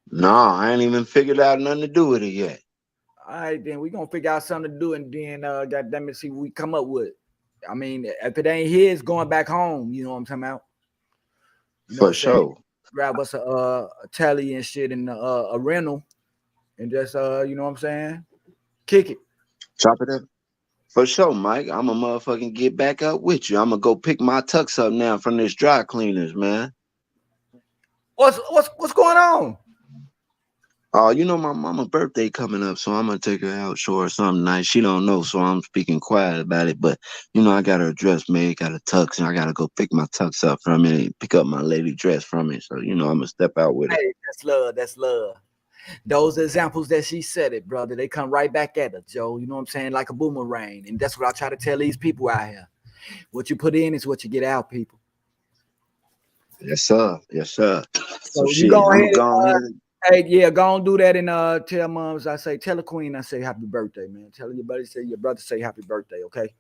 No, I ain't even figured out nothing to do with it yet. All right, then we gonna figure out something to do, and then goddamn it, see what we come up with. I mean, if it ain't his, going back home. You know what I'm talking about? You know For what I'm saying? sure. Grab us a telly and shit and a rental, and just you know what I'm saying? Kick it. Chop it up. For sure, Mike. I'm a motherfucking get back up with you. I'm gonna go pick my tux up now from this dry cleaners, man. What's going on? Oh, you know my mama's birthday coming up, so I'm gonna take her out, show her something nice. She don't know, so I'm speaking quiet about it. But you know, I got her dress made, got a tux, and I gotta go pick my tux up from it and pick up my lady dress from it. So you know, I'm gonna step out with it. Hey, that's love. That's love. Those examples that she said it, brother, they come right back at her, Joe. You know what I'm saying? Like a boomerang. And that's what I try to tell these people out here. What you put in is what you get out, people. Yes, sir. Yes, sir. So So you shit, go I'm ahead. going ahead. Hey, yeah, go and do that and tell moms. I say, tell the queen. I say happy birthday, man. Tell your buddy, say your brother, say happy birthday, okay?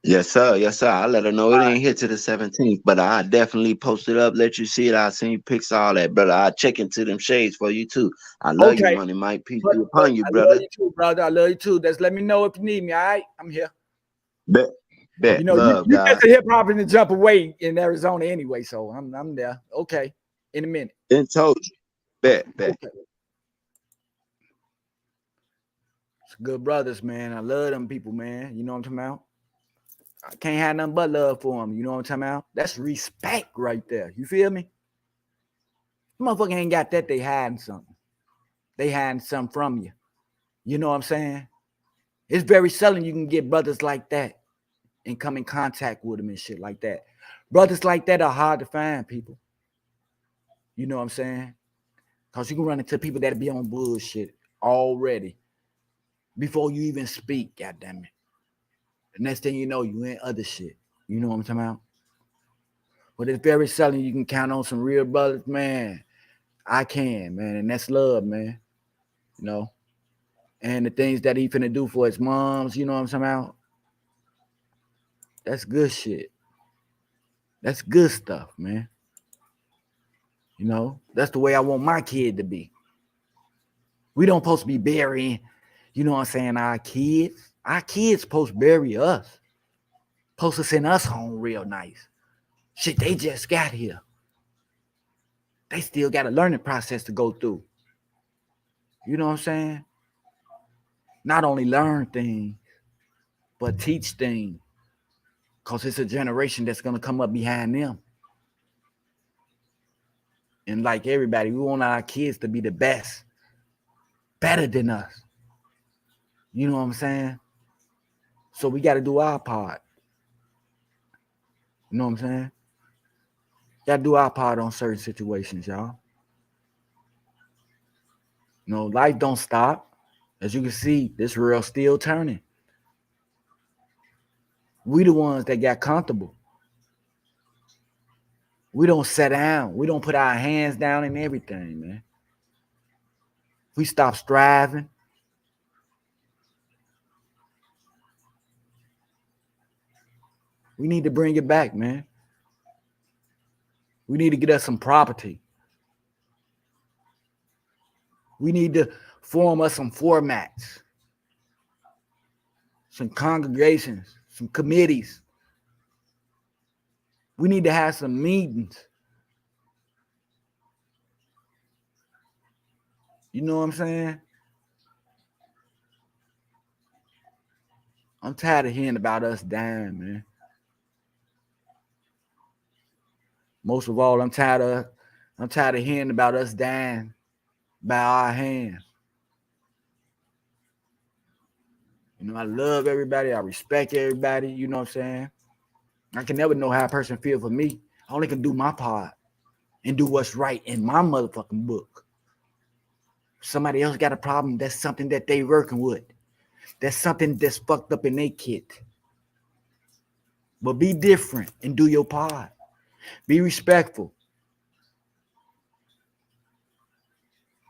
Yes, sir. Yes, sir. I let her know it ain't here to the 17th, but I definitely post it up, let you see it. I seen pics, all that, brother. I check into them shades for you too. I love you, Okay. Money Mike. Peace But be upon you, I brother. love you too, brother. I love you too. Just let me know if you need me. All right, I'm here. Bet, You bet, know, love, you God. get to hip hop and jump away in Arizona anyway, so I'm there. Okay, in a minute. Then told you. Bet, bet. Okay. It's good brothers, man. I love them people, man. You know what I'm talking about? I can't have nothing but love for them. You know what I'm talking about? That's respect right there. You feel me? Motherfucker ain't got that. They hiding something. They hiding something from you. You know what I'm saying? It's very seldom you can get brothers like that and come in contact with them and shit like that. Brothers like that are hard to find, people. You know what I'm saying? Because you can run into people that be on bullshit already before you even speak, goddammit. The next thing you know, you in other shit. You know what I'm talking about? But it's very seldom you can count on some real brothers, man. I can, man. And that's love, man. You know? And the things that he finna do for his moms, you know what I'm talking about? That's good shit. That's good stuff, man. You know? That's the way I want my kid to be. We don't supposed to be burying, you know what I'm saying, our kids. Our kids supposed to bury us. Supposed to send us home real nice. Shit, they just got here. They still got a learning process to go through. You know what I'm saying? Not only learn things, but teach things. Because it's a generation that's going to come up behind them. And like everybody, we want our kids to be the best. Better than us. You know what I'm saying? So we got to do our part. You know what I'm saying? Got to do our part on certain situations, y'all. You know, life don't stop. As you can see, this world's still turning. We the ones that got comfortable. We don't sit down. We don't put our hands down in everything, man. We stop striving. We need to bring it back, man. We need to get us some property. We need to form us some formats, some congregations, some committees. We need to have some meetings. You know what I'm saying? I'm tired of hearing about us dying, man. Most of all, I'm tired of hearing about us dying by our hands. You know, I love everybody. I respect everybody. You know what I'm saying? I can never know how a person feel for me. I only can do my part and do what's right in my motherfucking book. Somebody else got a problem. That's something that they working with. That's something that's fucked up in their kit. But be different and do your part. Be respectful.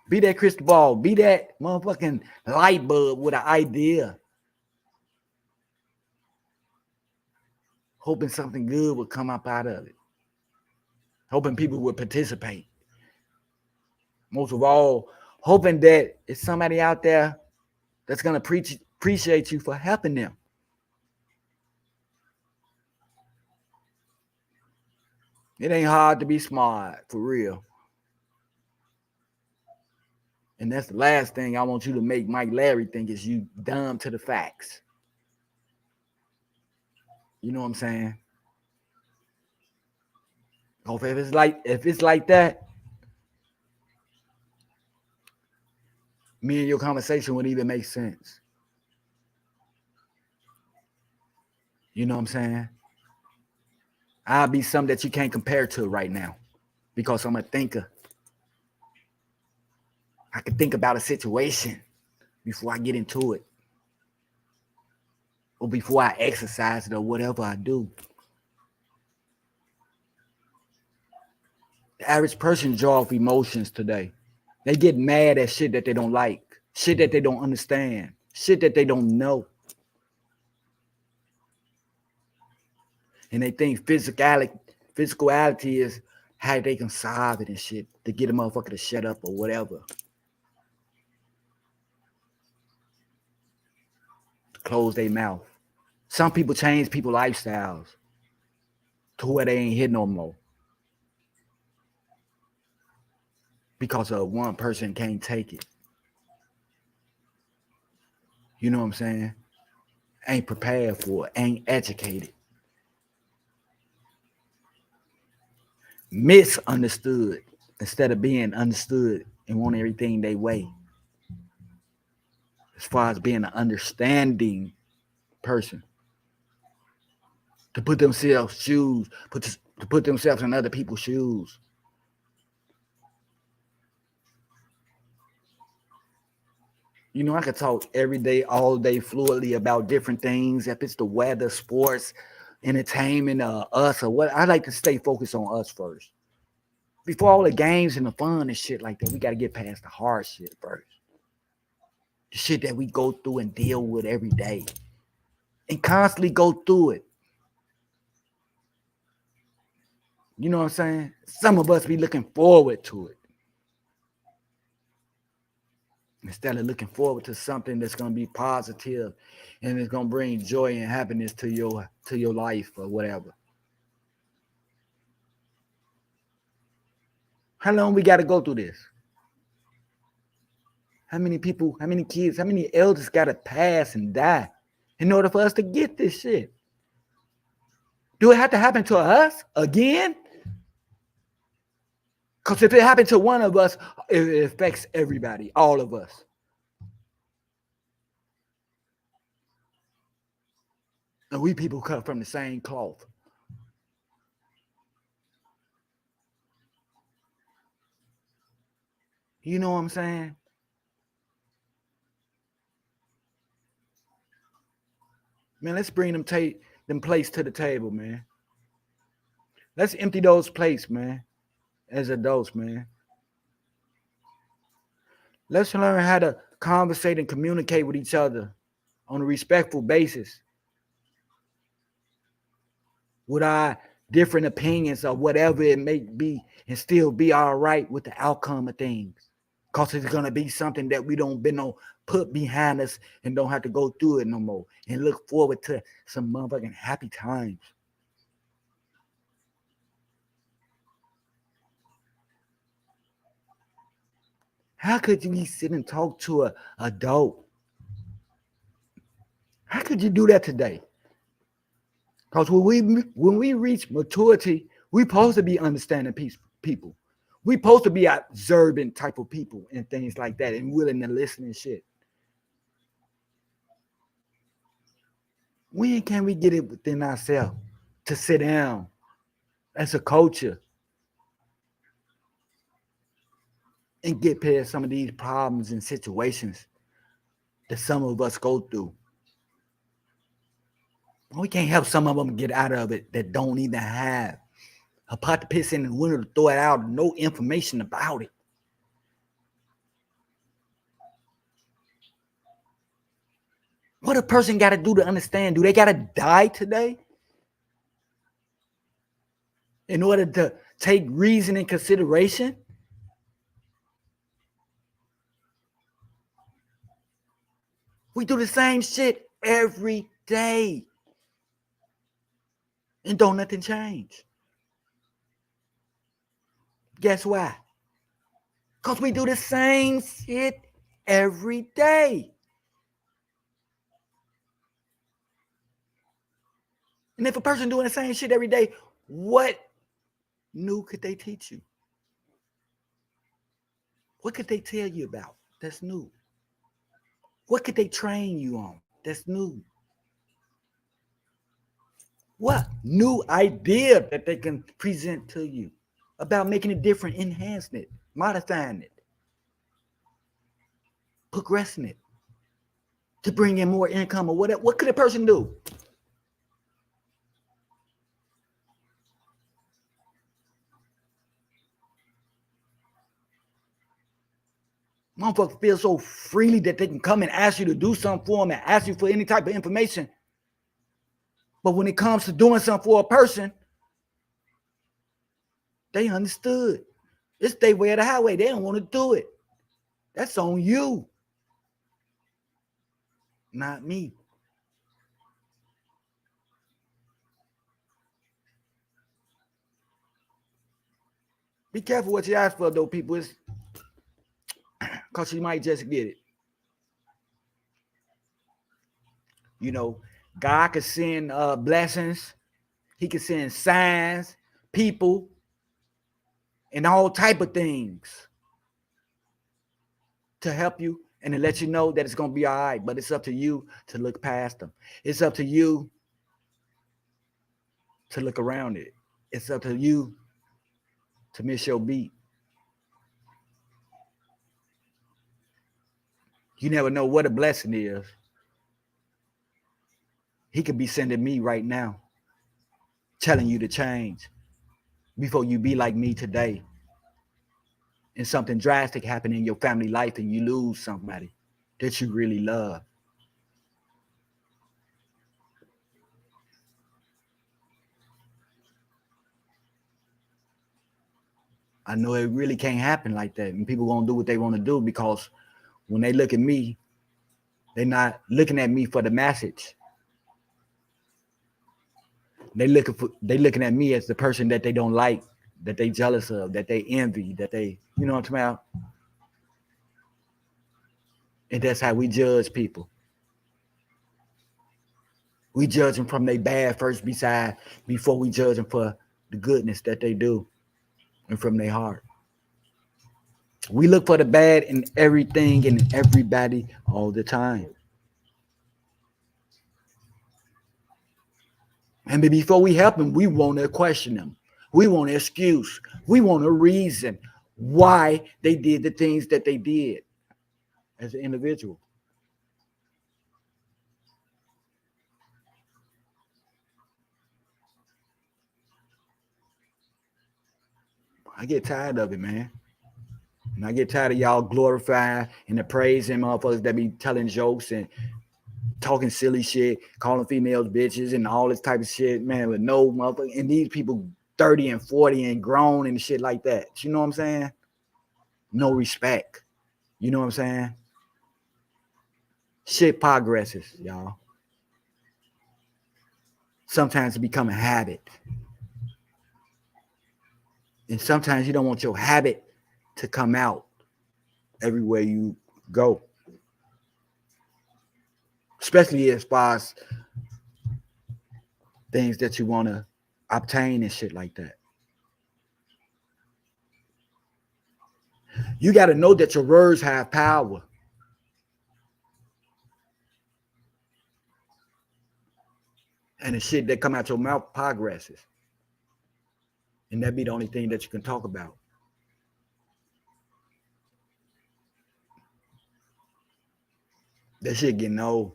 Be that crystal ball. Be that motherfucking light bulb with an idea. Hoping something good will come up out of it. Hoping people will participate. Most of all, hoping that it's somebody out there that's going to appreciate you for helping them. It ain't hard to be smart, for real. And that's the last thing I want you to make Mike Larry think is you dumb to the facts. You know what I'm saying? If it's like that, me and your conversation wouldn't even make sense. You know what I'm saying? I'll be something that you can't compare to right now because I'm a thinker. I can think about a situation before I get into it or before I exercise it or whatever I do. The average person draws off emotions today. They get mad at shit that they don't like, shit that they don't understand, shit that they don't know. And they think physicality is how they can solve it and shit to get a motherfucker to shut up or whatever. Close their mouth. Some people change people's lifestyles to where they ain't hit no more. Because of one person can't take it. You know what I'm saying? Ain't prepared for it, ain't educated. Misunderstood instead of being understood and want everything they way. As far as being an understanding person. To put themselves to put themselves in other people's shoes. You know, I could talk every day, all day, fluidly about different things. If it's the weather, sports, entertainment, us, or what. I like to stay focused on us first. Before all the games and the fun and shit like that, we got to get past the hard shit first. The shit that we go through and deal with every day. And constantly go through it. You know what I'm saying? Some of us be looking forward to it. Instead of looking forward to something that's going to be positive and it's going to bring joy and happiness to your life or whatever. How long we got to go through this? How many people, how many kids, how many elders got to pass and die in order for us to get this shit? Do it have to happen to us again? Because if it happened to one of us, it affects everybody, all of us. And we people cut from the same cloth. You know what I'm saying? Man, let's bring them plates to the table, man. Let's empty those plates, man, as adults, man. Let's learn how to conversate and communicate with each other on a respectful basis. With our different opinions or whatever it may be, and still be all right with the outcome of things. Because it's going to be something that we don't put behind us and don't have to go through it no more. And look forward to some motherfucking happy times. How could you sit and talk to an adult? How could you do that today? Because when we reach maturity, we're supposed to be understanding people. We're supposed to be observant type of people and things like that and willing to listen and shit. When can we get it within ourselves to sit down as a culture and get past some of these problems and situations that some of us go through? We can't help some of them get out of it that don't even have a pot to piss in and window to throw it out, no information about it. What a person got to do to understand? Do they got to die today in order to take reason in consideration? We do the same shit every day and don't nothing change. Guess why? Because we do the same shit every day. And if a person doing the same shit every day, what new could they teach you? What could they tell you about that's new? What could they train you on that's new? What new idea that they can present to you about making it different, enhancing it, modifying it, progressing it to bring in more income or whatever? What could a person do? Motherfuckers feel so freely that they can come and ask you to do something for them and ask you for any type of information. But when it comes to doing something for a person, they understood. It's their way of the highway. They don't want to do it. That's on you, not me. Be careful what you ask for, though, people. It's because you might just get it. You know, God can send blessings. He can send signs, people, and all type of things to help you and to let you know that it's going to be all right. But it's up to you to look past them. It's up to you to look around it. It's up to you to miss your beat. You never know what a blessing is. He could be sending me right now, telling you to change before you be like me today. And something drastic happen in your family life and you lose somebody that you really love. I know it really can't happen like that. And people won't do what they want to do because when they look at me, they're not looking at me for the message. They looking at me as the person that they don't like, that they jealous of, that they envy, that they, you know what I'm talking about? And that's how we judge people. We judge them from their bad first before we judge them for the goodness that they do and from their heart. We look for the bad in everything and everybody all the time. And before we help them, we want to question them. We want an excuse. We want a reason why they did the things that they did as an individual. I get tired of it, man. And I get tired of y'all glorifying and praising motherfuckers that be telling jokes and talking silly shit, calling females bitches and all this type of shit, man, with no motherfucker. And these people 30 and 40 and grown and shit like that. You know what I'm saying? No respect. You know what I'm saying? Shit progresses, y'all. Sometimes it becomes a habit. And sometimes you don't want your habit to come out everywhere you go. Especially as far as things that you want to obtain and shit like that. You got to know that your words have power. And the shit that come out your mouth progresses. And that be the only thing that you can talk about. That shit getting old.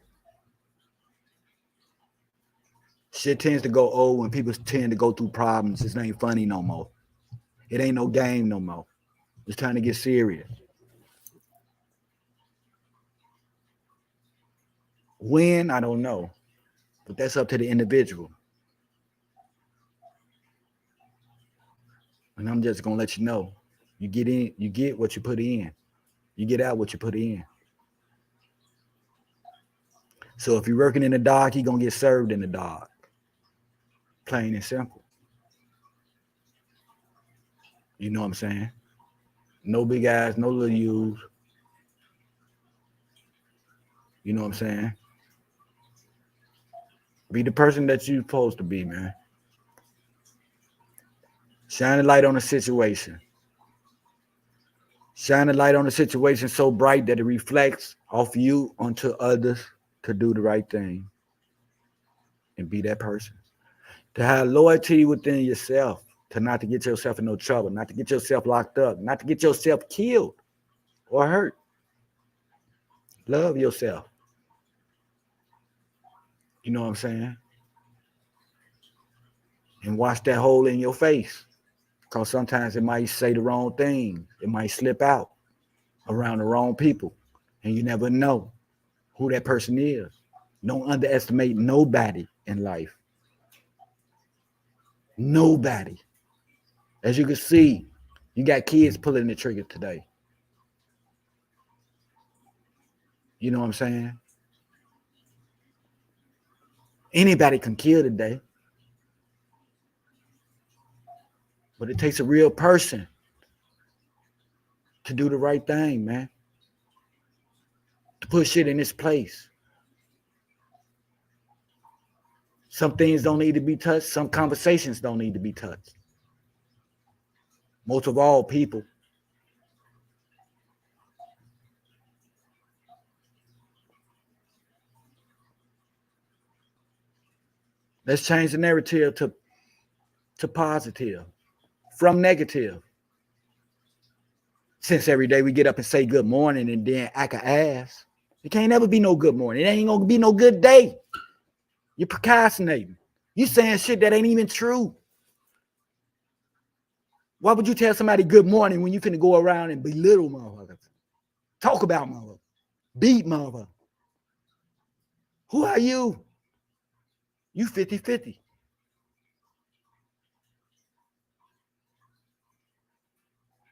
Shit tends to go old when people tend to go through problems. It ain't funny no more. It ain't no game no more. It's time to get serious. When, I don't know. But that's up to the individual. And I'm just going to let you know. You get in, you get what you put in. You get out what you put in. So if you're working in the dark, you're going to get served in the dark. Plain and simple. You know what I'm saying? No big eyes, no little U's. You know what I'm saying? Be the person that you're supposed to be, man. Shine a light on the situation. Shine a light on the situation so bright that it reflects off you onto others to do the right thing. And be that person. To have loyalty within yourself. To not to get yourself in no trouble. Not to get yourself locked up. Not to get yourself killed or hurt. Love yourself. You know what I'm saying? And watch that hole in your face. Because sometimes it might say the wrong thing. It might slip out around the wrong people. And you never know who that person is. Don't underestimate nobody in life. Nobody. As you can see, you got kids pulling the trigger today. You know what I'm saying? Anybody can kill today. But it takes a real person to do the right thing, man. To put shit in its place. Some things don't need to be touched. Some conversations don't need to be touched. Most of all, people. Let's change the narrative to positive. From negative. Since every day we get up and say good morning and then act a ass. It can't never be no good morning. It ain't gonna be no good day. You're procrastinating. You saying shit that ain't even true. Why would you tell somebody good morning when you finna go around and belittle motherfuckers? Talk about motherfuckers. Beat motherfuckers. Who are you? You 50-50.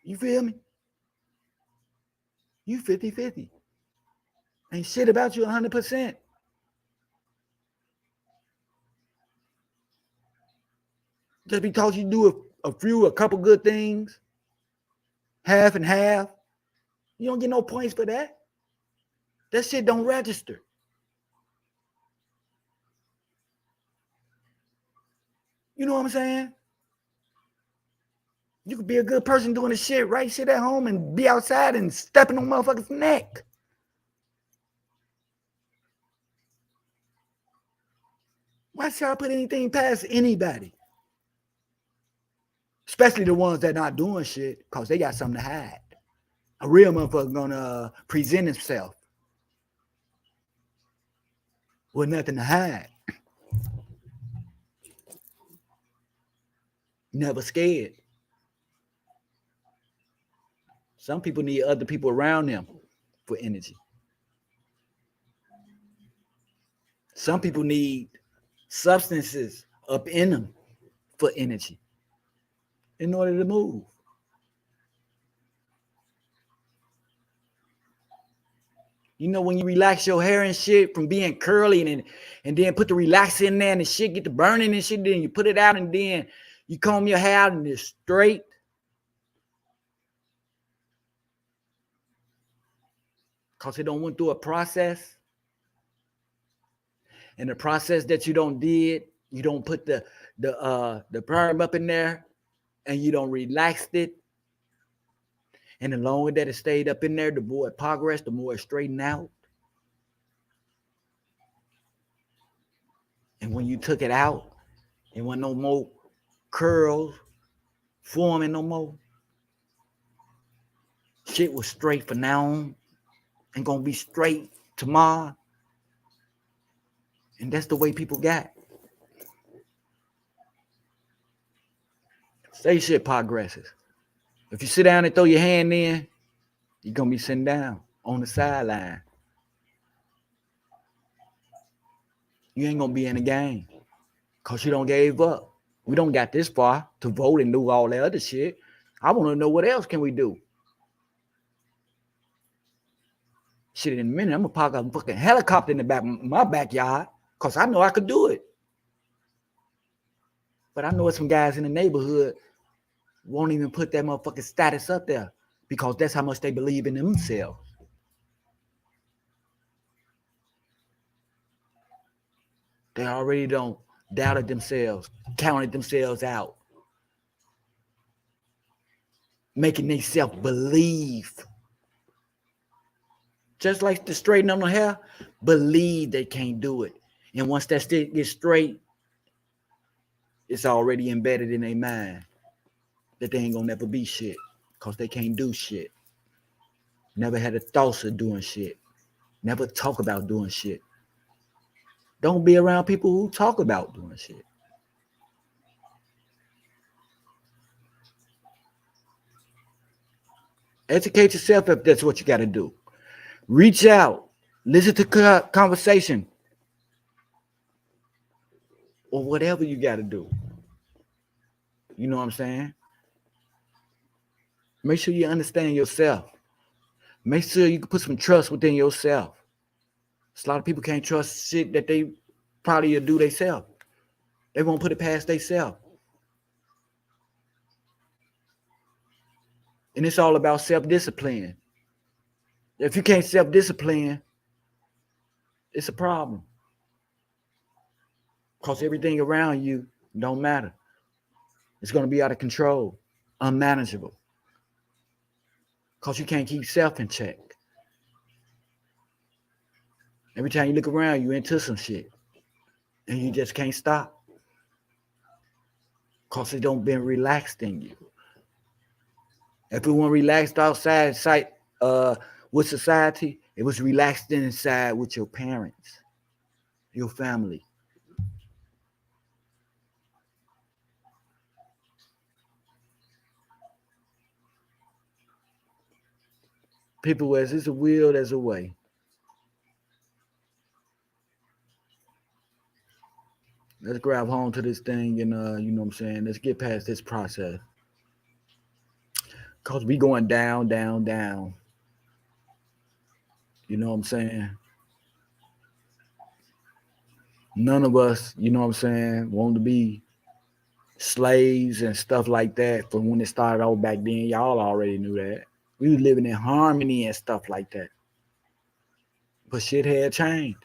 You feel me? You 50-50. Ain't shit about you 100%. Just because you do a couple good things, half and half, you don't get no points for that. That shit don't register. You know what I'm saying? You could be a good person doing the shit, right shit at home and be outside and stepping on motherfuckers' neck. Why should I put anything past anybody? Especially the ones that not doing shit because they got something to hide. A real motherfucker gonna present himself with nothing to hide. Never scared. Some people need other people around them for energy. Some people need substances up in them for energy in order to move. You know, when you relax your hair and shit from being curly and then put the relaxer in there and the shit get to burning and shit, then you put it out and then you comb your hair out and it's straight. Because it don't went through a process. And the process that you don't did, you don't put the perm up in there and you don't relax it. And the longer that it stayed up in there, the more it progressed, the more it straightened out. And when you took it out, it wasn't no more curls forming no more. Shit was straight for now on and gonna be straight tomorrow. And that's the way people got. Say shit progresses. If you sit down and throw your hand in, you're gonna be sitting down on the sideline. You ain't gonna be in the game because you don't gave up. We don't got this far to vote and do all that other shit. I want to know what else can we do. Shit, in a minute, I'm gonna park a fucking helicopter in the back my backyard because I know I could do it. But I know some guys in the neighborhood won't even put that motherfucking status up there because that's how much they believe in themselves. They already don't doubted themselves, counted themselves out, making themselves believe. Just like the straighten on the hair, believe they can't do it. And once that stick gets straight, it's already embedded in their mind that they ain't gonna never be shit because they can't do shit. Never had a thought of doing shit. Never talk about doing shit. Don't be around people who talk about doing shit. Educate yourself if that's what you got to do. Reach out. Listen to conversation. Or whatever you got to do. You know what I'm saying? Make sure you understand yourself. Make sure you can put some trust within yourself. A lot of people can't trust shit that they probably do themselves. They won't put it past themselves. And it's all about self-discipline. If you can't self-discipline, it's a problem. Because everything around you don't matter. It's going to be out of control, unmanageable. Because you can't keep self in check. Every time you look around, you're into some shit. And you just can't stop. Because it don't been relaxed in you. If it wasn't relaxed outside with society, it was relaxed inside with your parents, your family. People, as it's a will, there's a way. Let's grab home to this thing and you know what I'm saying? Let's get past this process. Because we going down, down, down. You know what I'm saying? None of us, you know what I'm saying, want to be slaves and stuff like that from when it started out back then. Y'all already knew that. We was living in harmony and stuff like that. But shit had changed.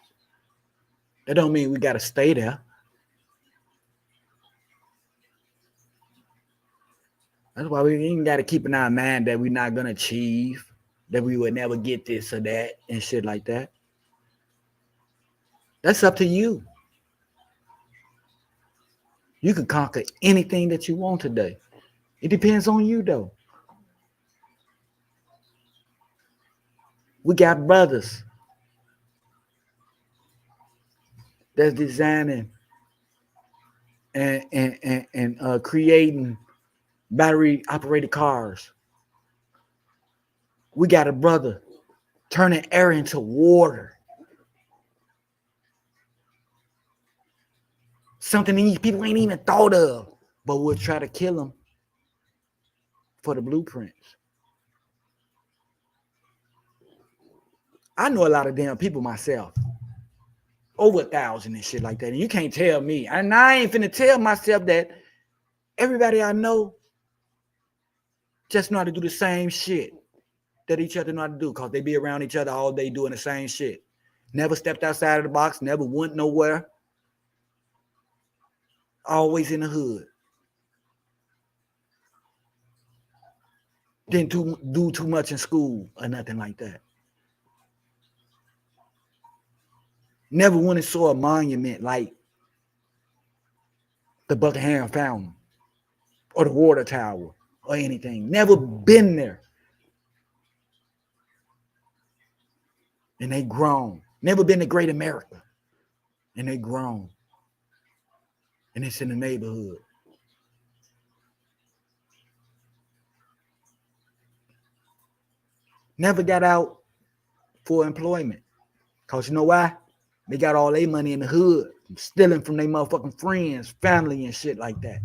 That don't mean we got to stay there. That's why we ain't got to keep in our mind that we're not going to achieve, that we would never get this or that and shit like that. That's up to you. You can conquer anything that you want today. It depends on you, though. We got brothers that's designing and creating battery-operated cars. We got a brother turning air into water. Something these people ain't even thought of, but we'll try to kill them for the blueprints. I know a lot of damn people myself. Over 1,000 and shit like that. And you can't tell me. And I ain't finna tell myself that everybody I know just know how to do the same shit that each other know how to do because they be around each other all day doing the same shit. Never stepped outside of the box, never went nowhere. Always in the hood. Didn't do too much in school or nothing like that. Never went and saw a monument like the Buckingham Fountain or the water tower or anything. Never been there. And they grown. Never been to Great America. And they grown. And it's in the neighborhood. Never got out for employment. Because you know why? They got all their money in the hood. Stealing from their motherfucking friends, family, and shit like that.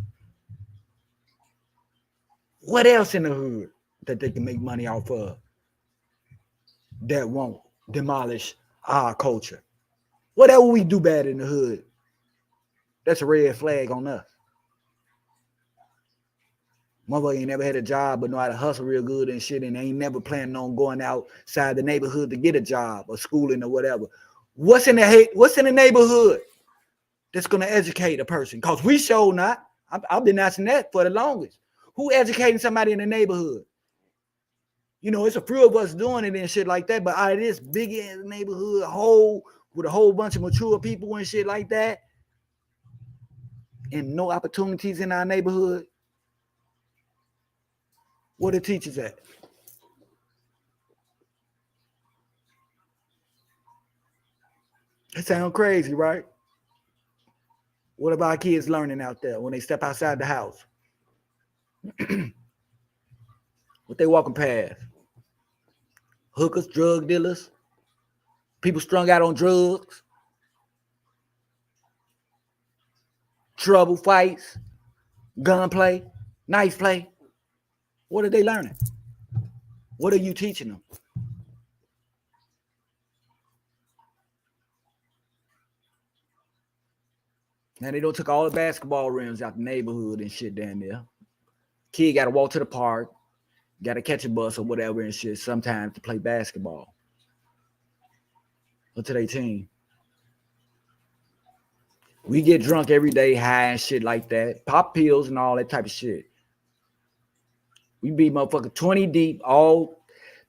What else in the hood that they can make money off of that won't demolish our culture? Whatever we do bad in the hood, that's a red flag on us. Motherfucker ain't never had a job but know how to hustle real good and shit, and ain't never planning on going outside the neighborhood to get a job or schooling or whatever. What's in the neighborhood that's gonna educate a person? Because we sure not. I've been asking that for the longest. Who educating somebody in the neighborhood? You know, it's a few of us doing it and shit like that, but out of this big ass neighborhood with a whole bunch of mature people and shit like that, and no opportunities in our neighborhood, where the teachers at? It sounds crazy, right? What about kids learning out there when they step outside the house? What they walking past? Hookers, drug dealers, people strung out on drugs, trouble, fights, gunplay, knife play. What are they learning? What are you teaching them? Now they don't took all the basketball rims out the neighborhood and shit down there. Kid got to walk to the park, got to catch a bus or whatever and shit sometimes to play basketball. Or to their team. We get drunk every day, high and shit like that. Pop pills and all that type of shit. We be motherfucker 20 deep, all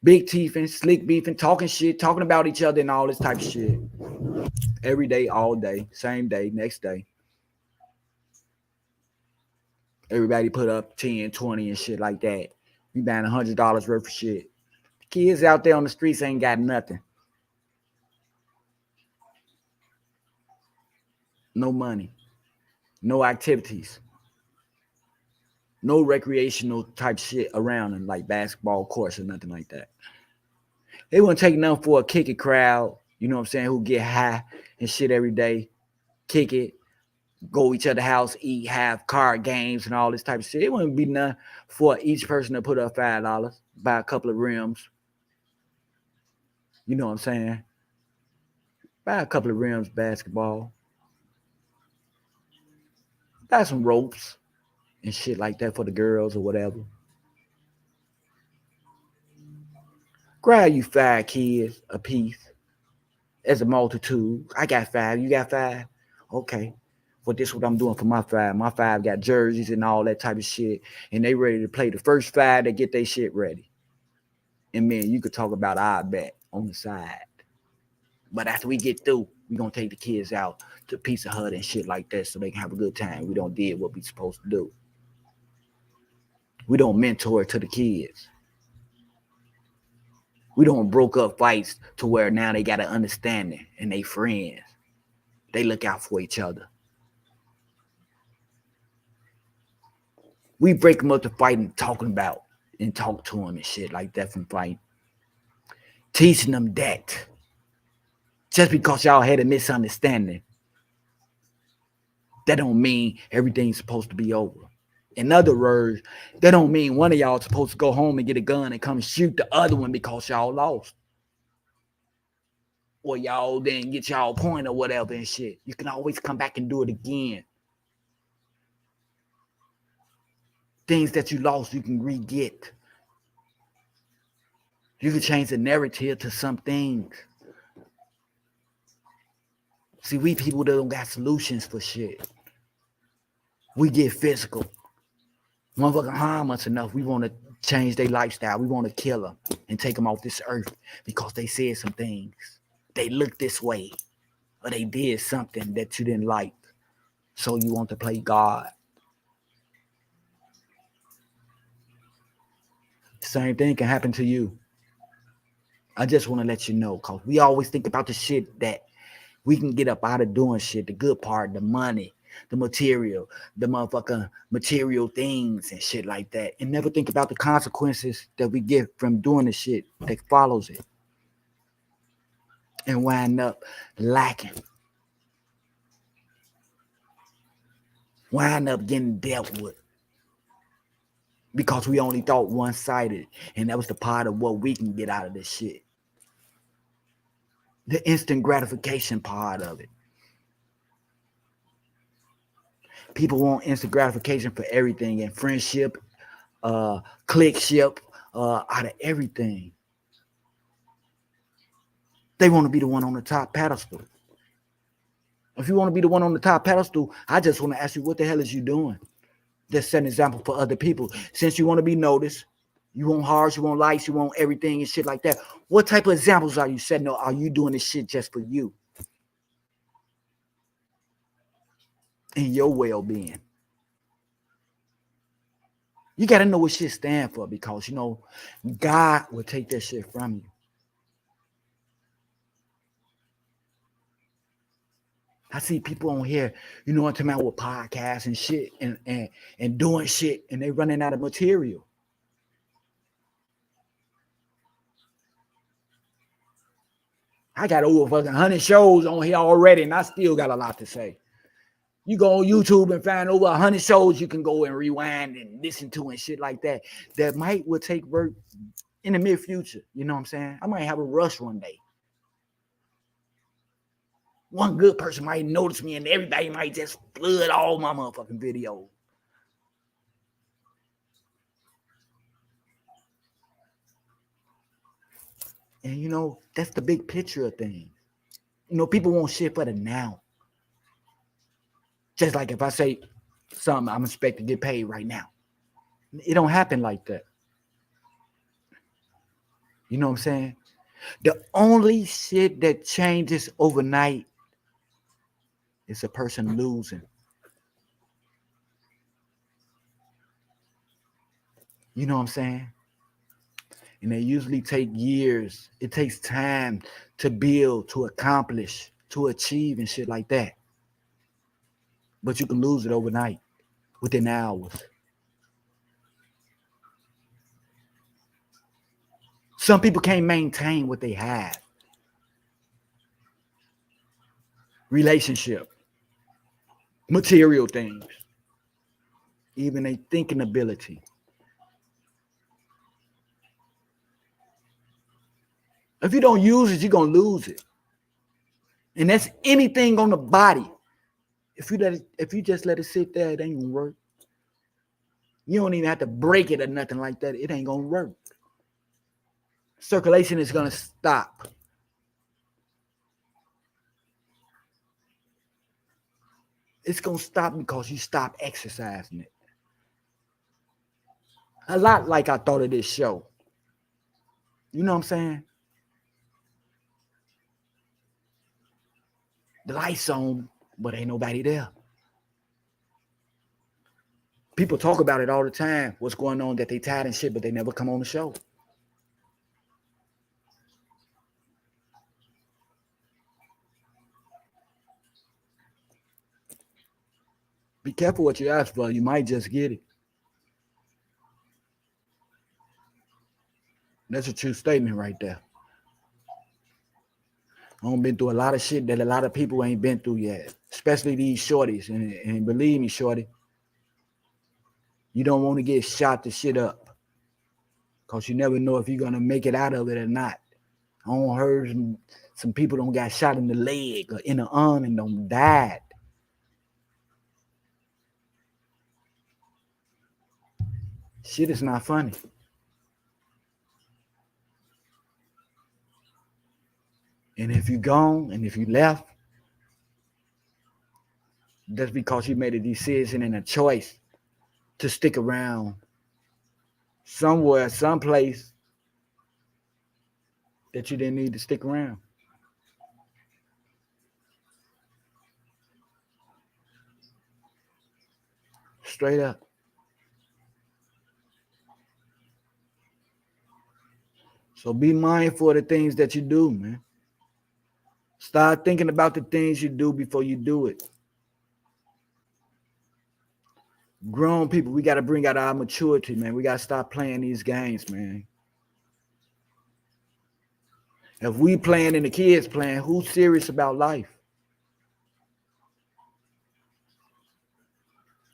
big teeth and slick beefing, talking shit, talking about each other and all this type of shit. Every day, all day, same day, next day. Everybody put up 10, 20 and shit like that. We buying $100 worth of shit. The kids out there on the streets ain't got nothing. No money. No activities. No recreational type shit around them like basketball courts or nothing like that. They wouldn't take nothing for a kick it crowd, you know what I'm saying, who get high and shit every day, kick it, go each other's house, eat, have card games and all this type of shit. It wouldn't be nothing for each person to put up $5, buy a couple of rims. You know what I'm saying? Buy a couple of rims, basketball. Buy some ropes and shit like that for the girls or whatever. Grab you 5 kids a piece as a multitude. I got 5. You got 5? Okay. Well, this is what I'm doing for my 5. My 5 got jerseys and all that type of shit. And they ready to play the first 5 that get their shit ready. And man, you could talk about our bet on the side. But after we get through, we going to take the kids out to Pizza Hut and shit like that so they can have a good time. We don't did what we supposed to do. We don't mentor to the kids. We don't broke up fights to where now they got an understanding and they friends. They look out for each other. We break them up to fight and talking about and talk to them and shit like that from fighting. Teaching them that. Just because y'all had a misunderstanding, that don't mean everything's supposed to be over. In other words, that don't mean one of y'all is supposed to go home and get a gun and come shoot the other one because y'all lost. Or y'all didn't get y'all point or whatever and shit. You can always come back and do it again. Things that you lost, you can re-get. You can change the narrative to some things. See, we people that don't got solutions for shit. We get physical. Motherfucking harm us enough. We want to change their lifestyle. We want to kill them and take them off this earth because they said some things. They looked this way or they did something that you didn't like. So you want to play God. Same thing can happen to you. I just want to let you know, because we always think about the shit that we can get up out of doing shit, the good part, the money, the material, the motherfucking material things and shit like that, and never think about the consequences that we get from doing the shit that follows it and wind up lacking, wind up getting dealt with because we only thought one-sided, and that was the part of what we can get out of this shit. The instant gratification part of it. People want instant gratification for everything, and friendship, clickship, out of everything. They want to be the one on the top pedestal. If you want to be the one on the top pedestal, I just want to ask you, what the hell is you doing? Just set an example for other people. Since you want to be noticed, you want hearts, you want likes, you want everything and shit like that. What type of examples are you setting, or are you doing this shit just for you and your well-being? You got to know what shit stand for, because, you know, God will take that shit from you. I see people on here, you know, I'm talking about with podcasts and shit and doing shit, and they running out of material. I got over fucking 100 shows on here already, and I still got a lot to say. You go on YouTube and find over 100 shows you can go and rewind and listen to and shit like that. That will take work in the near future. You know what I'm saying? I might have a rush one day. One good person might notice me, and everybody might just flood all my motherfucking videos. And, you know, that's the big picture of things. You know, people want shit for the now. Just like if I say something, I'm expected to get paid right now. It don't happen like that. You know what I'm saying? The only shit that changes overnight is a person losing. You know what I'm saying? And they usually take years. It takes time to build, to accomplish, to achieve and shit like that. But you can lose it overnight, within hours. Some people can't maintain what they have. Relationship, material things, even a thinking ability. If you don't use it, you're going to lose it. And that's anything on the body. If you just let it sit there, it ain't going to work. You don't even have to break it or nothing like that. It ain't going to work. Circulation is going to stop. It's going to stop because you stop exercising it. A lot like I thought of this show. You know what I'm saying? The lights on, but ain't nobody there. People talk about it all the time, what's going on, that they tired and shit, but they never come on the show. Be careful what you ask for. You might just get it. That's a true statement right there. I've been through a lot of shit that a lot of people ain't been through yet, especially these shorties. And believe me, shorty, you don't want to get shot the shit up, because you never know if you're going to make it out of it or not. I don't heard some people don't got shot in the leg or in the arm and don't died. Shit is not funny. And if you gone and if you left, that's because you made a decision and a choice to stick around somewhere, someplace that you didn't need to stick around. Straight up. So be mindful of the things that you do, man. Start thinking about the things you do before you do it. Grown people, we got to bring out our maturity, man. We got to stop playing these games, man. If we playing and the kids playing, who's serious about life?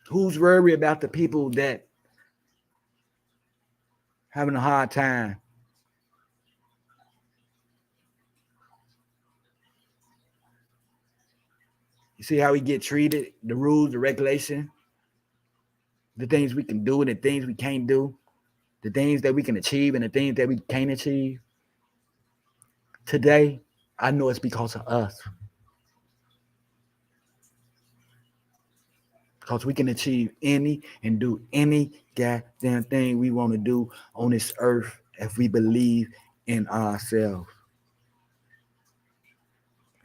Who's worried about the people that having a hard time? You see how we get treated, the rules, the regulation, the things we can do and the things we can't do, the things that we can achieve and the things that we can't achieve. Today, I know it's because of us. Because we can achieve any and do any goddamn thing we want to do on this earth if we believe in ourselves.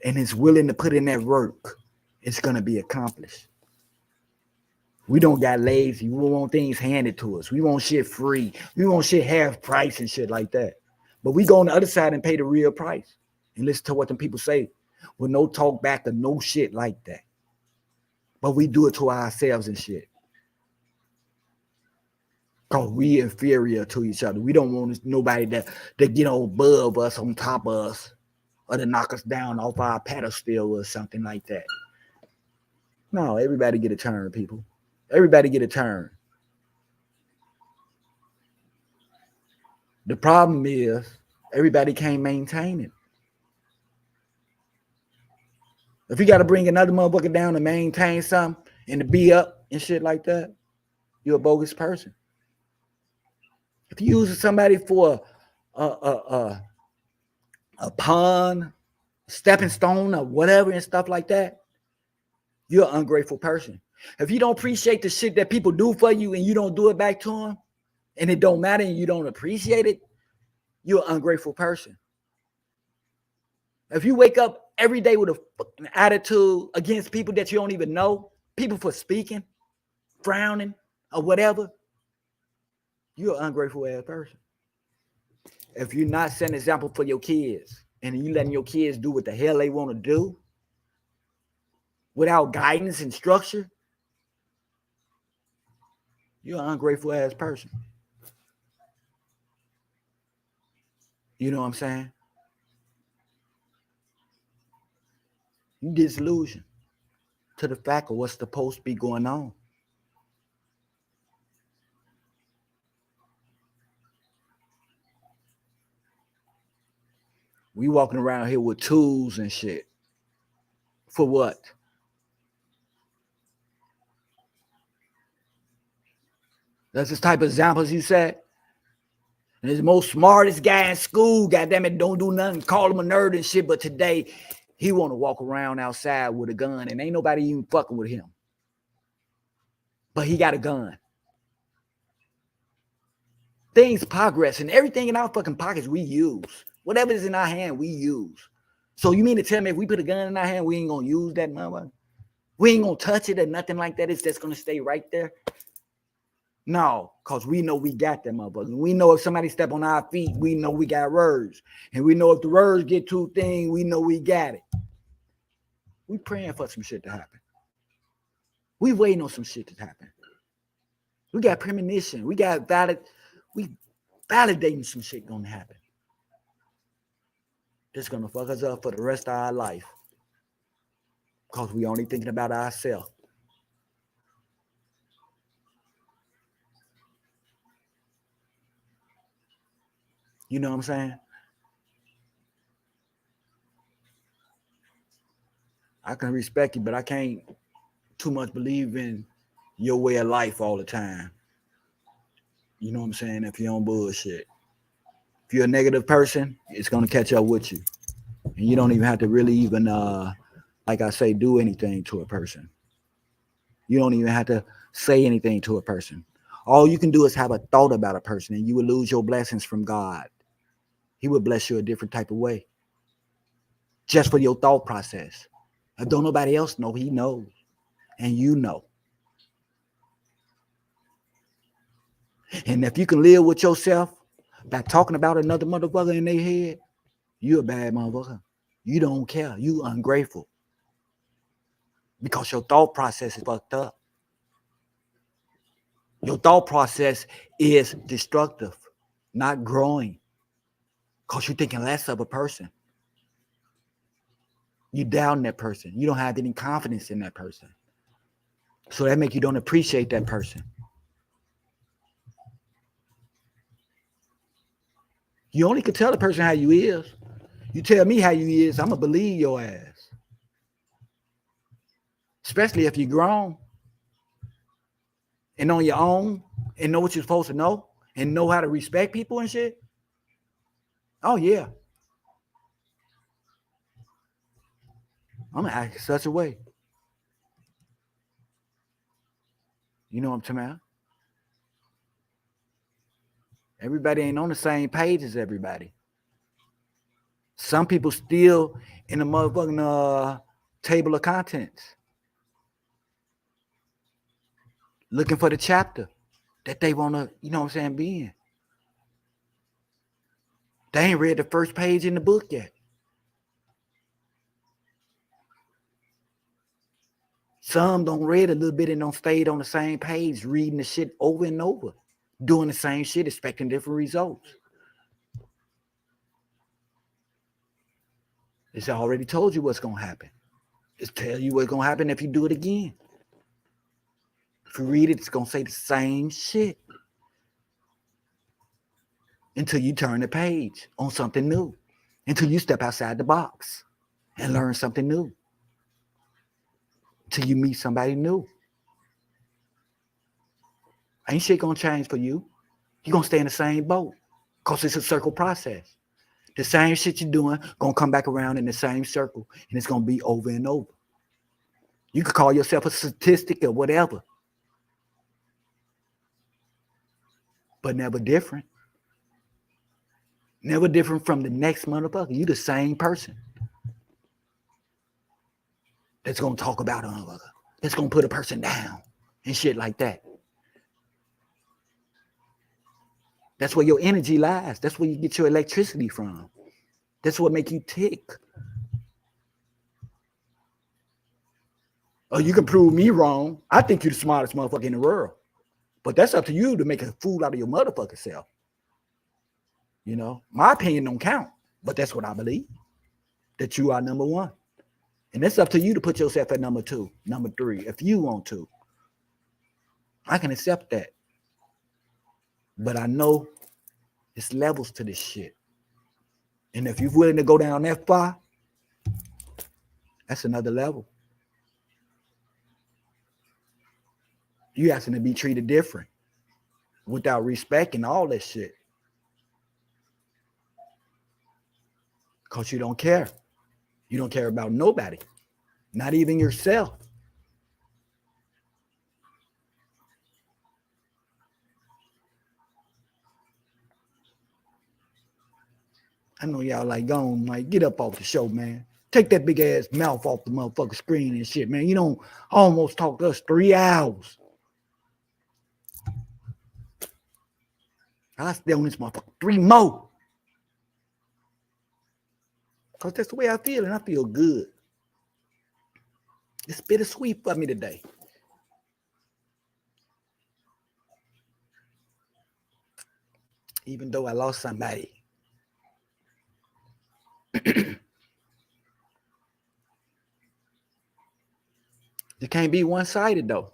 And it's willing to put in that work, it's going to be accomplished. We don't got lazy. We want things handed to us. We want shit free. We want shit half price and shit like that. But we go on the other side and pay the real price and listen to what them people say with no talk back or no shit like that. But we do it to ourselves and shit. Because we inferior to each other. We don't want nobody that get above us, on top of us, or to knock us down off our pedestal or something like that. No, everybody get a turn, people. Everybody get a turn. The problem is everybody can't maintain it. If you got to bring another motherfucker down to maintain something and to be up and shit like that, you're a bogus person. If you use somebody for a pawn, stepping stone, or whatever and stuff like that, you're an ungrateful person. If you don't appreciate the shit that people do for you and you don't do it back to them, and it don't matter and you don't appreciate it, you're an ungrateful person. If you wake up every day with a fucking attitude against people that you don't even know, people for speaking, frowning, or whatever, you're an ungrateful ass person. If you're not setting an example for your kids and you letting your kids do what the hell they want to do without guidance and structure, you're an ungrateful ass person. You know what I'm saying? You disillusioned to the fact of what's supposed to be going on. We walking around here with tools and shit. For what? That's the type of examples you said. And he's the most smartest guy in school, goddamn it, don't do nothing, call him a nerd and shit, but today he want to walk around outside with a gun and ain't nobody even fucking with him. But he got a gun. Things progress and everything in our fucking pockets we use. Whatever is in our hand, we use. So you mean to tell me if we put a gun in our hand, we ain't gonna use that motherfucker? We ain't gonna touch it or nothing like that. It's just gonna stay right there. No, because we know we got that motherfucker. We know if somebody step on our feet, we know we got words. And we know if the words get too thin, we know we got it. We praying for some shit to happen. We waiting on some shit to happen. We got premonition. We validating some shit gonna happen. That's gonna fuck us up for the rest of our life. Because we only thinking about ourselves. You know what I'm saying? I can respect you, but I can't too much believe in your way of life all the time. You know what I'm saying? If you're on bullshit. If you're a negative person, it's going to catch up with you. And you don't even have to really even, like I say, do anything to a person. You don't even have to say anything to a person. All you can do is have a thought about a person and you will lose your blessings from God. He will bless you a different type of way. Just for your thought process. If don't nobody else know, he knows. And you know. And if you can live with yourself by talking about another motherfucker in their head, you a bad motherfucker. You don't care. You ungrateful. Because your thought process is fucked up. Your thought process is destructive, not growing. Because you're thinking less of a person. You down that person. You don't have any confidence in that person. So that makes you don't appreciate that person. You only can tell a person how you is. You tell me how you is, I'm going to believe your ass. Especially if you're grown and on your own and know what you're supposed to know and know how to respect people and shit. Oh, yeah. I'm going to act such a way. You know what I'm talking about? Everybody ain't on the same page as everybody. Some people still in the motherfucking table of contents. Looking for the chapter that they want to, you know what I'm saying, be in. They ain't read the first page in the book yet. Some don't read a little bit and don't stay on the same page, reading the shit over and over, doing the same shit, expecting different results. It's already told you what's going to happen. It's tell you what's going to happen if you do it again. If you read it, it's going to say the same shit until you turn the page on something new, until you step outside the box and learn something new, until you meet somebody new. Ain't shit going to change for you. You're going to stay in the same boat because it's a circle process. The same shit you're doing going to come back around in the same circle, and it's going to be over and over. You could call yourself a statistic or whatever, but never different. Never different from the next motherfucker. You the same person that's going to talk about a motherfucker, that's going to put a person down and shit like that. That's where your energy lies. That's where you get your electricity from. That's what make you tick. Oh, you can prove me wrong. I think you're the smartest motherfucker in the world. But that's up to you to make a fool out of your motherfucking self. You know, my opinion don't count, but that's what I believe. That you are number one. And it's up to you to put yourself at number two, number three, if you want to. I can accept that. But I know it's levels to this shit. And if you're willing to go down that far, that's another level. You asking to be treated different without respect and all that shit. Because you don't care. You don't care about nobody, not even yourself. I know y'all like gone, like get up off the show, man. Take that big ass mouth off the motherfucking screen and shit, man. You don't almost talk to us 3 hours. I stay on this motherfucker 3 more. Because that's the way I feel, and I feel good. It's bittersweet for me today. Even though I lost somebody. It can't be one-sided, though.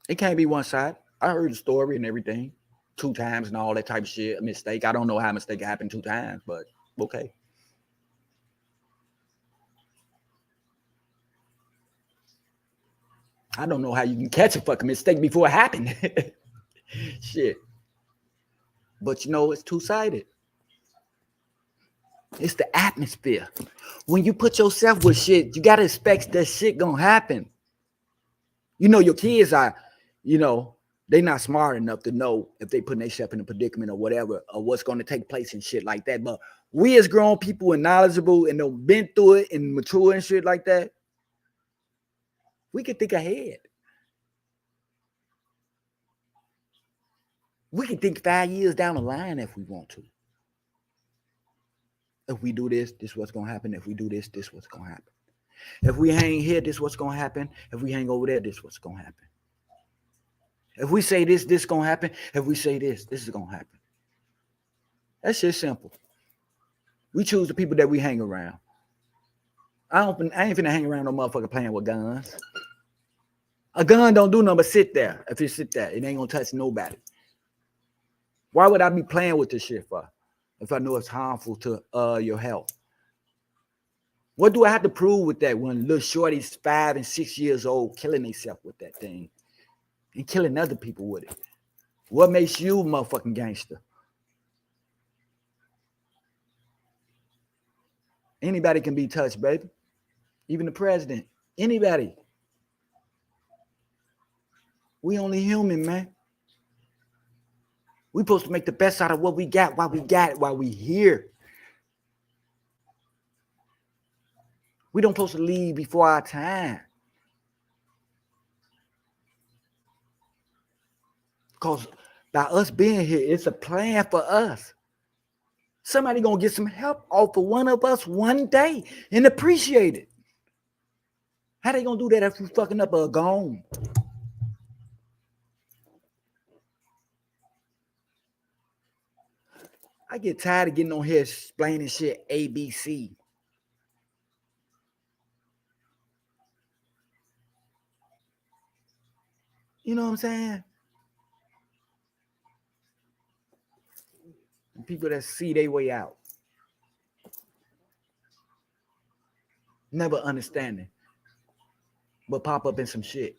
It can't be one-sided. I heard the story and everything 2 times and all that type of shit. A mistake. I don't know how a mistake happened 2 times, but okay. I don't know how you can catch a fucking mistake before it happened. Shit. But you know, it's 2-sided. It's the atmosphere. When you put yourself with shit, you got to expect that shit gonna happen. You know, your kids are, you know, they're not smart enough to know if they put themselves in a predicament or whatever, or what's going to take place and shit like that. But we as grown people and knowledgeable and have been through it and mature and shit like that, we can think ahead. We can think 5 years down the line if we want to. If we do this, this is what's gonna happen. If we do this, this is what's gonna happen. If we hang here, this is what's gonna happen. If we hang over there, this is what's gonna happen. If we say this, this is gonna happen. If we say this, this is gonna happen. That's just simple. We choose the people that we hang around. I ain't finna hang around no motherfucker playing with guns. A gun don't do nothing but sit there. If it sit there, it ain't gonna touch nobody. Why would I be playing with this shit for? If I know it's harmful to your health. What do I have to prove with that when little shorty's 5 and 6 years old killing themselves with that thing and killing other people with it? What makes you a motherfucking gangster? Anybody can be touched, baby. Even the president. Anybody. We only human, man. We supposed to make the best out of what we got while we here. We don't supposed to leave before our time. Because by us being here, it's a plan for us. Somebody gonna get some help off of one of us one day and appreciate it. How they gonna do that if we fucking up a gone? I get tired of getting on here explaining shit ABC. You know what I'm saying? People that see their way out. Never understanding. But pop up in some shit.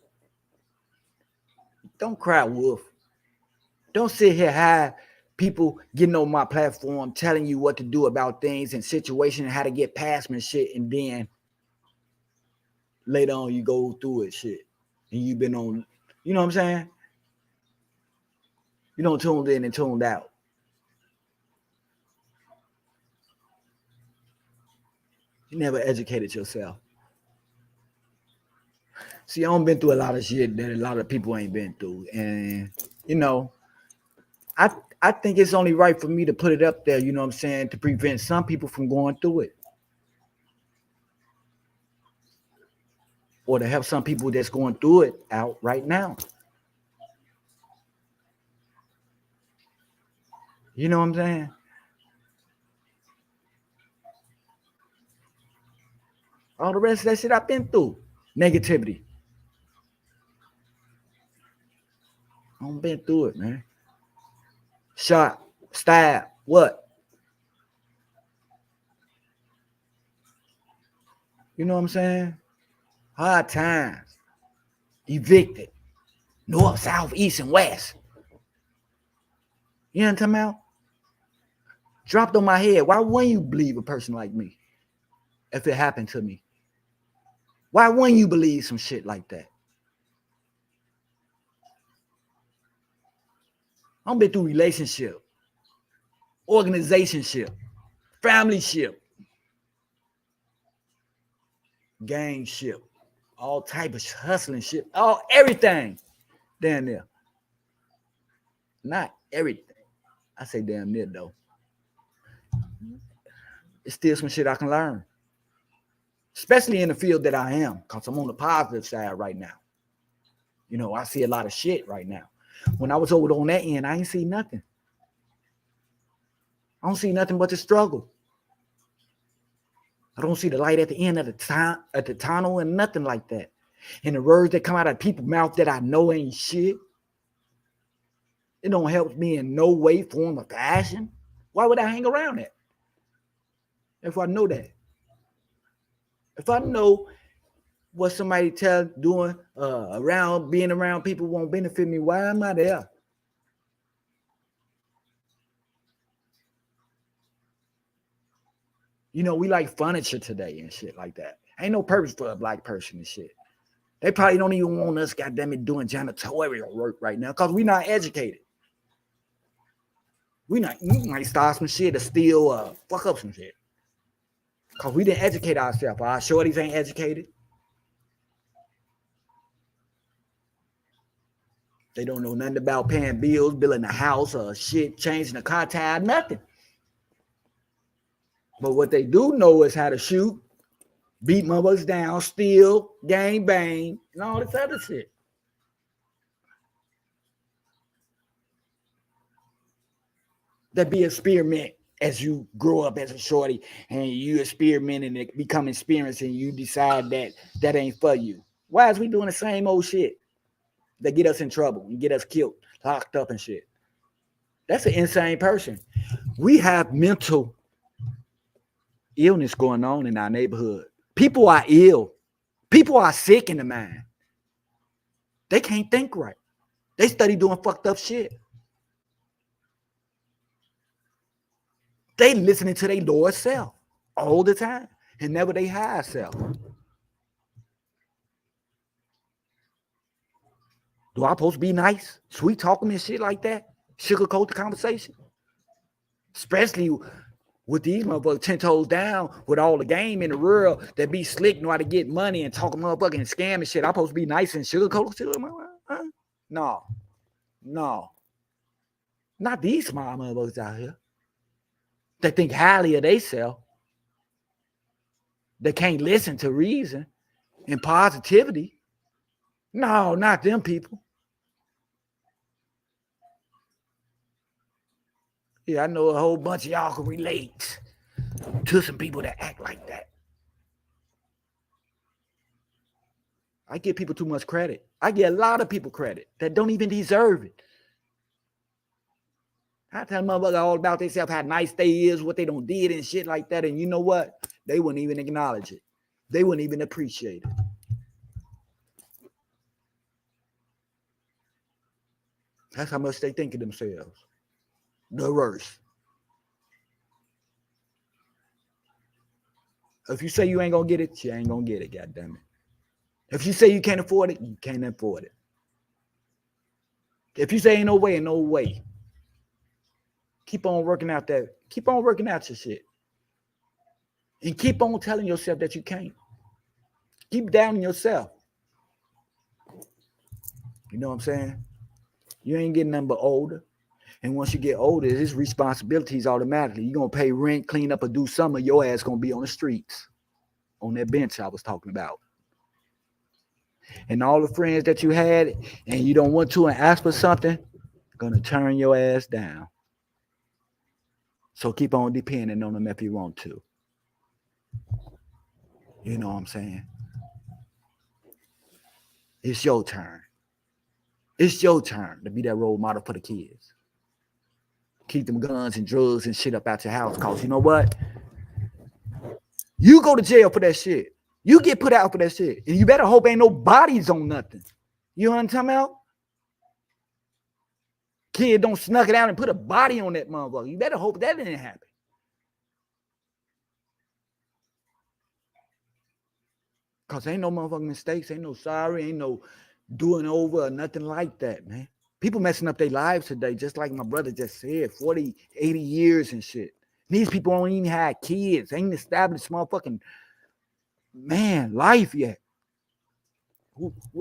Don't cry wolf. Don't sit here high. People getting on my platform telling you what to do about things and situations and how to get past me shit, and then later on you go through it shit. And you've been on, you know what I'm saying? You don't tuned in and tuned out. You never educated yourself. See, I've been through a lot of shit that a lot of people ain't been through. And, you know, I think it's only right for me to put it up there, you know what I'm saying, to prevent some people from going through it. Or to help some people that's going through it out right now. You know what I'm saying? All the rest of that shit I've been through. Negativity. I've been through it, man. Shot, stab, what? You know what I'm saying? Hard times. Evicted. North, south, east, and west. You know what I'm talking about? Dropped on my head. Why wouldn't you believe a person like me if it happened to me? Why wouldn't you believe some shit like that? I've been through relationship, organizationship, familyship, gangship, all type of hustling shit, everything damn near. Not everything. I say damn near though. It's still some shit I can learn. Especially in the field that I am, because I'm on the positive side right now. You know, I see a lot of shit right now. When I was over on that end, I ain't see nothing. I don't see nothing but the struggle. I don't see the light at the end of the tunnel and nothing like that. And the words that come out of people's mouth that I know ain't shit. It don't help me in no way, form, or fashion. Why would I hang around it? If I know that. If I know what somebody doing around, being around people won't benefit me, why am I there? You know, we like furniture today and shit like that. Ain't no purpose for a black person and shit. They probably don't even want us, goddamn it, doing janitorial work right now because we not educated. We might start some shit to steal, fuck up some shit. Because we didn't educate ourselves. Our shorties ain't educated. They don't know nothing about paying bills, building a house, or shit, changing the car tire, nothing. But what they do know is how to shoot, beat motherfuckers down, steal, gang bang, and all this other shit. That be experiment as you grow up as a shorty and you experiment and it become experience and you decide that ain't for you. Why is we doing the same old shit that get us in trouble and get us killed, locked up and shit? That's an insane person. We have mental illness going on in our neighborhood. People are ill. People are sick in the mind. They can't think right. They study doing fucked up shit. They listening to their lower self all the time and never their higher self. Do I supposed to be nice, sweet talking and shit like that? Sugarcoat the conversation? Especially with these motherfuckers 10 toes down with all the game in the world that be slick, know how to get money and talk motherfucking scam and shit. I supposed to be nice and sugarcoat shit? Huh? No. Not these small motherfuckers out here. They think highly of themselves. They can't listen to reason and positivity. No, not them people. Yeah, I know a whole bunch of y'all can relate to some people that act like that. I give people too much credit. I give a lot of people credit that don't even deserve it. I tell motherfuckers all about themselves, how nice they is, what they done did and shit like that. And you know what? They wouldn't even acknowledge it. They wouldn't even appreciate it. That's how much they think of themselves. The worst. If you say you ain't gonna get it, you ain't gonna get it, goddammit. If you say you can't afford it, you can't afford it. If you say ain't no way, no way. Keep on working out that. Keep on working out your shit. And keep on telling yourself that you can't. Keep doubting yourself. You know what I'm saying? You ain't getting nothing but older. And once you get older, it's responsibilities automatically. You're going to pay rent, clean up, or do something. Your ass going to be on the streets. On that bench I was talking about. And all the friends that you had and you don't want to and ask for something, going to turn your ass down. So keep on depending on them if you want to. You know what I'm saying? It's your turn. It's your turn to be that role model for the kids. Keep them guns and drugs and shit up out your house. Cause you know what? You go to jail for that shit. You get put out for that shit. And you better hope ain't no bodies on nothing. You know what I'm talking about? Kid don't snuck it out and put a body on that motherfucker. You better hope that didn't happen. Because ain't no motherfucking mistakes. Ain't no sorry. Ain't no doing over or nothing like that, man. People messing up their lives today, just like my brother just said, 40, 80 years and shit. These people don't even have kids. Ain't established motherfucking, man, life yet.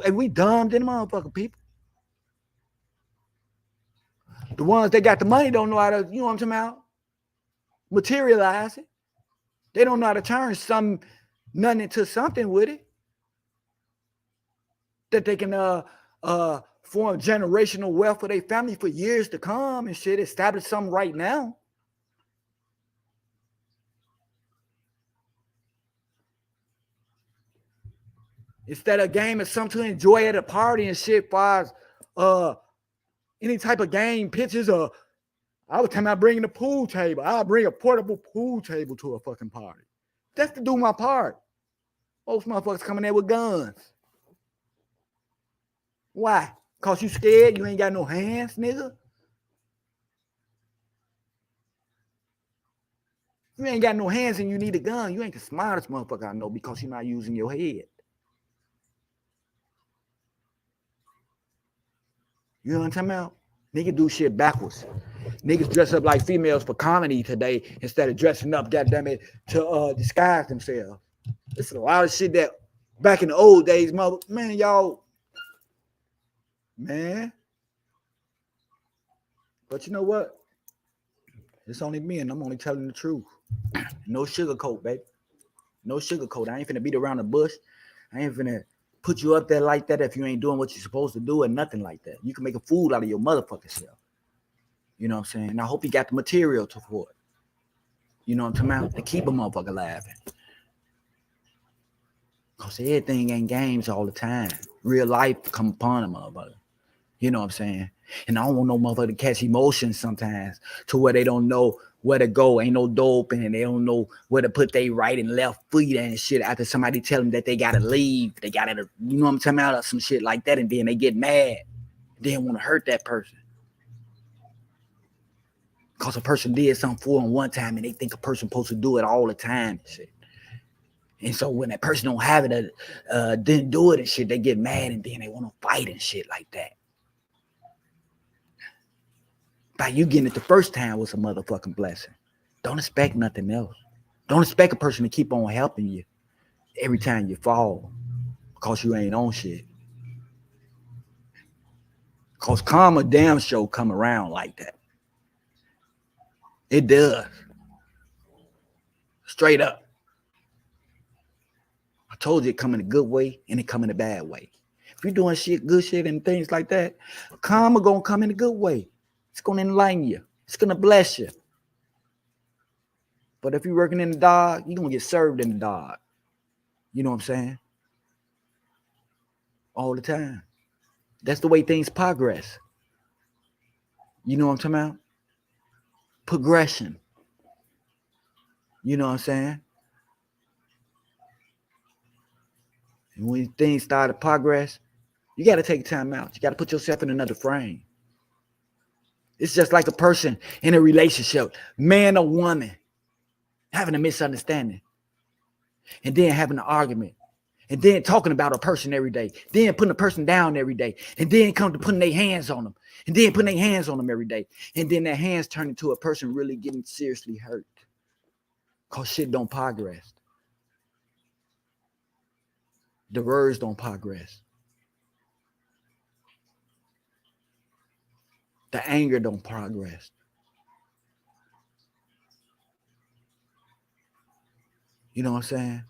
And we dumb than motherfucking people. The ones that got the money don't know how to, you know what I'm talking about? Materialize it. They don't know how to turn nothing into something with it. That they can form generational wealth for their family for years to come and shit, establish something right now. Instead of a game of something to enjoy at a party and shit, as any type of game, pictures, or I was talking about bringing a pool table. I'll bring a portable pool table to a fucking party. That's to do my part. Most motherfuckers coming there with guns. Why? Cause you scared? You ain't got no hands, nigga? You ain't got no hands and you need a gun. You ain't the smartest motherfucker I know because you're not using your head. You know what I'm talking about? Niggas do shit backwards. Niggas dress up like females for comedy today instead of dressing up, goddammit, to disguise themselves. It's a lot of shit that back in the old days, man, y'all, man, But you know what? It's only me, and I'm only telling the truth. No sugarcoat, baby. No sugarcoat. I ain't finna beat around the bush. I ain't finna put you up there like that if you ain't doing what you're supposed to do, and nothing like that. You can make a fool out of your motherfucking self. You know what I'm saying? And I hope you got the material to for it. You know what I'm talking about? To keep a motherfucker laughing. Because everything ain't games all the time. Real life come upon a motherfucker. You know what I'm saying? And I don't want no motherfucker to catch emotions sometimes to where they don't know where to go. Ain't no door open and they don't know where to put their right and left feet and shit after somebody tell them that they got to leave. They got to, you know what I'm talking about? Or some shit like that. And then they get mad. They don't want to hurt that person. Because a person did something for them one time and they think a person supposed to do it all the time and shit. And so when that person don't have it, didn't do it and shit, they get mad and then they want to fight and shit like that. By you getting it the first time was a motherfucking blessing. Don't expect nothing else. Don't expect a person to keep on helping you every time you fall because you ain't on shit. Because karma damn sure come around like that. It does. Straight up. I told you it come in a good way and it come in a bad way. If you're doing shit, good shit and things like that, karma gonna come in a good way. It's gonna enlighten you. It's gonna bless you. But if you're working in the dark, you're gonna get served in the dark. You know what I'm saying? All the time. That's the way things progress. You know what I'm talking about? Progression. You know what I'm saying? And when things start to progress, you got to take time out. You got to put yourself in another frame. It's just like a person in a relationship, man or woman, having a misunderstanding and then having an argument and then talking about a person every day, then putting a person down every day, and then come to putting their hands on them, and then putting their hands on them every day, and then their hands turn into a person really getting seriously hurt because shit don't progress. The words don't progress. The anger don't progress. You know what I'm saying?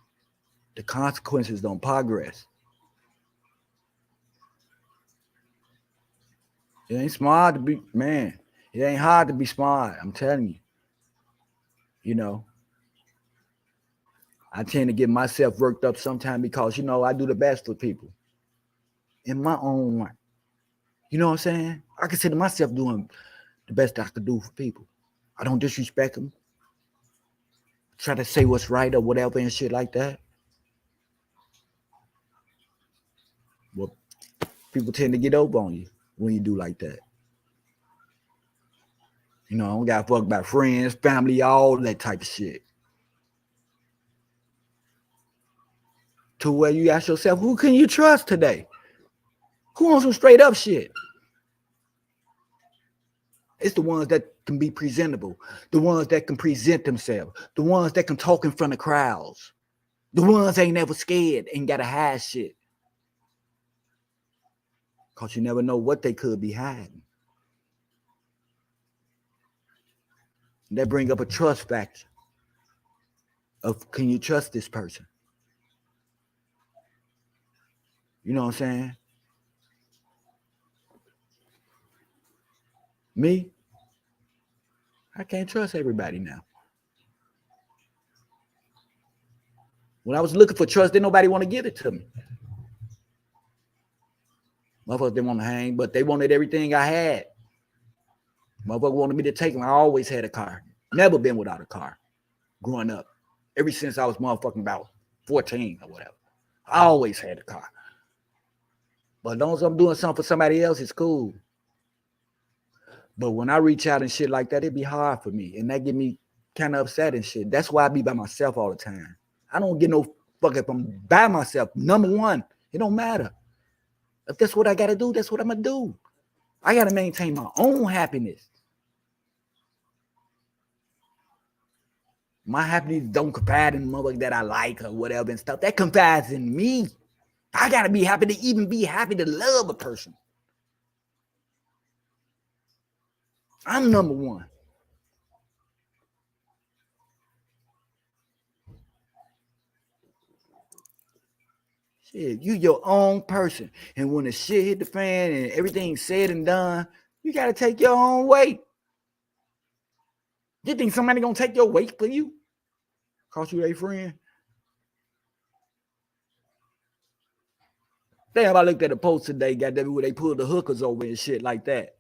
The consequences don't progress. It ain't smart to be, man. It ain't hard to be smart. I'm telling you. You know, I tend to get myself worked up sometimes because, you know, I do the best for people in my own way. You know what I'm saying? I consider myself doing the best I could do for people. I don't disrespect them. Try to say what's right or whatever and shit like that. Well, people tend to get over on you when you do like that. You know, I don't got fucked by friends, family, all that type of shit. To where you ask yourself, who can you trust today? Who on some straight up shit? It's the ones that can be presentable, the ones that can present themselves, the ones that can talk in front of crowds, the ones ain't never scared, ain't gotta hide shit. Because you never know what they could be hiding. That bring up a trust factor of, can you trust this person? You know what I'm saying? Me, I can't trust everybody now. When I was looking for trust, didn't nobody want to give it to me. Motherfuckers didn't want to hang, but they wanted everything I had. Motherfucker wanted me to take them. I always had a car. Never been without a car growing up. Ever since I was motherfucking about 14 or whatever. I always had a car. But as long as I'm doing something for somebody else, it's cool. But when I reach out and shit like that, it'd be hard for me. And that get me kind of upset and shit. That's why I be by myself all the time. I don't get no fuck if I'm by myself. Number one, it don't matter. If that's what I got to do, that's what I'm going to do. I got to maintain my own happiness. My happiness don't confide in the motherfucker that I like or whatever and stuff. That confides in me. I got to be happy to even be happy to love a person. I'm number one. Shit, you your own person. And when the shit hit the fan and everything's said and done, you got to take your own weight. You think somebody going to take your weight for you? Cause you a friend? Damn, I looked at a post today, goddamn, where they pulled the hookers over and shit like that.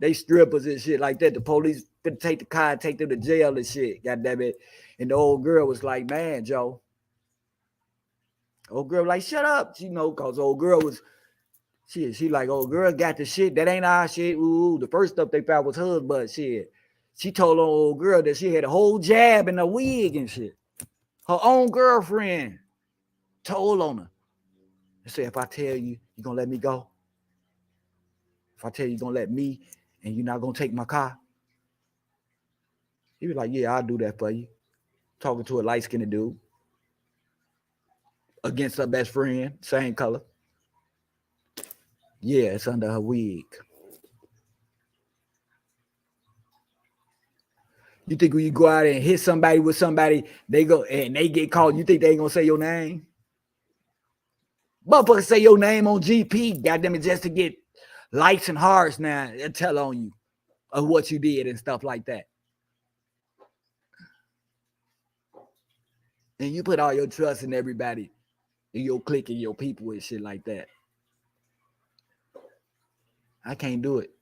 They strippers and shit like that. The police finna take the car and take them to jail and shit, goddamn it. And the old girl was like, man, Joe. Old girl like, shut up, you know, cause old girl was, she like, old girl got the shit. That ain't our shit. Ooh, the first stuff they found was her, but shit. She told old girl that she had a whole jab and a wig and shit. Her own girlfriend told on her. I said, if I tell you, you gonna let me go? If I tell you, you're gonna let me and you're not gonna take my car? He was like, yeah, I'll do that for you. Talking to a light-skinned dude. Against her best friend, same color. Yeah, it's under her wig. You think when you go out and hit somebody with somebody, they go and they get caught, you think they ain't gonna say your name? Motherfuckers say your name on GP, goddamn it, just to get likes and hearts now and tell on you of what you did and stuff like that. And you put all your trust in everybody, in your clique and your people and shit like that. I can't do it.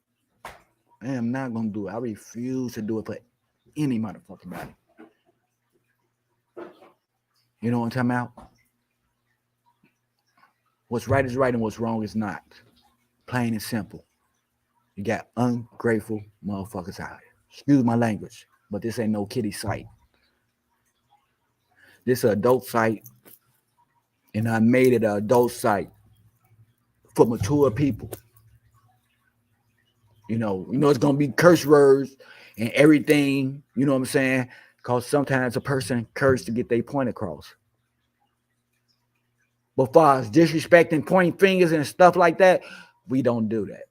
I am not gonna do it. I refuse to do it for any motherfucking body. You know what I'm talking about? What's right is right and what's wrong is not. Plain and simple. You got ungrateful motherfuckers out here. Excuse my language, but this ain't no kiddie site. This is an adult site, and I made it an adult site for mature people. You know, it's gonna be curse words and everything. You know what I'm saying? Because sometimes a person curse to get their point across. But far as disrespecting, pointing fingers and stuff like that, we don't do that.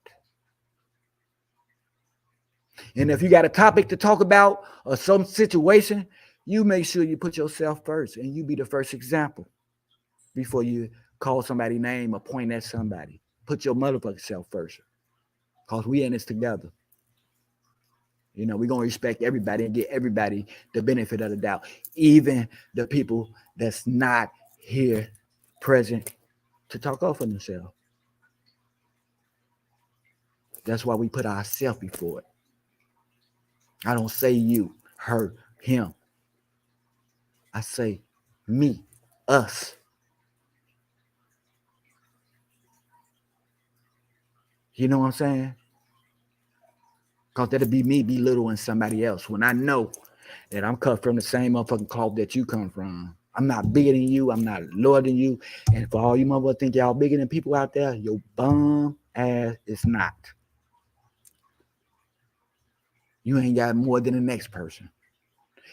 And if you got a topic to talk about or some situation, you make sure you put yourself first and you be the first example before you call somebody's name or point at somebody. Put your motherfucking self first. Because we in this together. You know, we're going to respect everybody and get everybody the benefit of the doubt. Even the people that's not here present to talk off of themselves. That's why we put ourselves before it. I don't say you, her, him. I say me, us. You know what I'm saying? Because that'll be me belittling somebody else when I know that I'm cut from the same motherfucking cloth that you come from. I'm not bigger than you. I'm not lower than you. And for all you motherfuckers think y'all bigger than people out there, your bum ass is not. You ain't got more than the next person.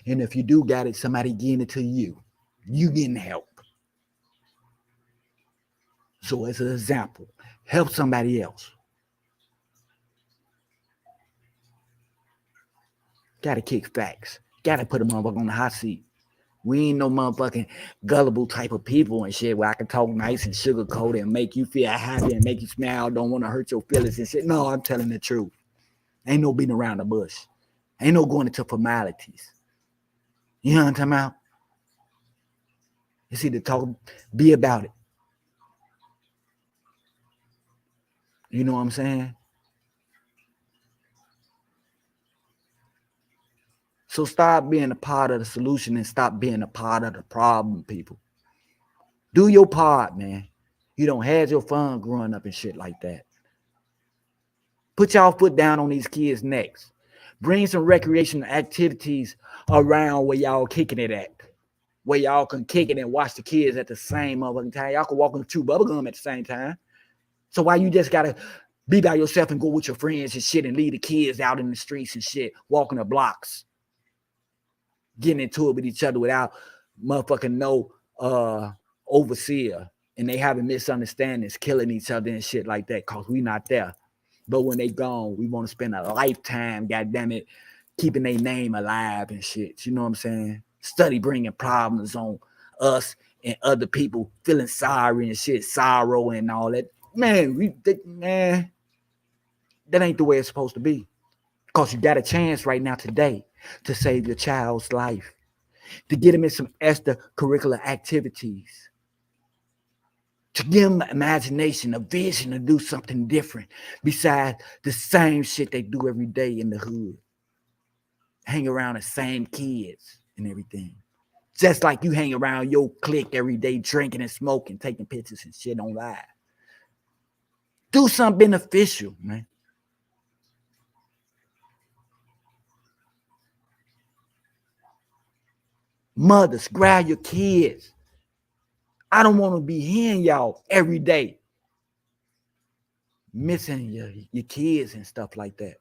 And if you do got it, somebody getting it to you. You getting help. So as an example, help somebody else. Gotta kick facts. Gotta put a motherfucker on the hot seat. We ain't no motherfucking gullible type of people and shit where I can talk nice and sugarcoat and make you feel happy and make you smile, don't want to hurt your feelings and shit. No, I'm telling the truth. Ain't no beating around the bush. Ain't no going into formalities. You know what I'm talking about? It's either talk, be about it. You know what I'm saying? So stop being a part of the solution and stop being a part of the problem, people. Do your part, man. You don't have your fun growing up and shit like that. Put y'all foot down on these kids' necks. Bring some recreational activities around where y'all kicking it at. Where y'all can kick it and watch the kids at the same motherfucking time. Y'all can walk and chew bubblegum at the same time. So why you just gotta be by yourself and go with your friends and shit and leave the kids out in the streets and shit, walking the blocks, getting into it with each other without motherfucking no overseer, and they having misunderstandings, killing each other and shit like that, cause we not there. But when they gone, we want to spend a lifetime, goddamn it, keeping their name alive and shit. You know what I'm saying? Study bringing problems on us and other people, feeling sorry and shit, sorrow and all that. Man, that ain't the way it's supposed to be. Because you got a chance right now today to save your child's life, to get them in some extracurricular activities, to give them imagination, a vision to do something different besides the same shit they do every day in the hood. Hang around the same kids and everything. Just like you hang around your clique every day, drinking and smoking, taking pictures and shit on live. Do something beneficial, man. Mothers, grab your kids. I don't want to be hearing y'all every day missing your kids and stuff like that,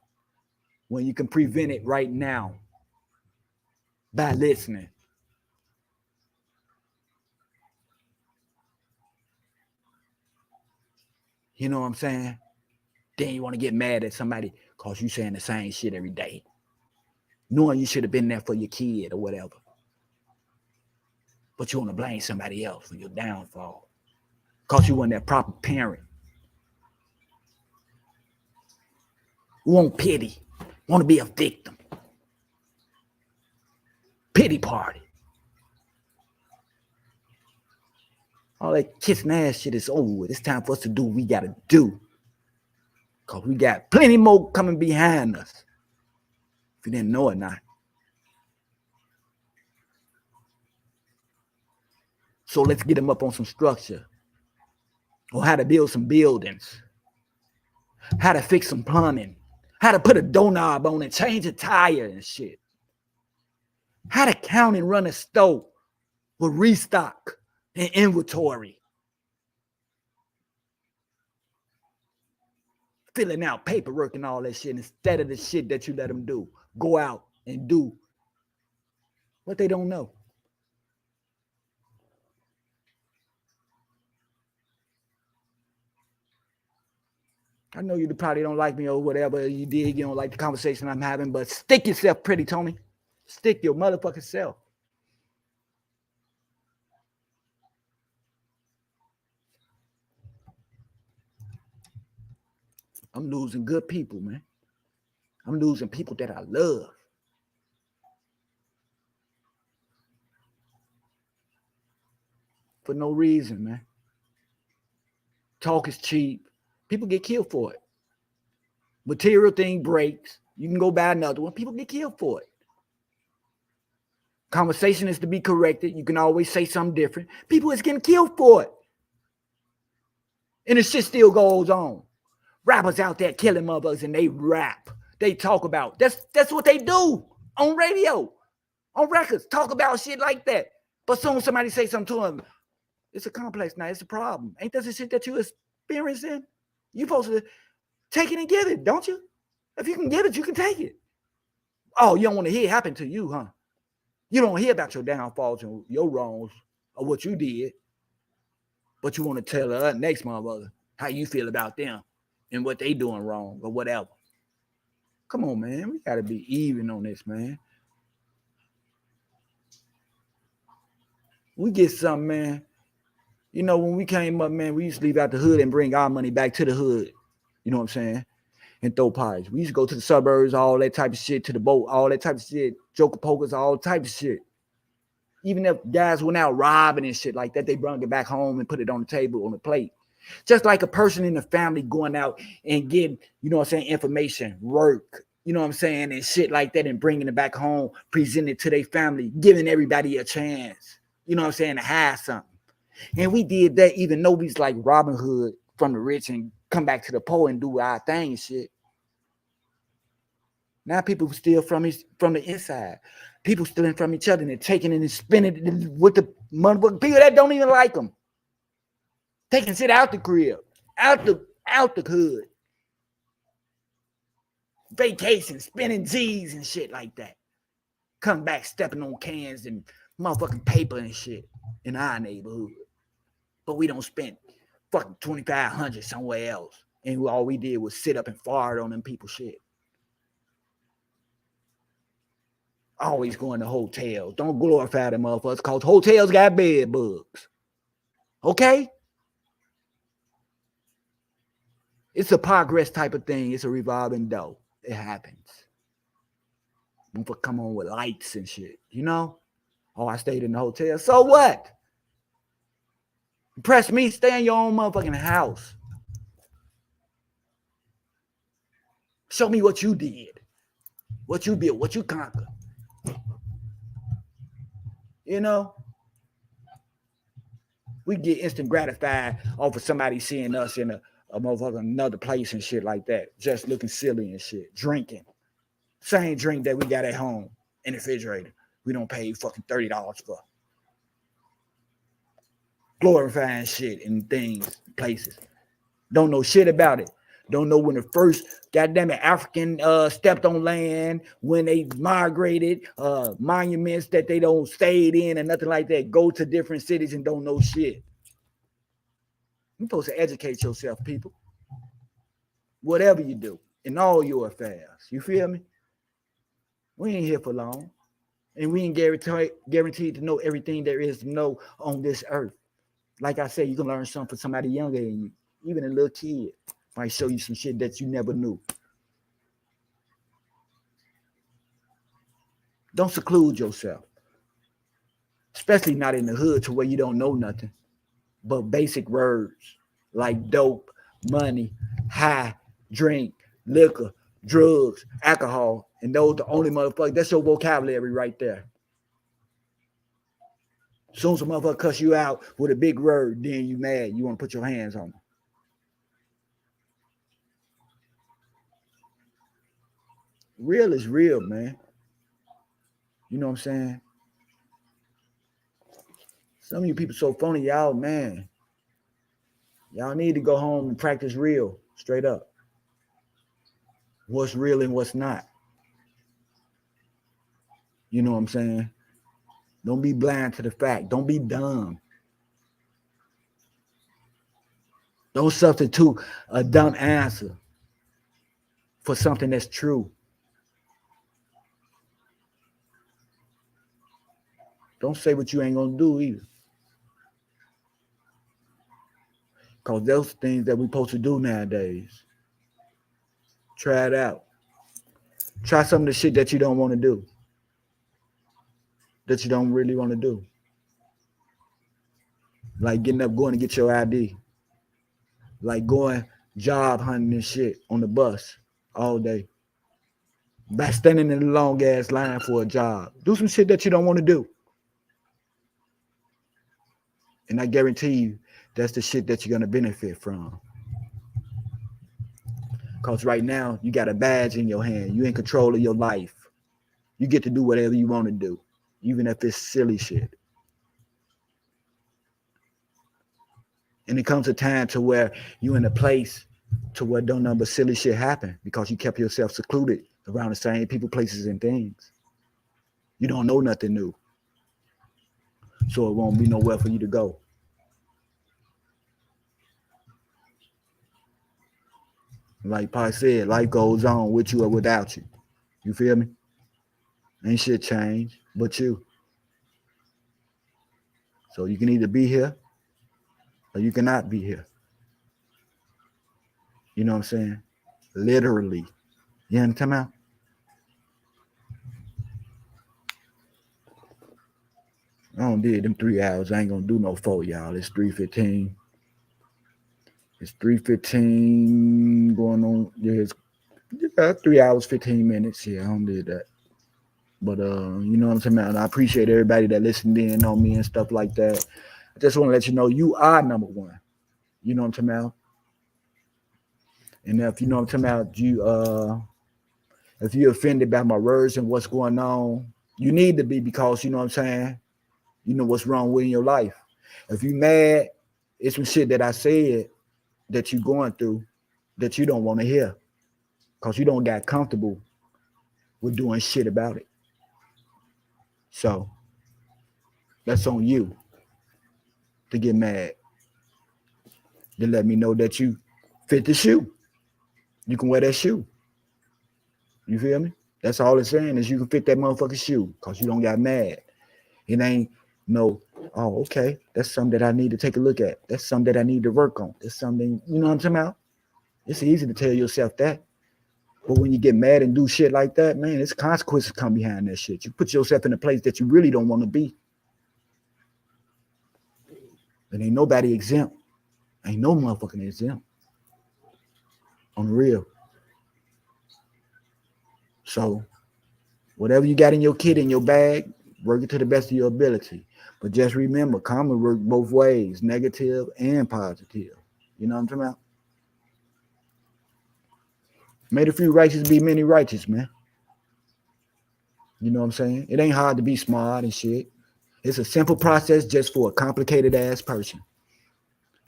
when you can prevent it right now by listening. You know what I'm saying? Then you want to get mad at somebody because you saying the same shit every day, knowing you should have been there for your kid or whatever. But you want to blame somebody else for your downfall because you weren't that proper parent. You want pity, want to be a victim. Pity party. All that kissing ass shit is over with. It's time for us to do what we got to do. Because we got plenty more coming behind us. If you didn't know it now. So let's get them up on some structure. Or how to build some buildings. How to fix some plumbing. How to put a doorknob on and change a tire and shit. How to count and run a store with restock and inventory. Filling out paperwork and all that shit instead of the shit that you let them do. Go out and do what they don't know. I know you probably don't like me or whatever you did. You don't like the conversation I'm having, but stick yourself pretty, Tony. Stick your motherfucking self. I'm losing good people, man. I'm losing people that I love. For no reason, man. Talk is cheap. People get killed for it. Material thing breaks. You can go buy another one. People get killed for it. Conversation is to be corrected. You can always say something different. People is getting killed for it. And the shit still goes on. Rappers out there killing motherfuckers and they rap. They talk about. That's what they do on radio, on records. Talk about shit like that. But soon somebody say something to them. It's a complex now. It's a problem. Ain't that the shit that you experiencing? You supposed to take it and give it, don't you? If you can give it, you can take it. Oh, you don't want to hear it happen to you, huh? You don't hear about your downfalls and your wrongs or what you did. But you want to tell the next motherfucker how you feel about them and what they doing wrong or whatever. Come on, man. We got to be even on this, man. We get something, man. You know, when we came up, man, we used to leave out the hood and bring our money back to the hood. You know what I'm saying? And throw parties. We used to go to the suburbs, all that type of shit, to the boat, all that type of shit, joker pokers, all type of shit. Even if guys went out robbing and shit like that, they brought it back home and put it on the table, on the plate. Just like a person in the family going out and getting, you know what I'm saying, information, work, you know what I'm saying, and shit like that, and bringing it back home, presenting it to their family, giving everybody a chance, you know what I'm saying, to have something. And we did that even though we's like Robin Hood from the rich and come back to the poor and do our thing and shit. Now people steal from the inside. People stealing from each other and they're taking it and spending it with the motherfucking people that don't even like them. Taking shit out the crib, out the hood. Vacation, spending G's and shit like that. Come back stepping on cans and motherfucking paper and shit in our neighborhood. But we don't spend fucking $2,500 somewhere else. And all we did was sit up and fart on them people's shit. Always going to hotels. Don't glorify them motherfuckers because hotels got bed bugs. Okay? It's a progress type of thing. It's a revolving door. It happens. Motherfucker come on with lights and shit, you know? Oh, I stayed in the hotel. So what? Impress me, stay in your own motherfucking house. Show me what you did, what you built, what you conquered. You know? We get instant gratified off of somebody seeing us in a motherfucking another place and shit like that. Just looking silly and shit. Drinking. Same drink that we got at home in the refrigerator. We don't pay fucking $30 for. Glorifying shit in things, places. Don't know shit about it. Don't know when the first goddamn African stepped on land, when they migrated, monuments that they don't stayed in and nothing like that. Go to different cities and don't know shit. You're supposed to educate yourself, people. Whatever you do in all your affairs. You feel me? We ain't here for long. And we ain't guaranteed to know everything there is to know on this earth. Like I said, you can learn something from somebody younger than you. Even a little kid might show you some shit that you never knew. Don't seclude yourself. Especially not in the hood to where you don't know nothing. But basic words like dope, money, high, drink, liquor, drugs, alcohol, and those the only motherfuckers. That's your vocabulary right there. As soon as a motherfucker cuss you out with a big word, then you mad. You want to put your hands on them. Real is real, man. You know what I'm saying? Some of you people so phony, y'all, man. Y'all need to go home and practice real, straight up. What's real and what's not. You know what I'm saying? Don't be blind to the fact. Don't be dumb. Don't substitute a dumb answer for something that's true. Don't say what you ain't gonna do either. Because those things that we're supposed to do nowadays. Try it out. Try some of the shit that you don't want to do. That you don't really want to do. Like getting up, going to get your ID. Like going job hunting and shit on the bus all day. By standing in a long ass line for a job. Do some shit that you don't want to do. And I guarantee you, that's the shit that you're going to benefit from. Because right now, you got a badge in your hand. You in control of your life. You get to do whatever you want to do, even if it's silly shit. And it comes a time to where you in a place to where don't nothing but silly shit happen because you kept yourself secluded around the same people, places, and things. You don't know nothing new. So it won't be nowhere for you to go. Like Pi said, life goes on with you or without you. You feel me? Ain't shit changed but you. So you can either be here or you cannot be here. You know what I'm saying? Literally. You understand me? I don't did them 3 hours. I ain't gonna do no 4, y'all. It's 3:15. It's 3:15 going on. Yeah, it's 3 hours, 15 minutes. Yeah, I don't did that. But you know what I'm saying, man? I appreciate everybody that listened in on me and stuff like that. I just want to let you know you are number one. You know what I'm talking about? And if you know what I'm talking about, you if you're offended by my words and what's going on, you need to be, because you know what I'm saying? You know what's wrong with in your life. If you mad, it's some shit that I said that you going through that you don't want to hear because you don't got comfortable with doing shit about it. So that's on you to get mad, to let me know that you fit the shoe. You can wear that shoe. You feel me? That's all it's saying is you can fit that motherfucking shoe because you don't got mad. It ain't no, oh, okay, that's something that I need to take a look at. That's something that I need to work on. That's something, you know what I'm talking about? It's easy to tell yourself that. But when you get mad and do shit like that, man, it's consequences come behind that shit. You put yourself in a place that you really don't want to be. And ain't nobody exempt. Ain't no motherfucking exempt. On the real. So, whatever you got in your kit, in your bag, work it to the best of your ability. But just remember, karma works both ways, negative and positive. You know what I'm talking about? May the few righteous be many righteous, man. You know what I'm saying? It ain't hard to be smart and shit. It's a simple process just for a complicated ass person.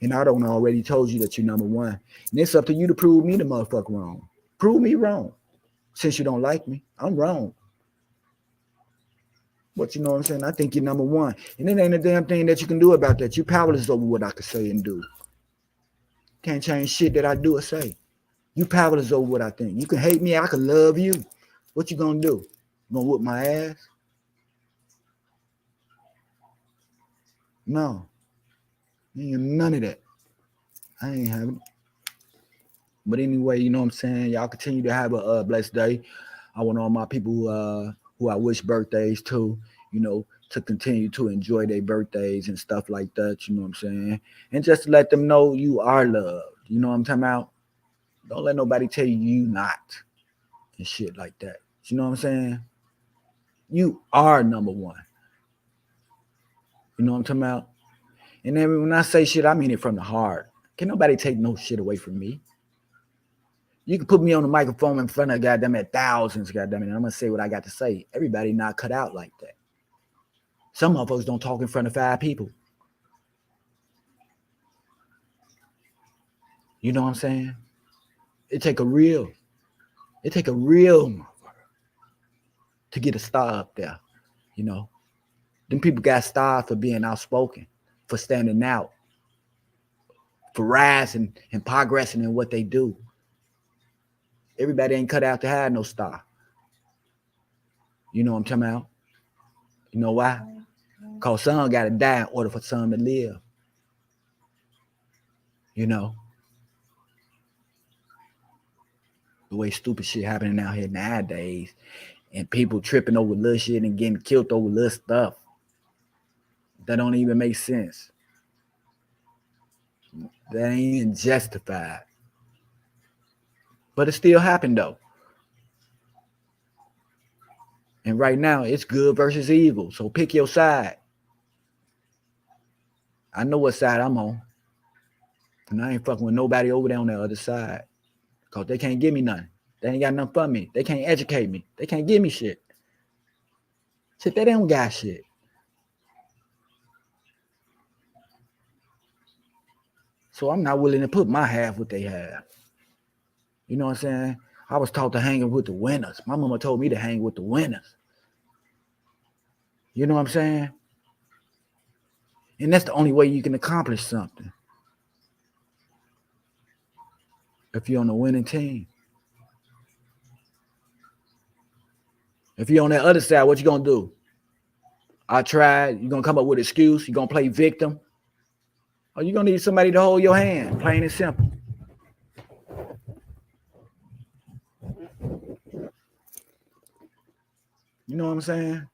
And I don't already told you that you're number one. And it's up to you to prove me the motherfucker wrong. Prove me wrong. Since you don't like me, I'm wrong. But you know what I'm saying? I think you're number one. And it ain't a damn thing that you can do about that. You're powerless over what I can say and do. Can't change shit that I do or say. You powerless over what I think. You can hate me, I can love you. What you gonna do? You gonna whoop my ass? No. Ain't none of that. I ain't having it. But anyway, you know what I'm saying? Y'all continue to have a blessed day. I want all my people who I wish birthdays to, you know, to continue to enjoy their birthdays and stuff like that, you know what I'm saying? And just to let them know you are loved. You know what I'm talking about? Don't let nobody tell you not and shit like that. You know what I'm saying? You are number one. You know what I'm talking about? And then when I say shit, I mean it from the heart. Can't nobody take no shit away from me. You can put me on the microphone in front of goddamn it thousands, goddamn it, and I'm gonna say what I got to say. Everybody not cut out like that. Some motherfuckers don't talk in front of 5 people. You know what I'm saying? It take a real motherfucker to get a star up there. You know, them people got stars for being outspoken, for standing out, for rising and progressing in what they do. Everybody ain't cut out to have no star. You know what I'm talking about? You know why? Because some got to die in order for some to live. You know? The way stupid shit happening out here nowadays. And people tripping over little shit and getting killed over little stuff. That don't even make sense. That ain't even justified. But it still happened though. And right now, it's good versus evil. So pick your side. I know what side I'm on. And I ain't fucking with nobody over there on the other side. Because they can't give me nothing. They ain't got nothing for me. They can't educate me. They can't give me shit. Shit, they don't got shit. So I'm not willing to put my half what they have. You know what I'm saying? I was taught to hang with the winners. My mama told me to hang with the winners. You know what I'm saying? And that's the only way you can accomplish something. If you're on the winning team. If you're on that other side, what you gonna do? I tried. You're gonna come up with an excuse. You're gonna play victim. Or you're gonna need somebody to hold your hand, plain and simple. You know what I'm saying?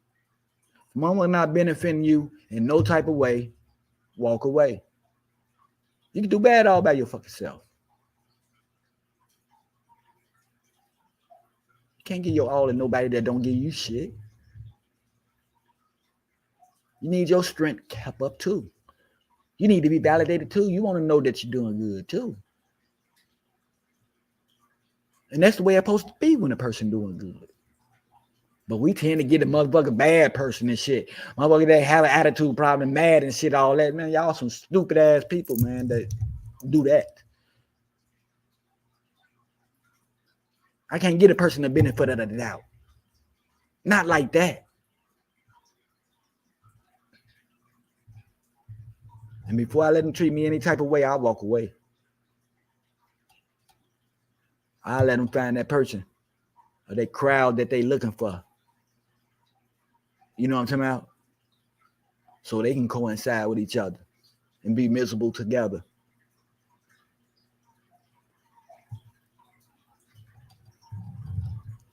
Mama not benefiting you in no type of way, walk away. You can do bad all by your fucking self. You can't give your all to nobody that don't give you shit. You need your strength kept up too. You need to be validated too. You want to know that you're doing good too. And that's the way it's supposed to be when a person doing good. But we tend to get a motherfucking bad person and shit. Motherfucker that have an attitude problem, mad and shit, all that. Man, y'all some stupid ass people, man, that do that. I can't get a person the benefit of the doubt. Not like that. And before I let them treat me any type of way, I'll walk away. I let them find that person or that crowd that they looking for. You know what I'm talking about? So they can coincide with each other and be miserable together.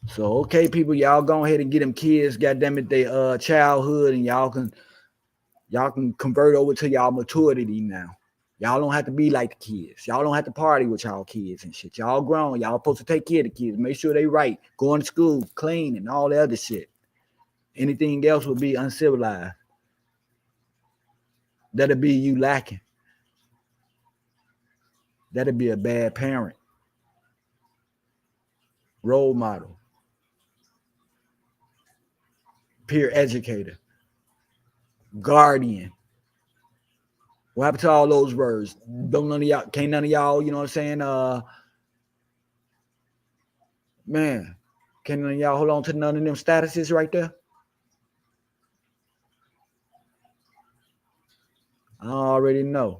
So okay, people, y'all go ahead and get them kids, goddamn it, they childhood, and y'all can convert over to y'all maturity now. Y'all don't have to be like the kids. Y'all don't have to party with y'all kids and shit. Y'all grown. Y'all supposed to take care of the kids. Make sure they right. Going to school, clean, and all the other shit. Anything else would be uncivilized. That'll be you lacking. That'll be a bad parent. Role model. Peer educator. Guardian. What happened to all those words? Don't none of y'all, can't none of y'all, you know what I'm saying? Man, can none of y'all hold on to none of them statuses right there? I already know.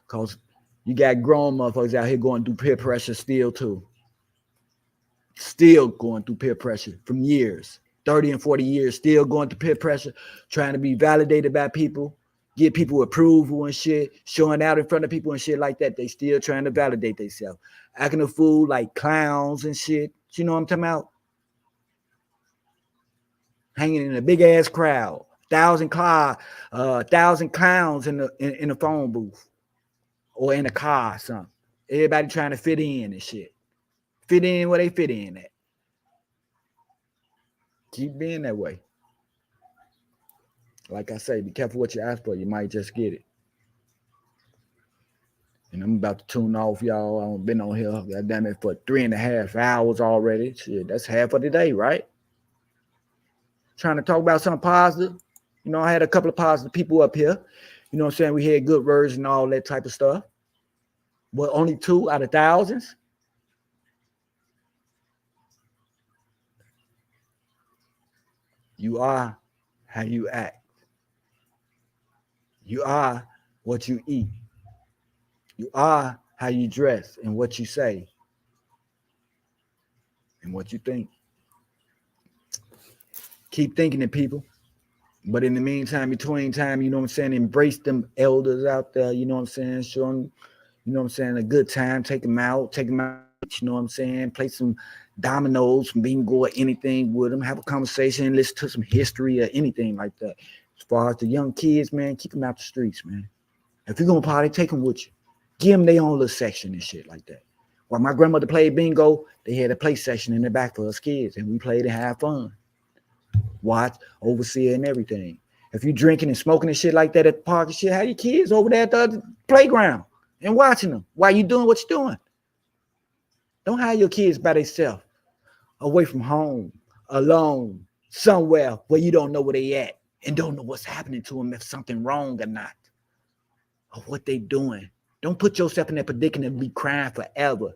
Because you got grown motherfuckers out here going through peer pressure still too. Still going through peer pressure from years. 30 and 40 years, still going through peer pressure, trying to be validated by people, get people approval and shit, showing out in front of people and shit like that. They still trying to validate themselves. Acting a fool like clowns and shit. You know what I'm talking about? Hanging in a big ass crowd. 1,000 clowns in the phone booth or in a car or something. Everybody trying to fit in and shit. Fit in where they fit in at. Keep being that way. Like I say, be careful what you ask for. You might just get it. And I'm about to tune off, y'all. I've been on here, goddamn it, for 3.5 hours already. Shit, that's half of the day, right? Trying to talk about something positive. You know, I had a couple of positive people up here. You know what I'm saying? We had good words and all that type of stuff. But only 2 out of thousands. You are how you act. You are what you eat. You are how you dress and what you say and what you think. Keep thinking it, people. But in the meantime, between time, you know what I'm saying, embrace them elders out there, you know what I'm saying, show them, you know what I'm saying, a good time, take them out, you know what I'm saying, play some dominoes, some bingo or anything with them, have a conversation, listen to some history or anything like that. As far as the young kids, man, keep them out the streets, man. If you're going to party, take them with you. Give them their own little section and shit like that. While my grandmother played bingo, they had a play section in the back for us kids, and we played and had fun. Watch, oversee, and everything. If you drinking and smoking and shit like that at the park and shit, have your kids over there at the playground and watching them while you doing what you're doing. Don't have your kids by themselves, away from home, alone, somewhere where you don't know where they at and don't know what's happening to them, if something wrong or not, or what they doing. Don't put yourself in that predicament and be crying forever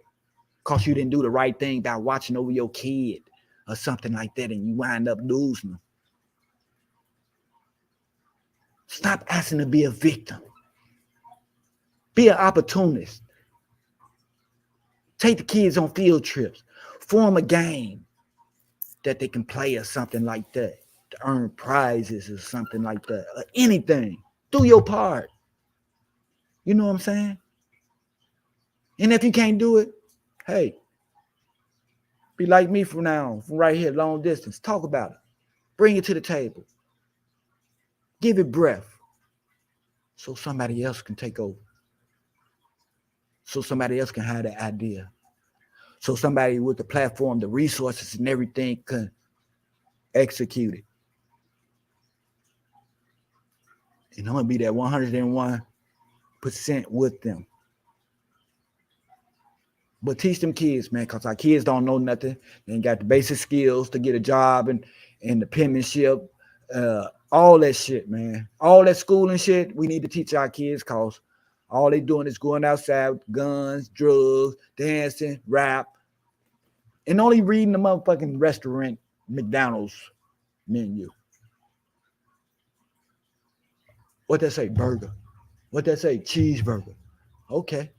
because you didn't do the right thing by watching over your kid or something like that, and you wind up losing them. Stop asking to be a victim. Be an opportunist. Take the kids on field trips. Form a game that they can play or something like that to earn prizes or something like that. Or anything. Do your part. You know what I'm saying? And if you can't do it, hey, be like me from now on, from right here, long distance. Talk about it. Bring it to the table. Give it breath so somebody else can take over. So somebody else can have that idea. So somebody with the platform, the resources and everything can execute it. And I'm going to be that 101% with them. But teach them kids, man, because our kids don't know nothing. They ain't got the basic skills to get a job and the penmanship, all that shit, man. All that schooling shit, we need to teach our kids because all they doing is going outside with guns, drugs, dancing, rap, and only reading the motherfucking restaurant McDonald's menu. What they say, burger. What they say, cheeseburger. Okay.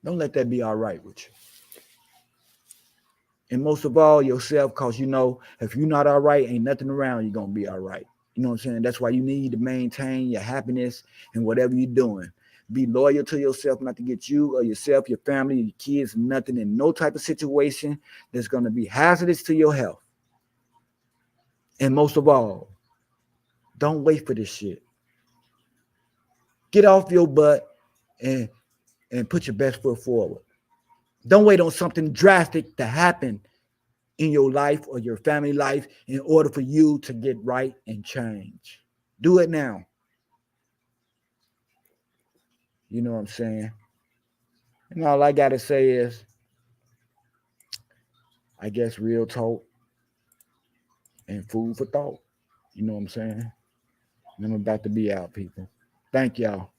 Don't let that be all right with you. And most of all, yourself, because you know, if you're not all right, ain't nothing around you gonna be all right. You know what I'm saying? That's why you need to maintain your happiness and whatever you're doing. Be loyal to yourself, not to get you or yourself, your family, your kids, nothing in no type of situation that's gonna be hazardous to your health. And most of all, don't wait for this shit. Get off your butt and put your best foot forward. Don't wait on something drastic to happen in your life or your family life in order for you to get right and change. Do it now. You know what I'm saying? And all I got to say is, I guess real talk and food for thought. You know what I'm saying? And I'm about to be out, people. Thank y'all.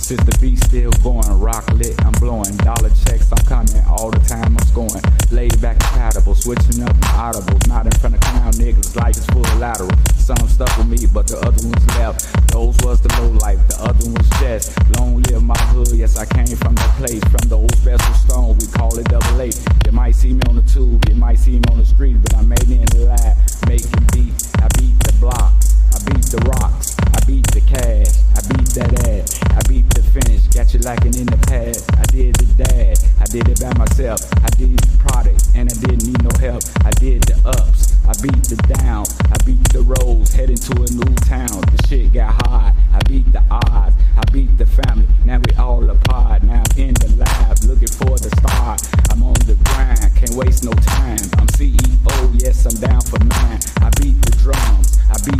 Since the beat still going, rock lit, I'm blowing dollar checks, I'm coming all the time, I'm scoring. Laid back compatible, switching up my audibles, not in front of clown niggas like it's full lateral. Some stuck with me, but the other ones left. Those was the low life, the other one's just long live my hood. Yes, I came from that place, from the old special stone, we call it double A. You might see me on the tube, you might see me on the street, but I made it in the lab, making beat. I beat the block, I beat the rocks, I beat the cash, I beat that ass, I beat the finish, got you lacking in the past. I did the dad, I did it by myself, I did the product, and I didn't need no help. I did the ups, I beat the down, I beat the roads, heading to a new town. The shit got hard, I beat the odds, I beat the family, now we all apart. Now I'm in the lab, looking for the star. I'm on the grind, can't waste no time. I'm CEO, yes, I'm down for mine. I beat the drums, I beat